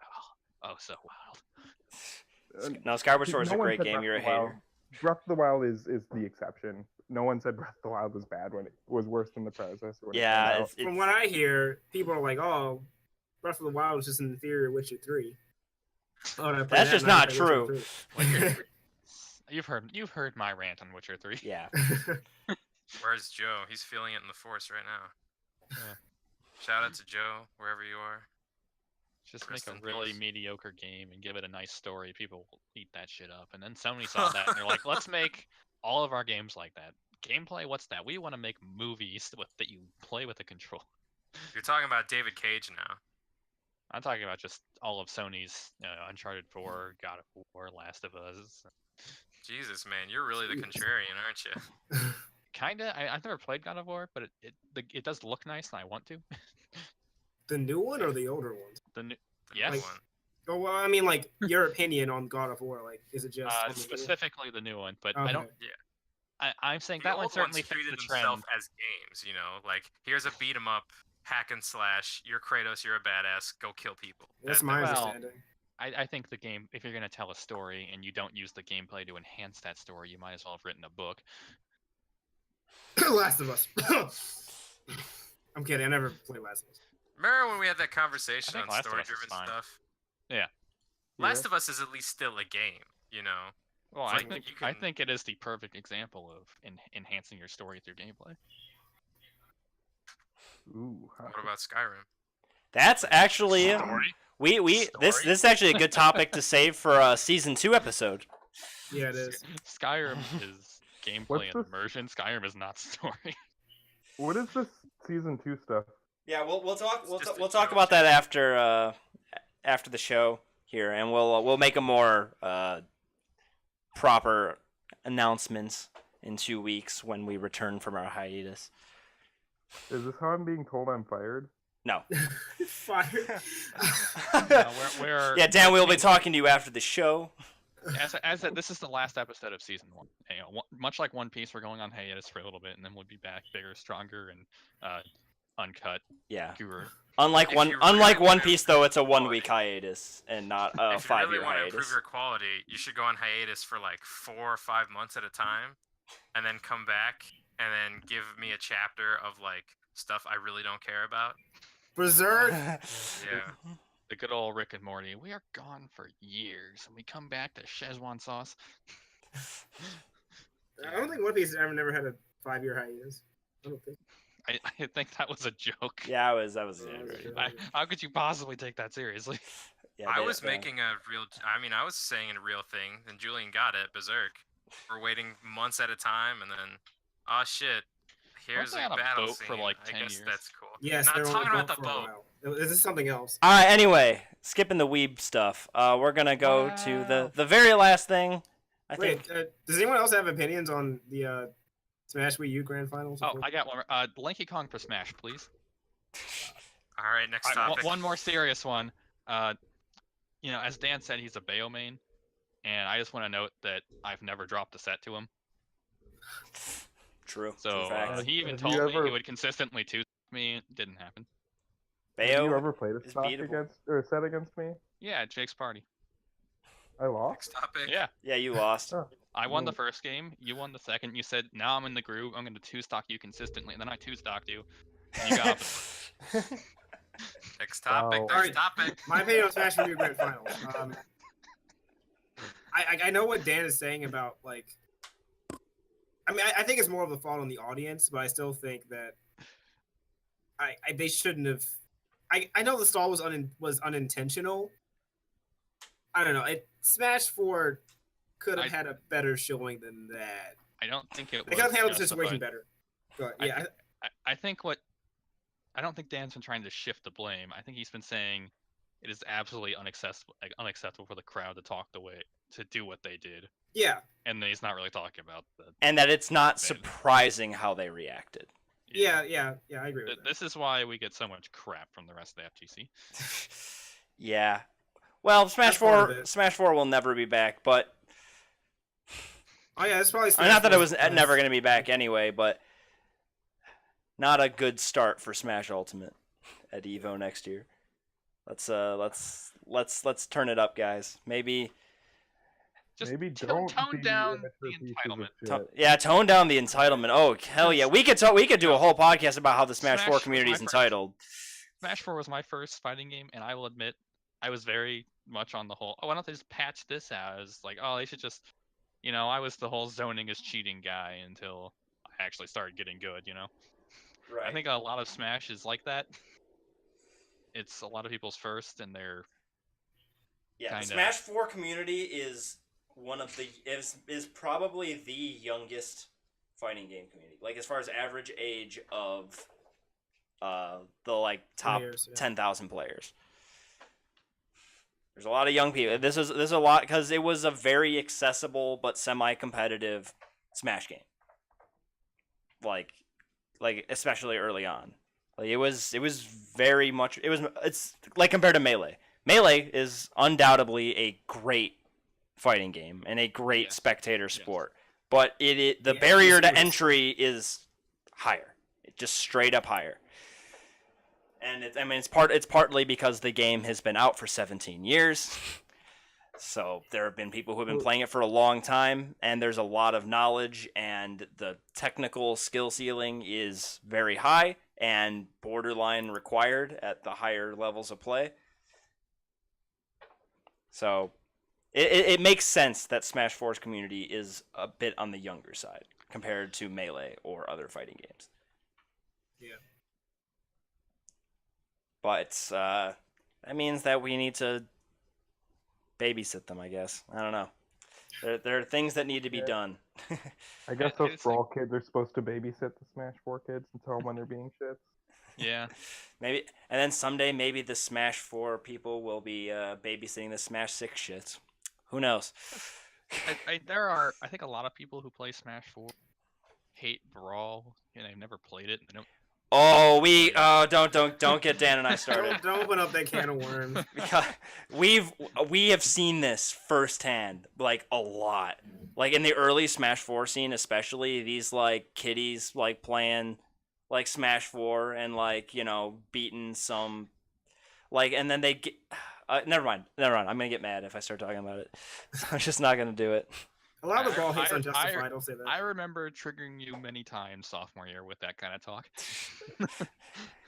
S2: so wild.
S1: No, Skyward Sword is a
S6: No one
S1: great
S6: said
S1: game.
S6: Breath
S1: You're a
S6: of the Wild.
S1: hater.
S6: Breath of the Wild is the exception. No one said Breath of the Wild was bad when it was worse than the predecessor. When it
S1: Yeah.
S6: came out.
S3: from what I hear, people are like, "Oh, Breath of the Wild is just an inferior Witcher 3." Oh, and I played
S1: That's
S3: that
S1: just
S3: and I
S1: not
S3: played Witcher
S1: true.
S3: 3.
S2: You've heard my rant on Witcher 3.
S1: Yeah.
S4: Where's Joe? He's feeling it in the force right now.
S2: Yeah.
S4: Shout out to Joe, wherever you are.
S2: Just
S4: Rest
S2: make a
S4: in
S2: really
S4: peace.
S2: mediocre game and give it a nice story. People will eat that shit up. And then Sony saw that and they're like, let's make all of our games like that. Gameplay? What's that? We want to make movies that you play with a control.
S4: You're talking about David Cage now.
S2: I'm talking about just all of Sony's Uncharted 4, God of War, Last of Us.
S4: Jesus, man, you're really the
S3: Jeez.
S4: contrarian, aren't you?
S2: Kinda. I've never played God of War, but it does look nice and I want to.
S3: The new one or the older one?
S2: The new,
S4: The
S2: yes.
S4: new one.
S3: Oh, well, I mean, like your opinion on God of War. Like, is it just on the new one?
S2: Specifically the new one, but I don't.
S3: Okay.
S2: I'm saying
S4: The
S2: that one
S4: old
S2: certainly
S4: ones
S2: fits
S4: treated
S2: the trend.
S4: themselves as games, you know, like here's a beat 'em up, hack and slash. You're Kratos, you're a badass. Go kill people.
S3: That's
S4: That-
S3: my
S2: well,
S3: understanding.
S2: I think the game, if you're going to tell a story and you don't use the gameplay to enhance that story, you might as well have written a book.
S3: Last of Us. I'm kidding. I never played Last of Us.
S4: Remember when we had that conversation
S2: think
S4: on
S2: Last of Us is
S4: story-driven
S2: fine.
S4: stuff?
S2: Yeah.
S4: Last of Us is at least still a game, you know.
S2: Well,
S4: It's
S2: I
S4: like
S2: think
S4: you
S2: I
S4: can-
S2: think it is the perfect example of enhancing your story through gameplay.
S6: Ooh,
S4: What about Skyrim?
S1: That's actually
S2: Story?
S1: we this
S2: Story?
S1: is actually a good topic to save for a season 2 episode.
S3: Yeah, it is.
S2: Skyrim is gameplay
S6: What's
S2: and
S6: this?
S2: immersion. Skyrim is not story.
S6: what is this season 2 stuff?
S1: Yeah, we'll talk
S4: It's just a
S1: we'll talk
S4: joke.
S1: about that after the show here, and we'll make a more proper announcements in 2 weeks when we return from our hiatus.
S6: Is this how I'm being told I'm fired?
S1: No.
S3: Fired.
S2: We're
S1: Yeah, Dan, we'll be talking to you after the show.
S2: this is the last episode of season 1. You know, much like One Piece, we're going on hiatus for a little bit, and then we'll be back bigger, stronger, and uncut.
S1: Yeah.
S2: Guru.
S1: Unlike
S4: If
S1: One
S4: you
S1: unlike
S4: really
S1: One
S4: wanna
S1: Piece though, it's a
S4: improve
S1: 1-week hiatus and not a
S4: If you
S1: 5-year
S4: really want to
S1: hiatus.
S4: improve your quality, you should go on hiatus for like 4 or 5 months at a time, and then come back and then give me a chapter of like stuff I really don't care about.
S3: Berserk.
S4: Yeah.
S2: The good old Rick and Morty. We are gone for years, and we come back to Szechuan sauce.
S3: I don't think One Piece has never had a 5-year hiatus. I don't think.
S2: I think that was a joke.
S1: Yeah, that was
S3: Yeah, that was a
S1: exaggerated.
S3: joke.
S2: How could you possibly take that seriously?
S1: Yeah,
S4: I
S1: they-
S4: was
S1: they-
S4: making a real. I mean, I was saying a real thing, and Julian got it. Berserk. We're waiting months at a time, and then, oh shit, here's
S2: they
S4: a
S2: on a
S4: battle
S2: boat
S4: scene.
S2: for, like,
S4: I
S2: 10
S4: guess
S2: years?
S4: that's cool.
S3: Yes,
S4: Not
S3: they were on
S4: talking
S3: the
S4: about
S3: boat
S4: the
S3: for a
S4: boat.
S3: while. This is something else.
S1: All right. Anyway, skipping the weeb stuff. We're gonna go to the very last thing. I think.
S3: Wait, does anyone else have opinions on the Smash Wii U Grand Finals?
S2: Oh, I got one. Lanky Kong for Smash, please.
S4: All right, next
S2: All right,
S4: topic.
S2: one more serious one. You know, as Dan said, he's a Bayo main, and I just want to note that I've never dropped a set to him.
S1: True.
S2: So
S1: True fact.
S2: he even
S6: Have
S2: told
S6: you
S2: me he
S6: ever-
S2: would consistently two me. It didn't happen.
S6: Have you
S1: Bayo
S6: ever played a
S1: is
S6: stock
S1: beatable.
S6: against or a set against me?
S2: Yeah, Jake's party.
S6: I lost.
S4: Next topic.
S2: Yeah.
S1: Yeah, you lost.
S6: Oh.
S2: I won the
S6: Ooh.
S2: first game. You won the second. You said, "Now I'm in the groove. I'm going to two-stock you consistently." And then I two-stocked you. And you got off the
S4: Next topic.
S6: Wow.
S4: Next
S3: Alright.
S4: topic.
S3: My opinion on Smash Review Grand Finals. I know what Dan is saying about like. I mean, I think it's more of the fault on the audience, but I still think that they shouldn't have. I know the stall was unintentional. I don't know. Smash 4 could have had a better showing than that.
S2: I don't think it
S3: They
S2: was
S3: could have handled the
S2: justified.
S3: situation better. But yeah,
S2: I think I don't think Dan's been trying to shift the blame. I think he's been saying it is absolutely unacceptable for the crowd to to do what they did,
S3: yeah,
S2: and then he's not really talking about the.
S1: And that it's not
S2: Man.
S1: surprising how they reacted.
S3: yeah. I agree with that.
S2: This is why we get so much crap from the rest of the FGC.
S1: Yeah. Well,
S3: That's part of it.
S1: Smash 4 will never be back, but
S3: Oh yeah, it's probably.
S1: I mean, not that it was
S3: Smash
S1: never going to be back anyway, but not a good start for Smash Ultimate at Evo next year. Let's turn it up, guys. Maybe
S2: Just
S6: Maybe
S2: tone
S6: don't
S2: down
S6: be
S2: the
S6: pieces
S2: entitlement.
S6: of shit.
S1: tone down the entitlement. Oh, hell yeah. We could do a whole podcast about how the Smash 4
S2: Smash
S1: community
S2: was
S1: is
S2: my first.
S1: entitled.
S2: Smash 4 was my first fighting game, and I will admit, I was very much on the whole. Oh, why don't they just patch this out? As like, oh, they should just, I was the whole zoning is cheating guy until I actually started getting good. I think a lot of Smash is like that. It's a lot of people's first, and they're
S1: Yeah,
S2: kinda-
S1: the Smash 4 community is is probably the youngest fighting game community. Like as far as average age of the like top
S3: 20 years, yeah.
S1: 10,000 players. There's a lot of young people. This is a lot because it was a very accessible but semi-competitive Smash game. Like especially early on. Like it was very much it's like compared to Melee. Melee is undoubtedly a great fighting game and a great
S2: Yes.
S1: spectator sport. But the
S3: Yeah,
S1: barrier to
S3: it's-
S1: entry is higher. It's just straight up higher. And it's partly because the game has been out for 17 years. So there have been people who have been playing it for a long time, and there's a lot of knowledge, and the technical skill ceiling is very high and borderline required at the higher levels of play. So it makes sense that Smash 4's community is a bit on the younger side compared to Melee or other fighting games.
S3: Yeah.
S1: But that means that we need to babysit them, I guess. I don't know. There are things that need to be done.
S6: I guess
S2: I
S6: those
S2: just
S6: Brawl kids are supposed to babysit the Smash 4 kids and tell them when they're being shits.
S2: yeah.
S1: Maybe, and then someday maybe the Smash 4 people will be babysitting the Smash 6 shits. Who knows?
S2: There are, I think, a lot of people who play Smash 4 hate Brawl, and they've never played it. And they don't.
S1: Don't get Dan and I started.
S3: Don't open up that can of worms.
S1: Because we have seen this firsthand, like a lot. Like in the early Smash 4 scene, especially these like kiddies like playing like Smash 4 and like beating some like, and then they get. Never mind. I'm gonna get mad if I start talking about it. I'm just not gonna do it.
S3: A lot of the ball hits
S2: I-
S3: unjustified. I'll say that.
S2: I remember triggering you many times sophomore year with that kind of talk.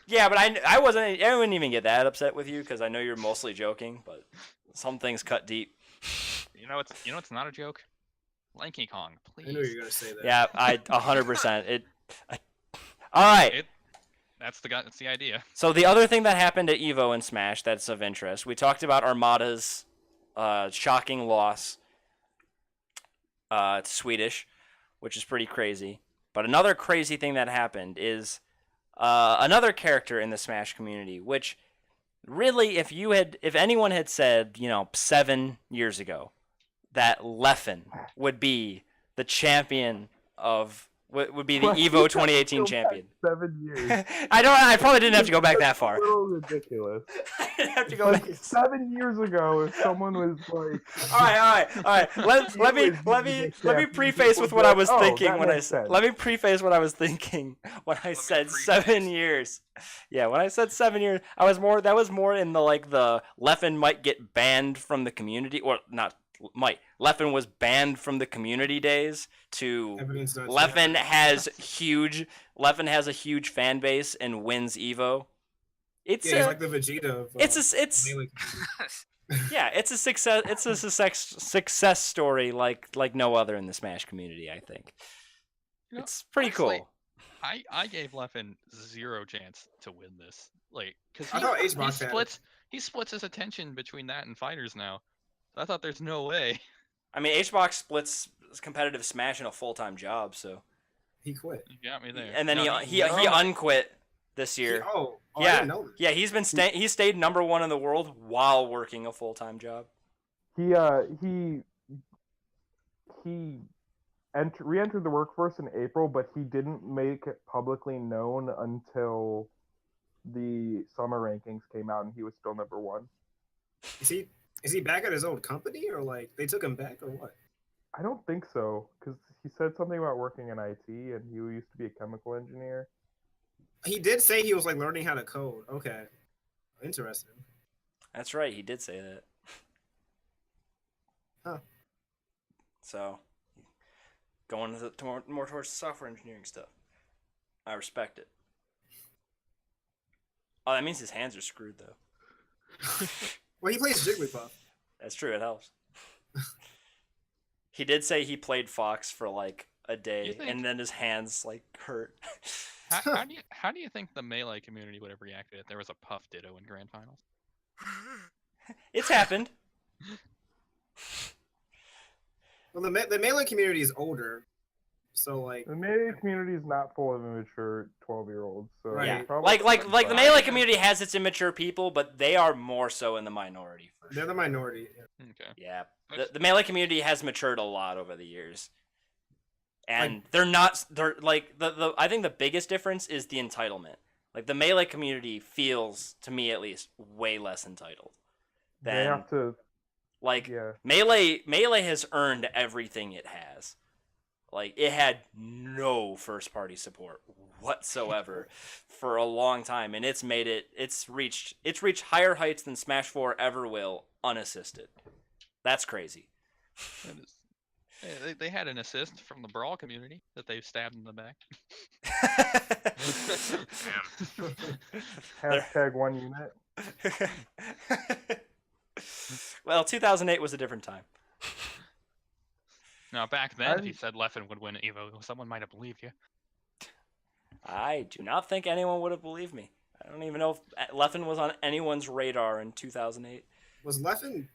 S1: Yeah, but I wouldn't even get that upset with you because I know you're mostly joking, but some things cut deep.
S2: It's not a joke. Lanky Kong, please.
S3: I knew you were gonna say that.
S1: Yeah, 100%. All right.
S2: That's the idea.
S1: So the other thing that happened at Evo and Smash that's of interest, we talked about Armada's shocking loss to Swedish, which is pretty crazy. But another crazy thing that happened is another character in the Smash community, which really, if anyone had said, 7 years ago that Leffen would be the champion of would be the
S6: Why
S1: Evo
S6: you have to
S1: 2018
S6: go back
S1: champion.
S6: 7 years.
S1: I probably didn't have to go back that far.
S6: It's a little ridiculous.
S1: I didn't have to go
S6: Like
S1: back.
S6: 7 years ago, if someone was like,
S1: All right. Let me preface with what I was thinking when I said. Let me preface what I was thinking when I said 7 years. Yeah, when I said 7 years, that was more in the the Leffen might get banned from the community, or not might. Leffen was banned from the community days to Leffen has a huge fan base and wins Evo.
S3: He's like the Vegeta of
S1: yeah, it's a success. It's a success story like no other in the Smash community. I think it's pretty
S2: honestly,
S1: cool.
S2: I gave Leffen 0 chance to win this, because
S3: I thought H-Box had it.
S2: he splits his attention between that and fighters now. So I thought there's no way.
S1: I mean, HBox splits competitive Smash in a full-time job, so
S3: he quit.
S2: You got me there.
S1: and then he unquit this year.
S3: I
S1: yeah,
S3: didn't know that.
S1: yeah, he stayed number 1 in the world while working a full-time job.
S6: he re-entered the workforce in April, but he didn't make it publicly known until the summer rankings came out, and he was still number 1.
S3: Is he back at his old company, or they took him back, or what?
S6: I don't think so, because he said something about working in IT, and he used to be a chemical engineer.
S3: He did say he was learning how to code. Okay, interesting.
S1: That's right, he did say that.
S3: Huh.
S1: So, going more towards software engineering stuff. I respect it. Oh, that means his hands are screwed, though.
S3: Well, he plays Jigglypuff.
S1: That's true, it helps. He did say he played Fox for a day, and then his hands hurt.
S2: How do you think the Melee community would have reacted if there was a Puff Ditto in Grand Finals?
S1: It's happened.
S3: Well, the Melee community is older, so
S6: the Melee community is not full of immature 12-year-olds. So
S3: right.
S1: Yeah, the Melee community has its immature people, but they are more so in the minority.
S3: They're the minority. Yeah.
S2: Okay.
S1: Yeah, the Melee community has matured a lot over the years, and they're not. They're I think the biggest difference is the entitlement. The Melee community feels, to me at least, way less entitled.
S6: They have to.
S1: Melee has earned everything it has. It had no first-party support whatsoever for a long time, and it's reached higher heights than Smash 4 ever will, unassisted. That's crazy.
S2: They had an assist from the Brawl community that they stabbed in the back.
S6: Hashtag 1 unit.
S1: Well, 2008 was a different time.
S2: Now, back then, if you said Leffen would win Evo, someone might have believed you.
S1: I do not think anyone would have believed me. I don't even know if Leffen was on anyone's radar in 2008.
S3: Was Leffen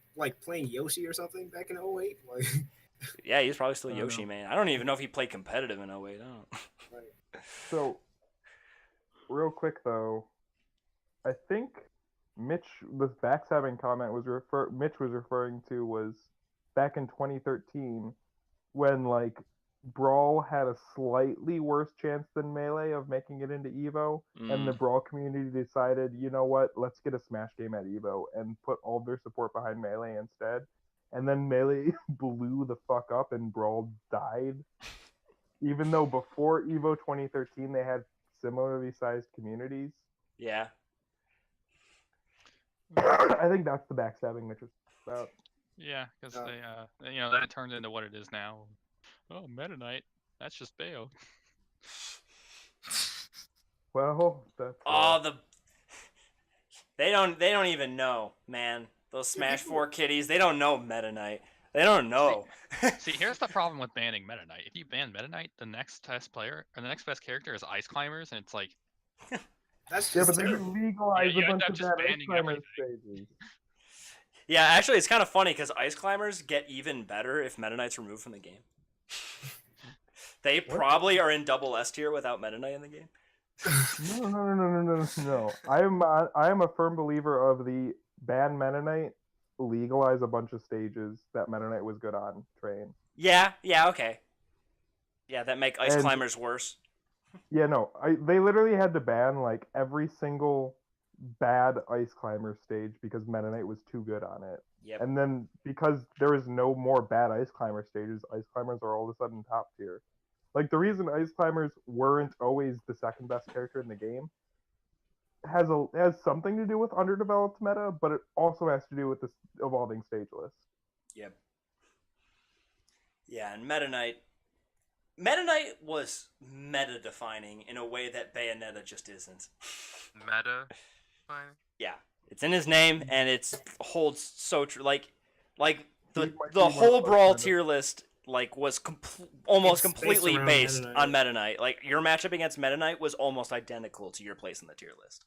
S3: playing Yoshi or something back in 08?
S1: Yeah, he's probably still Yoshi, man. I don't even know if he played competitive in 08. I don't.
S3: Right.
S6: So, real quick though, I think Mitch, this backstabbing comment Mitch was referring to was back in 2013 when Brawl had a slightly worse chance than Melee of making it into Evo, and the Brawl community decided, you know what, let's get a Smash game at Evo and put all their support behind Melee instead. And then Melee blew the fuck up and Brawl died. Even though before Evo 2013 they had similarly sized communities.
S1: Yeah.
S6: I think that's the backstabbing Mitch was about.
S2: Yeah, because that turned into what it is now. Oh, Meta Knight. That's just Bayo.
S6: Well, that's.
S1: They don't even know, man. Those Smash 4 kiddies, they don't know Meta Knight. They don't know.
S2: See, here's the problem with banning Meta Knight. If you ban Meta Knight, the next best character is Ice Climbers, and it's
S3: that's
S6: just but then you legalize a bunch of bad Ice Climbers stages.
S1: Yeah, actually, it's kind of funny because Ice Climbers get even better if Meta Knight's removed from the game. They probably are in double S tier without Meta Knight in the game.
S6: No. I am a firm believer of the ban Meta Knight, legalize a bunch of stages that Meta Knight was good on train.
S1: Yeah, okay. Yeah, that make ice
S6: And-
S1: climbers worse.
S6: Yeah, no, they literally had to ban like every single bad ice climber stage because Meta Knight was too good on it.
S1: Yep.
S6: And then because there is no more bad ice climber stages, ice climbers are all of a sudden top tier. Like the reason ice climbers weren't always the second best character in the game has something to do with underdeveloped meta, but it also has to do with this evolving stage list.
S1: Yep. Yeah, and Meta Knight was meta defining in a way that Bayonetta just isn't.
S4: Meta. Fine.
S1: Yeah, it's in his name, and it holds so true. Like
S6: He
S1: the
S6: might be
S1: the
S6: one of
S1: whole
S6: the
S1: brawl
S6: most
S1: tier list was almost
S3: It's based
S1: completely
S3: around
S1: based
S3: Meta Knight.
S1: on Meta Knight. Like your matchup against Meta Knight was almost identical to your place in the tier list.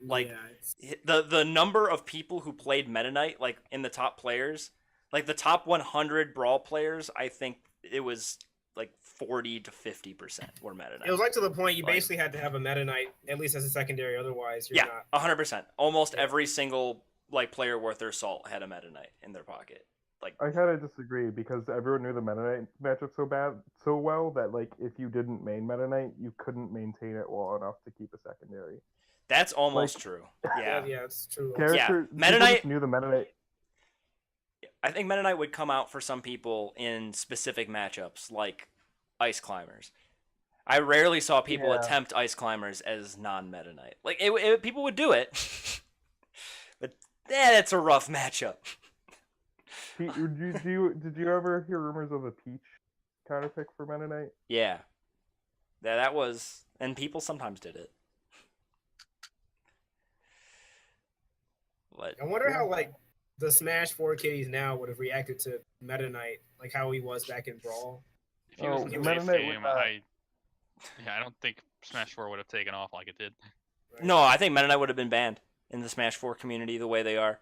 S1: Like,
S3: yeah, it's-
S1: The number of people who played Meta Knight, like in the top players, like the top 100 brawl players, I think it was like 40 to 50% were Meta Knight.
S3: it was like to the point you
S1: Like-
S3: basically had to have a Meta Knight at least as a secondary, otherwise you're
S1: Yeah,
S3: not.
S1: 100%. Almost
S3: Yeah.
S1: every single like player worth their salt had a Meta Knight in their pocket. Like,
S6: I kind of disagree because everyone knew the Meta Knight matchup so well that like if you didn't main Meta Knight, you couldn't maintain it well enough to keep a secondary.
S1: that's almost true. Yeah.
S3: Yeah, it's true.
S6: Character
S1: Meta
S6: people
S1: Knight-
S6: just knew the Meta Knight.
S1: I think Meta Knight would come out for some people in specific matchups, like Ice Climbers. I rarely saw people
S6: Yeah.
S1: attempt Ice Climbers as non-Meta Knight. Like, people would do it, but it's a rough matchup.
S6: Did you ever hear rumors of a Peach counterpick for Meta Knight?
S1: Yeah. That was... And people sometimes did it. But
S3: I wonder how like the Smash 4 kiddies now would have reacted to Meta Knight, like how he was back in Brawl.
S2: If he was
S6: Oh,
S2: in the
S6: Meta
S2: base
S6: Knight
S2: game,
S6: would,
S2: I don't think Smash 4 would have taken off like it did.
S3: Right?
S1: no, I think Meta Knight would have been banned in the Smash 4 community the way they are.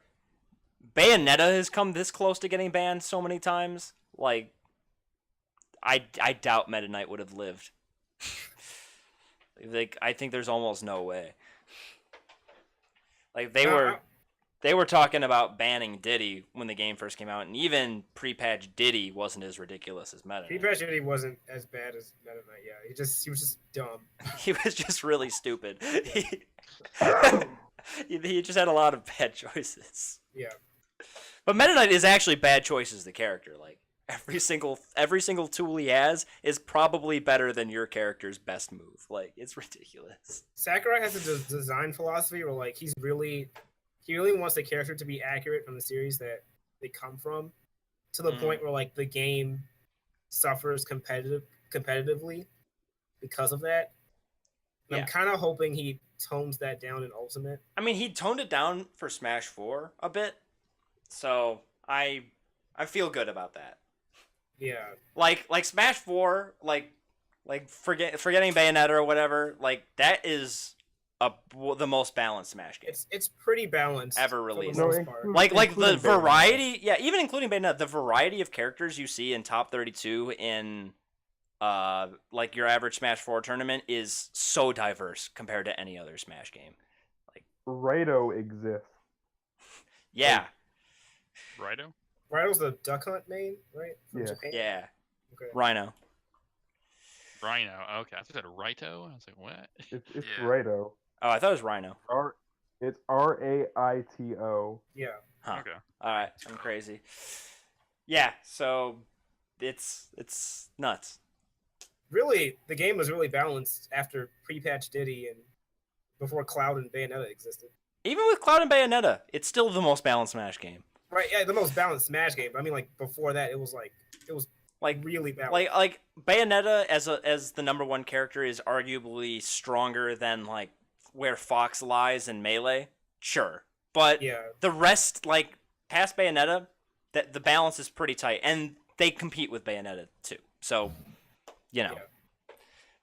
S1: Bayonetta has come this close to getting banned so many times. Like, I doubt Meta Knight would have lived. Like, I think there's almost no way. Like, they were talking about banning Diddy when the game first came out, and even pre-patch Diddy wasn't as ridiculous as Meta Knight.
S3: Pre-patch Diddy wasn't as bad as Meta Knight. Yeah, he was just dumb.
S1: He was just really stupid. He just had a lot of bad choices.
S3: Yeah.
S1: But Meta Knight is actually bad choices. The character, like every single tool he has, is probably better than your character's best move. Like, it's ridiculous.
S3: Sakurai has a design philosophy where like he really wants the character to be accurate from the series that they come from, to the point where like the game suffers competitively because of that. And
S1: Yeah.
S3: I'm kind of hoping he tones that down in Ultimate.
S1: I mean, he toned it down for Smash 4 a bit, so I feel good about that.
S3: Yeah.
S1: Like Smash 4, like forgetting Bayonetta or whatever, like that is the most balanced Smash game
S3: It's pretty balanced
S1: ever
S3: for the
S1: released.
S3: most
S6: No,
S3: part.
S6: include-
S1: like the
S6: including Bayonetta.
S1: variety, yeah, even including Bayonetta, the variety of characters you see in top 32 in like your average Smash 4 tournament is so diverse compared to any other Smash game.
S6: Raito exists.
S1: Yeah,
S2: Righto?
S3: Rhino's the Duck Hunt main, right? From
S6: Yeah.
S3: Japan?
S1: yeah,
S3: Okay.
S1: Rhino.
S2: Rhino. Okay, I thought you said Raito. I was like, what?
S6: It's
S4: Yeah.
S6: Raito.
S1: Oh, I thought it was Rhino.
S6: It's Raito.
S3: Yeah.
S1: Huh.
S2: Okay.
S1: All right, I'm crazy. Yeah, so it's nuts.
S3: Really, the game was really balanced after pre-patch Diddy and before Cloud and Bayonetta existed.
S1: Even with Cloud and Bayonetta, it's still the most balanced Smash game.
S3: Right, yeah, the most balanced Smash game. But I mean, like before that, it was
S1: Like
S3: really balanced.
S1: like Bayonetta as the number one character is arguably stronger than like where Fox lies in Melee. Sure, but
S3: yeah,
S1: the rest, like past Bayonetta, that the balance is pretty tight, and they compete with Bayonetta too. So, you know,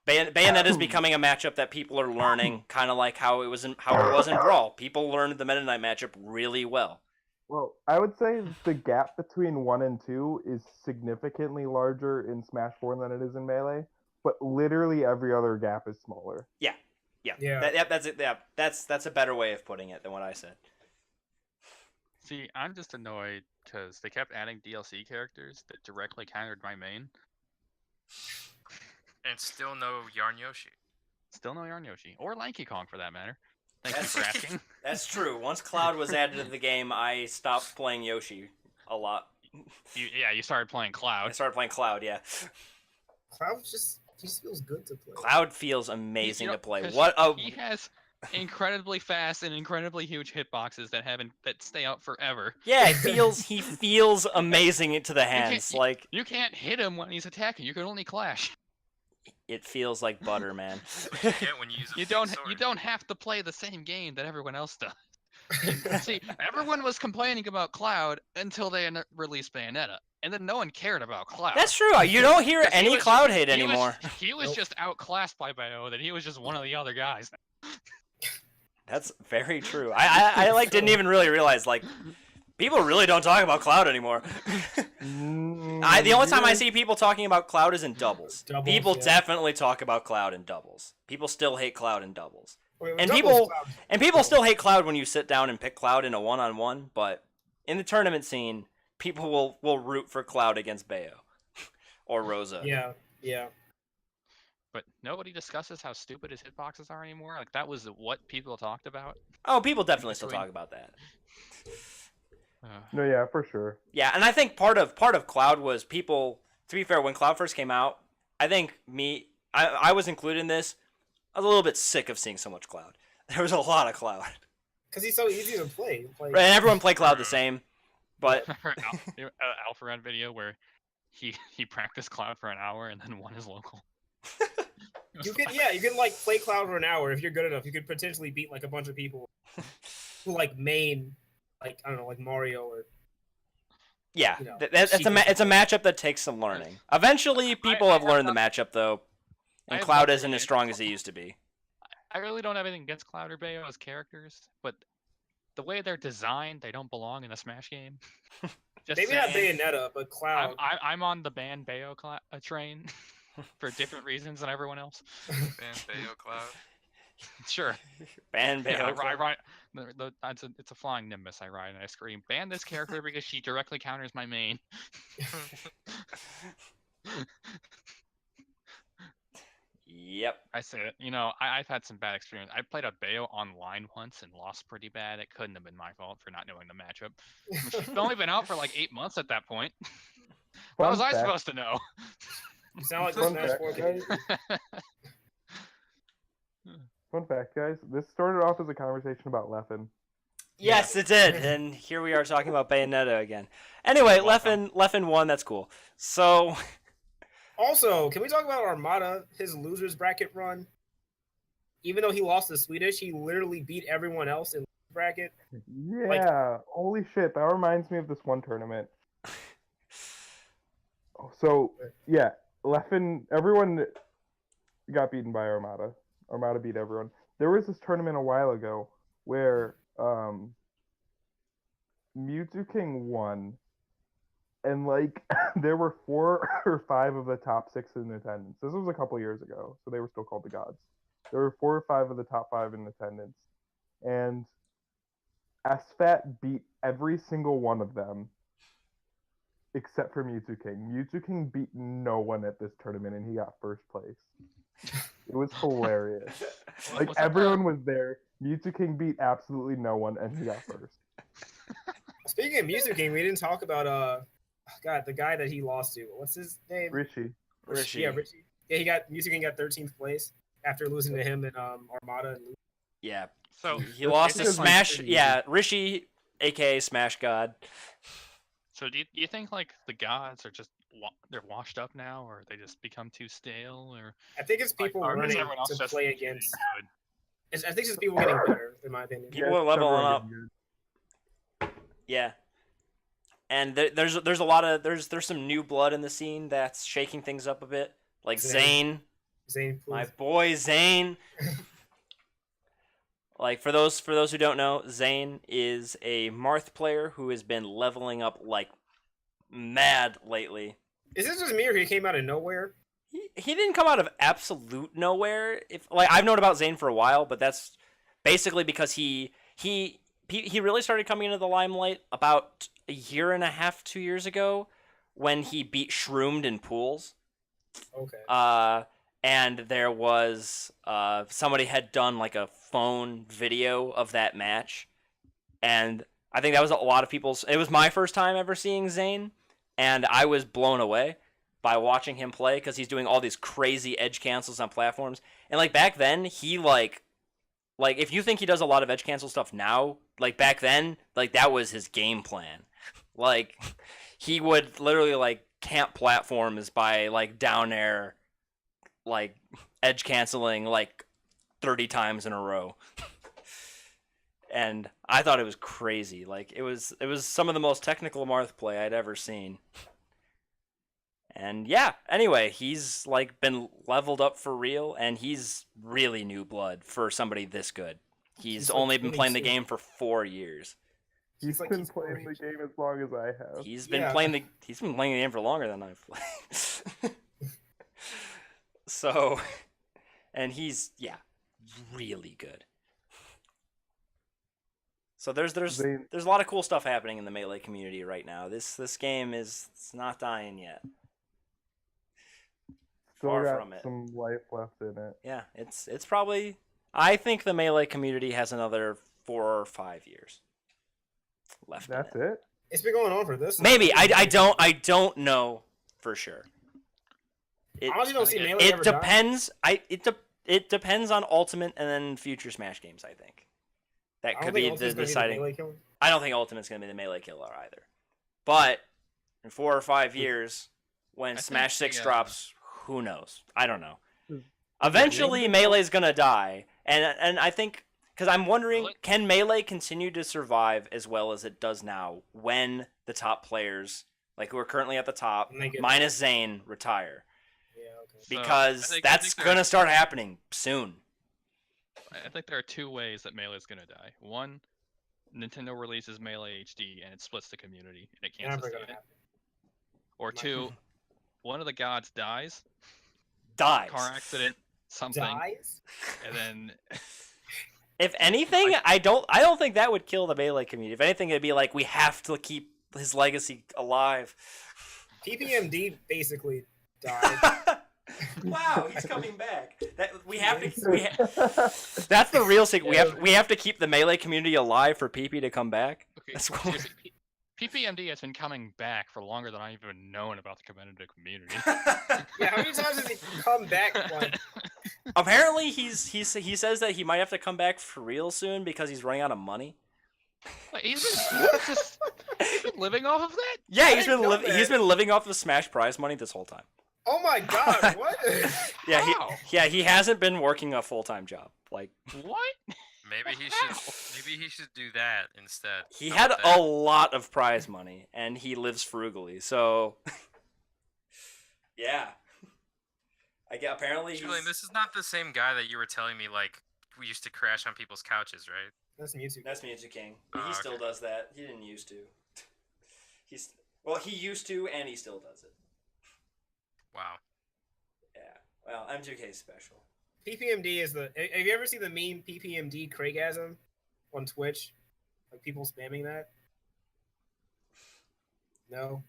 S1: Bayonetta is becoming a matchup that people are learning, kind of like how it was in Brawl. People learned the Meta Knight matchup really well.
S6: Well, I would say the gap between 1 and 2 is significantly larger in Smash 4 than it is in Melee, but literally every other gap is smaller.
S1: Yeah. That's it. Yeah, that's a better way of putting it than what I said.
S2: See, I'm just annoyed because they kept adding DLC characters that directly countered my main.
S4: And still no Yarn Yoshi.
S2: Still no Yarn Yoshi. Or Lanky Kong, for that matter. Thank you for asking.
S1: That's true. Once Cloud was added to the game, I stopped playing Yoshi a lot.
S2: You started playing
S1: I
S2: Cloud.
S1: started playing Cloud, yeah.
S3: Cloud just feels good to play.
S1: Cloud feels amazing to play.
S2: 'cause
S1: What a
S2: He has incredibly fast and incredibly huge hitboxes that stay out forever.
S1: yeah! He feels amazing to the hands. Like
S2: You can't hit him when he's attacking. You can only clash.
S1: it feels like butter, man.
S4: That's what you get when you use a
S2: You
S4: fake
S2: don't
S4: sword.
S2: have to play the same game that everyone else does. See, everyone was complaining about Cloud until they released Bayonetta, and then no one cared about Cloud.
S1: That's true. You don't hear
S2: 'Cause he
S1: any
S2: was
S1: Cloud
S2: just-
S1: hate
S2: he was-
S1: anymore.
S2: He was
S3: Nope.
S2: just outclassed by Bayo, that he was just one of the other guys.
S1: That's very true. I like didn't even really realize like people really don't talk about Cloud anymore. The only time I see people talking about Cloud is in doubles.
S3: Doubles,
S1: People
S3: yeah.
S1: definitely talk about Cloud in doubles. People still hate Cloud in doubles.
S3: Wait,
S1: And
S3: doubles,
S1: people still hate Cloud when you sit down and pick Cloud in a one-on-one, but in the tournament scene, people will root for Cloud against Bayo or Rosa.
S3: Yeah.
S2: But nobody discusses how stupid his hitboxes are anymore. Like, that was what people talked about.
S1: Oh, people definitely still talk about that.
S6: No, yeah, for sure.
S1: Yeah, and I think part of Cloud was people. To be fair, when Cloud first came out, I think I was included in this. I was a little bit sick of seeing so much Cloud. There was a lot of Cloud,
S3: Because he's so easy to play.
S1: and everyone played Cloud the same. But
S2: Alpharad video where he practiced Cloud for an hour and then won his local.
S3: You can like play Cloud for an hour if you're good enough. You could potentially beat like a bunch of people who like main, like I don't know, like Mario or.
S1: yeah,
S3: You know,
S1: it's a matchup that takes some learning. Eventually, people have learned the matchup though, and Cloud isn't as strong as he used to be.
S2: I really don't have anything against Cloud or Bayo as characters, but the way they're designed, they don't belong in a Smash game. Just
S3: Maybe not
S2: saying.
S3: Bayonetta, but Cloud.
S2: I'm on the ban Bayo train for different reasons than everyone else.
S4: Ban Bayo Cloud.
S2: Sure.
S1: Ban Bayo.
S2: Yeah, I ride. It's a flying Nimbus. I ride and I scream, "Ban this character because she directly counters my main."
S1: Yep.
S2: I say it. I've had some bad experience. I played a Bayo online once and lost pretty bad. It couldn't have been my fault for not knowing the matchup. It's only been out for like 8 months at that point. What was I supposed to know?
S3: You sound like a
S6: Fun
S3: Smash
S6: fact,
S3: 4
S6: guys.
S3: kid.
S6: Fun fact, guys. This started off as a conversation about Leffen.
S1: Yes, it did, and here we are talking about Bayonetta again. Anyway,
S2: You're welcome.
S1: Leffen won. That's cool. So.
S3: Also, can we talk about Armada, his losers bracket run? Even though he lost to Swedish, he literally beat everyone else in the bracket.
S6: Yeah, holy shit. That reminds me of this one tournament. So, yeah, Leffen, everyone got beaten by Armada. Armada beat everyone. There was this tournament a while ago where Mewtwo King won, and like there were 4 or 5 of the top 6 in attendance. This was a couple years ago, so they were still called the gods. There were 4 or 5 of the top 5 in attendance, and SFAT beat every single one of them except for Mewtwo King. Mewtwo King beat no one at this tournament, and he got first place. It was hilarious. Like
S2: Was that
S6: everyone was there. Mewtwo King beat absolutely no one, and he got first.
S3: Speaking of Music King, we didn't talk about the guy that he lost to. What's his name?
S6: Rishi.
S1: Rishi.
S3: Yeah, Richie. Yeah, Music King got 13th place after losing to him in Armada and Lu-
S1: Yeah.
S2: So
S1: He lost to
S6: Rishi's like
S1: Smash.
S6: pretty
S1: Yeah, Rishi, aka Smash God.
S2: So do you think like the gods are just they're washed up now, or they just become too stale, or
S3: I think it's people
S2: or is
S3: learning
S2: everyone else
S3: to
S2: just
S3: play
S2: getting
S3: against.
S2: good?
S3: I think it's just people getting better, in my opinion.
S1: People are leveling up. Yeah. And there's a lot of there's some new blood in the scene that's shaking things up a bit. Like Zane,
S3: Zane, please.
S1: my boy Zane. Like for those who don't know, Zane is a Marth player who has been leveling up like mad lately.
S3: Is this just me or he came out of nowhere?
S1: He didn't come out of absolute nowhere. If like I've known about Zane for a while, but that's basically because he really started coming into the limelight about a year and a half, 2 years ago, when he beat Shroomed in pools.
S3: Okay.
S1: and there was somebody had done like a phone video of that match, and I think that was a lot of people's. It was my first time ever seeing Zayn, and I was blown away by watching him play because he's doing all these crazy edge cancels on platforms. And like back then, he like if you think he does a lot of edge cancel stuff now, like back then, like that was his game plan. Like he would literally like camp platforms by like down air, like edge canceling like 30 times in a row. And I thought it was crazy. Like it was some of the most technical Marth play I'd ever seen. And yeah, anyway, he's like been leveled up for real, and he's really new blood for somebody this good. He's
S3: like
S1: only been playing the
S3: 22.
S1: game for 4 years.
S6: He's
S3: like
S6: been
S3: he's
S6: playing the
S3: great.
S6: game as long as I have.
S1: He's been
S3: Yeah.
S1: playing the game for longer than I've played. So, and he's really good. So there's
S6: Zayn,
S1: a lot of cool stuff happening in the Melee community right now. This game it's not dying yet.
S6: still
S1: far
S6: got
S1: from it.
S6: some life left in it.
S1: Yeah, it's probably. I think the Melee community has another 4 or 5 years left.
S6: That's
S1: in it.
S6: it?
S3: It's been going on for this.
S1: Maybe I don't know for sure.
S3: I honestly don't see Melee
S1: It
S3: ever die.
S1: depends. It depends on Ultimate and then future Smash games. I think that
S3: I don't
S1: could
S3: think
S1: be
S3: Ultimate's
S1: the
S3: gonna be the
S1: deciding.
S3: Melee killer.
S1: I don't think Ultimate's gonna be the Melee killer either. But in 4 or 5 years, when
S2: I
S1: Smash
S2: think
S1: 6
S2: the,
S1: drops, who knows? I don't know.
S6: Hmm.
S1: Eventually, Melee's gonna die, and I think because I'm wondering,
S2: Really?
S1: can Melee continue to survive as well as it does now when the top players, like who are currently at the top,
S3: When they get-
S1: minus Zayn, retire?
S3: Yeah, okay.
S2: So,
S1: Because
S2: I
S1: that's
S2: think
S1: gonna start happening soon.
S2: I think there are 2 ways that Melee is gonna die. One, Nintendo releases Melee HD and it splits the community and it can't
S3: Never
S2: sustain
S3: gonna
S2: it.
S3: happen.
S2: Or 2, one of the gods dies,
S1: Dies.
S2: car accident, something,
S3: Dies?
S2: and then
S1: If anything, I don't think that would kill the Melee community. If anything, it'd be like we have to keep his legacy alive.
S3: PPMD basically died.
S1: Wow, he's coming back. We have to. That's the real secret. We have to keep the Melee community alive for PP to come back.
S2: okay,
S1: That's cool.
S2: seriously, PPMD has been coming back for longer than I've even known about the competitive community.
S3: Yeah, how many times has he come back? Like,
S1: Apparently, he says that he might have to come back for real soon because he's running out of money.
S2: Like, he's been living off of that?
S1: Yeah,
S3: I didn't know that.
S1: he's been living off the Smash prize money this whole time.
S3: oh my god, what?
S1: Yeah,
S2: How?
S1: he hasn't been working a full-time job. Like
S2: What?
S4: Maybe he should do that instead.
S1: he
S4: How
S1: had
S4: about
S1: a
S4: that?
S1: lot of prize money and he lives frugally. So yeah. Apparently
S4: Julian,
S1: he's,
S4: this is not the same guy that you were telling me like we used to crash on people's couches, right?
S3: That's Mewtwo.
S1: that's Mewtwo King.
S4: Oh,
S1: He
S4: okay.
S1: still does that. He didn't used to. He used to and he still does it.
S4: Wow.
S1: Yeah. Well, M2K is special.
S3: PPMD is the. Have you ever seen the meme PPMD Craigasm on Twitch? Like people spamming that. No.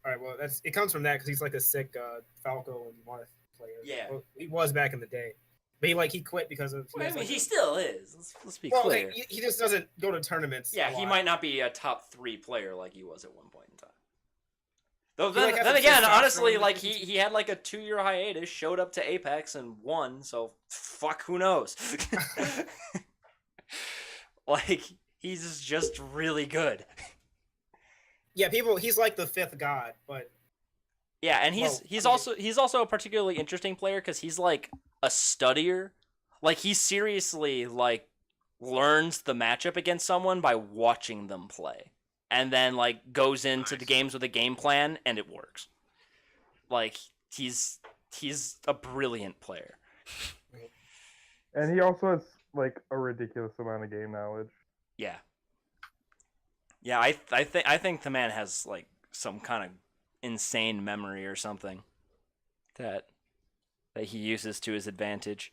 S3: All right. Well, it comes from that because he's like a sick Falco and Marth player.
S1: Yeah.
S3: Well, he was back in the day, but he quit because of.
S1: Well, I
S3: has,
S1: mean,
S3: like,
S1: he still is. Let's be
S3: well,
S1: clear.
S3: he just doesn't go to tournaments.
S1: Yeah,
S3: a
S1: he
S3: lot.
S1: might not be a top 3 player like he was at one point in time. Though
S3: He, like,
S1: then
S3: has a
S1: again,
S3: testosterone
S1: honestly, like
S3: deficiency.
S1: he had like a 2-year hiatus, showed up to Apex and won. So fuck, who knows? Like he's just really good.
S3: Yeah, he's like the 5th god, but
S1: Yeah, and
S3: Well,
S1: he's
S3: I mean-
S1: also a particularly interesting player because he's like a studier. Like he seriously like learns the matchup against someone by watching them play, and then like goes into the
S4: Nice.
S1: games with a game plan, and it works. Like he's a brilliant player.
S6: And he also has like a ridiculous amount of game knowledge.
S1: Yeah. Yeah, I think the man has like some kind of insane memory or something that he uses to his advantage.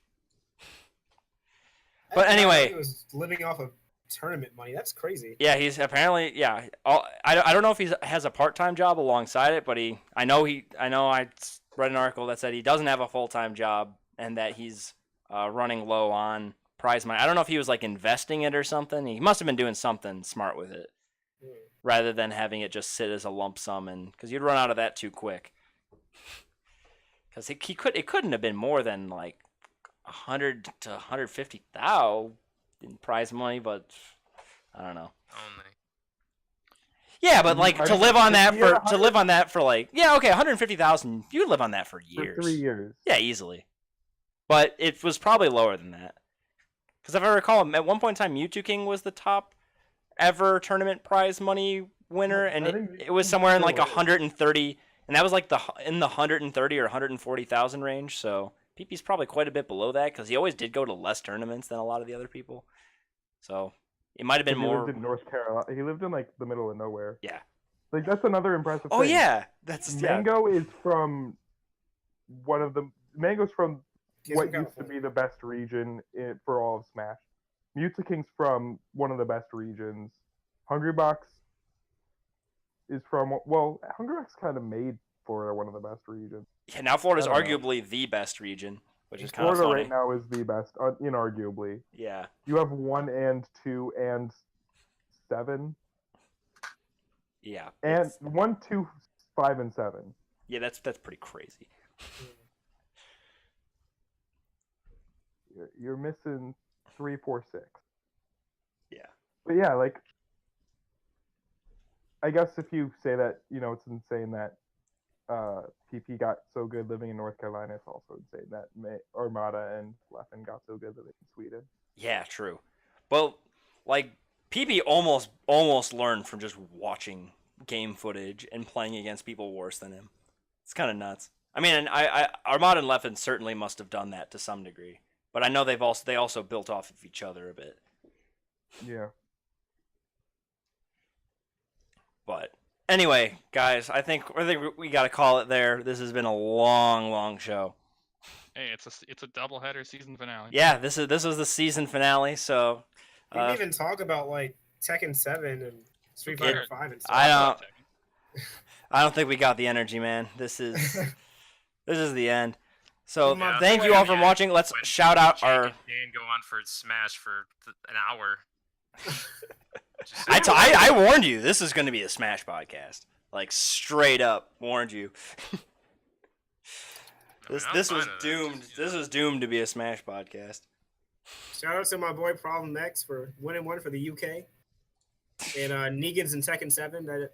S3: I
S1: But
S3: didn't know
S1: anyway-
S3: he was living off of tournament money. That's crazy.
S1: Yeah, he's apparently I don't know if he has a part-time job alongside it, but I know I read an article that said he doesn't have a full-time job and that he's running low on prize money. I don't know if he was like investing it or something. He must have been doing something smart with it, rather than having it just sit as a lump sum, and because you'd run out of that too quick. Because it couldn't have been more than like 100 to 150,000 in prize money, but I don't know.
S4: Only.
S1: Yeah, but like to live on that
S6: Yeah,
S1: for like 150,000, you would live on that for years.
S6: For 3 years.
S1: Yeah, easily. But it was probably lower than that. Because if I recall, at one point in time, Mewtwo King was the top ever tournament prize money winner, and it was somewhere in like 130, and that was like in the 130 or 140,000 range. So PP's probably quite a bit below that because he always did go to less tournaments than a lot of the other people. So it might have been more.
S6: He lived in North Carolina. He lived in like the middle of nowhere.
S1: Yeah.
S6: Like that's another impressive
S1: Oh
S6: thing.
S1: yeah, that's
S6: Mango is from Mango's from
S3: He's
S6: what
S3: from
S6: used to be the best region for all of Smash. Mewtwo King's from one of the best regions. Hungrybox is from Hungrybox kind of made Florida one of the best regions.
S1: Yeah, now Florida's
S6: I don't know.
S1: arguably the best region, which is kind of
S6: Florida
S1: funny.
S6: right now is the best, inarguably.
S1: Yeah.
S6: You have 1 and 2 and 7.
S1: Yeah.
S6: And 1, 2, 5, and 7.
S1: Yeah, that's pretty crazy.
S6: You're missing 3, 4, 6.
S1: Yeah.
S6: But yeah, like, I guess if you say that, it's insane that PP got so good living in North Carolina, it's also insane that Armada and Leffen got so good living in Sweden.
S1: Yeah, true. Well, like PB almost learned from just watching game footage and playing against people worse than him. It's kind of nuts. I mean, Armada and Leffen certainly must have done that to some degree, but I know they also built off of each other a bit.
S6: Yeah.
S1: But anyway, guys, I think we got to call it there. This has been a long show.
S2: Hey, it's a doubleheader season finale.
S1: Yeah, this was the season finale. So
S3: We didn't even talk about like Tekken 7 and Street Fighter 5 and stuff.
S1: I don't think we got the energy, man. This is the end. So
S3: Yeah,
S1: thank you all for watching. Let's
S4: When
S1: shout out
S4: Jake
S1: our.
S4: and Dan go on for Smash for an hour.
S1: I warned you. This is going to be a Smash podcast. Like straight up warned you. This was doomed. This was doomed to be a Smash podcast.
S3: Shout out to my boy Problem X for winning one for the UK. And Negan's in Tekken 7. That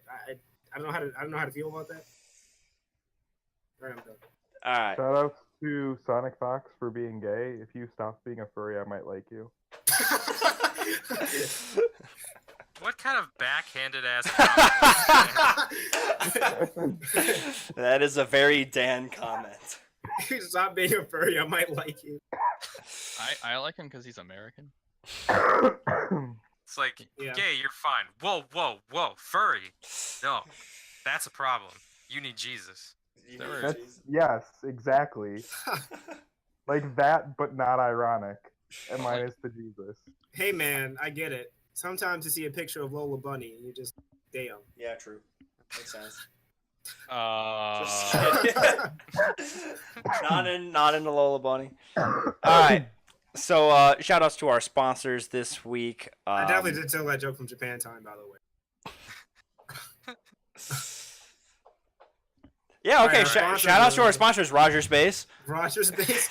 S3: I don't know how to feel about that. All right, I'm done.
S1: All right.
S6: Shout out to Sonic Fox for being gay. If you stop being a furry, I might like you.
S4: What kind of backhanded ass?
S1: That is a very Dan comment.
S3: Stop being a furry, I might like you.
S2: I like him because he's American.
S4: It's like,
S3: Yeah.
S4: gay, you're fine. Whoa, furry. No, that's a problem. You need Jesus.
S6: Yes, exactly. Like that, but not ironic. And minus the Jesus.
S3: Hey man, I get it. Sometimes you see a picture of Lola Bunny and you just damn.
S1: Yeah, true. Makes sense. Not in the Lola Bunny. All right. So shout outs to our sponsors this week.
S3: I definitely did tell that joke from Japan Time, by the way.
S1: Yeah, okay.
S3: Alright, our
S1: Shout outs to our
S3: sponsors
S1: sponsors, Roger Space.
S3: Rogers Base.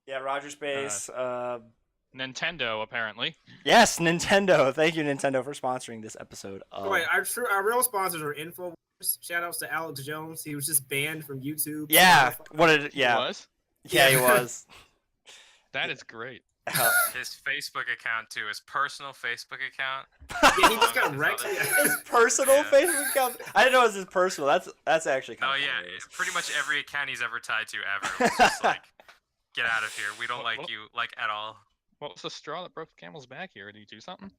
S1: Yeah, Roger Space.
S2: Nintendo, apparently.
S1: Yes, Nintendo. Thank you, Nintendo, for sponsoring this episode.
S3: Wait, our real sponsors are InfoWars. Shout outs to Alex Jones. He was just banned from YouTube.
S1: Yeah.
S3: Spotify.
S1: What did? Yeah.
S2: He was?
S1: Yeah, he was.
S2: That is great.
S4: His Facebook account too, his personal Facebook account.
S3: Yeah, he just got
S4: His
S3: wrecked.
S4: other-
S1: His personal
S4: Yeah.
S1: Facebook account. I didn't know it was his personal. That's actually kind
S4: Oh
S1: of
S4: yeah,
S1: hilarious.
S4: pretty much every account he's ever tied to ever. Was just like, get out of here. We don't
S2: What-
S4: like you like at all.
S2: What was the straw that broke the camel's back here? Did he do something?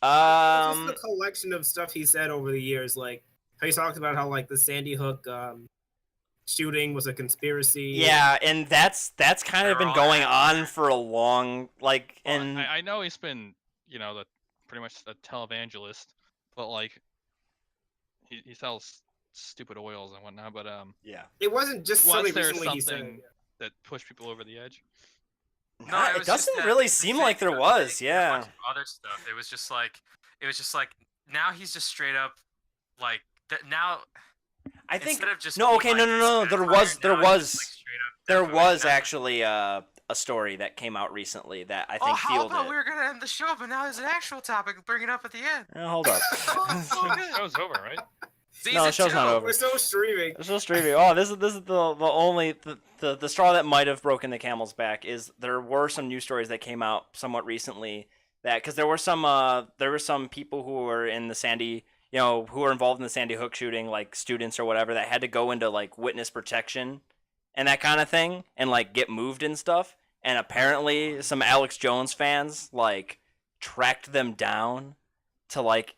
S3: Just a collection of stuff he said over the years, like how he talked about how like the Sandy Hook shooting was a conspiracy.
S1: Yeah, and that's kind of
S4: They're
S1: been
S4: all
S1: going
S4: out
S1: on for a long
S2: Well,
S1: and
S2: I know he's been, pretty much a televangelist, but like, he sells stupid oils and whatnot. But
S1: yeah.
S3: It wasn't just
S2: Was
S3: something
S2: there
S3: recently he said.
S2: something- that pushed people over the edge?
S1: Nah,
S4: it
S1: it
S4: was just
S1: doesn't
S4: that
S1: really
S4: the
S1: seem
S4: thing
S1: like there
S4: of
S1: was.
S4: taking a bunch
S1: Yeah.
S4: of other stuff. It was just like now he's just straight up like that now.
S1: I think
S4: Instead of just
S1: no.
S4: being
S1: Okay,
S4: like
S1: no.
S4: Death
S1: There
S4: Fire,
S1: was
S4: now he's just, like, straight up
S1: there
S4: Death Fire,
S1: was
S4: Death Fire.
S1: actually a story that came out recently that I
S4: Oh,
S1: think
S4: how
S1: fueled
S4: about
S1: it.
S4: we were gonna end the show, but now there's an actual topic. Bring it up at the end.
S1: Hold up.
S4: Oh, it's so good.
S2: Show's over, right?
S1: No, the show's not over.
S3: We're still streaming.
S1: It's still streaming. Oh, this is the only the straw that might have broken the camel's back is there were some news stories that came out somewhat recently that because there were some people who were in the Sandy, who were involved in the Sandy Hook shooting, like students or whatever, that had to go into like witness protection and that kind of thing and like get moved and stuff. And apparently some Alex Jones fans like tracked them down to like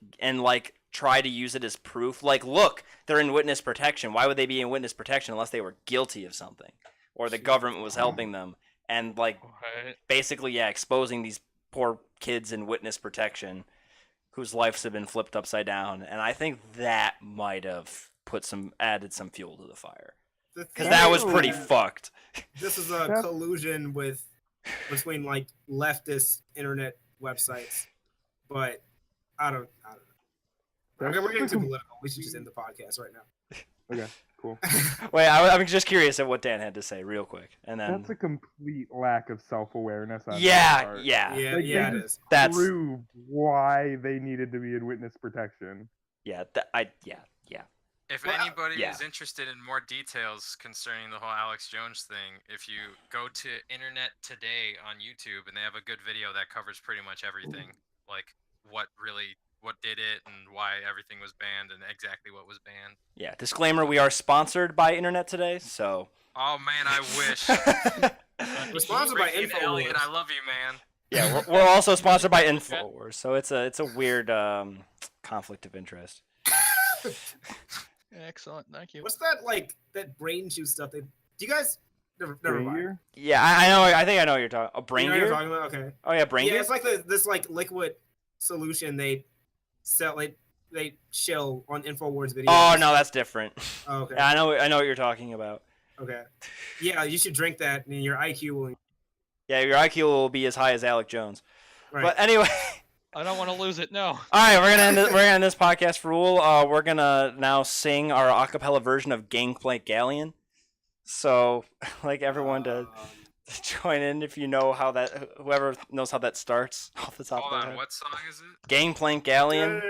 S1: try to use it as proof. Like, look, they're in witness protection. Why would they be in witness protection unless they were guilty of something or the government was helping them? And like
S2: What?
S1: basically, yeah, exposing these poor kids in witness protection whose lives have been flipped upside down. And I think that might have added some fuel to the fire. Because that was pretty fucked.
S3: This is a collusion between like leftist internet websites, but I don't know. Okay, we're getting too political. We should just end the podcast right now.
S6: Okay, cool.
S1: Wait, I'm just curious at what Dan had to say, real quick, and then
S6: That's a complete lack of self-awareness on their
S1: yeah,
S6: part.
S1: yeah,
S3: Yeah,
S6: Like,
S3: yeah,
S6: they
S3: it
S6: just
S3: is.
S1: that's
S6: proved why they needed to be in witness protection.
S1: yeah, yeah.
S4: If
S3: Well,
S4: anybody
S1: yeah.
S4: is interested in more details concerning the whole Alex Jones thing, if you go to Internet Today on YouTube, and they have a good video that covers pretty much everything, like what did it and why everything was banned and exactly what was banned.
S1: Yeah, disclaimer: we are sponsored by Internet Today, so.
S4: Oh man, I wish.
S3: We're sponsored by
S4: Freaking Elliot,
S3: InfoWars.
S4: I love you, man.
S1: Yeah, we're also sponsored by Infowars, so it's a weird conflict of interest.
S2: Excellent, thank you.
S3: What's that brain juice stuff? Do you guys? Never mind.
S6: Year?
S1: Yeah, I know. I think I know what you're talking. A brain
S3: You know what I'm
S1: gear?
S3: talking about? Okay.
S1: Oh yeah, brain
S3: Yeah,
S1: gear.
S3: it's like this liquid solution they sell. They show on Infowars videos.
S1: Oh no, that's different.
S3: Oh, okay.
S1: Yeah, I know what you're talking about.
S3: Okay. Yeah, you should drink that, and your IQ will.
S1: Yeah, your IQ will be as high as Alex Jones.
S3: Right.
S1: But anyway.
S2: I don't want to lose it. No.
S1: All right, we're gonna end this podcast rule. We're gonna now sing our acapella version of Gangplank Galleon. So, like everyone to join in if you know how that. Whoever knows how that starts off the top
S4: Hold
S1: of their
S4: on,
S1: head.
S4: what song is it?
S1: Gangplank Galleon.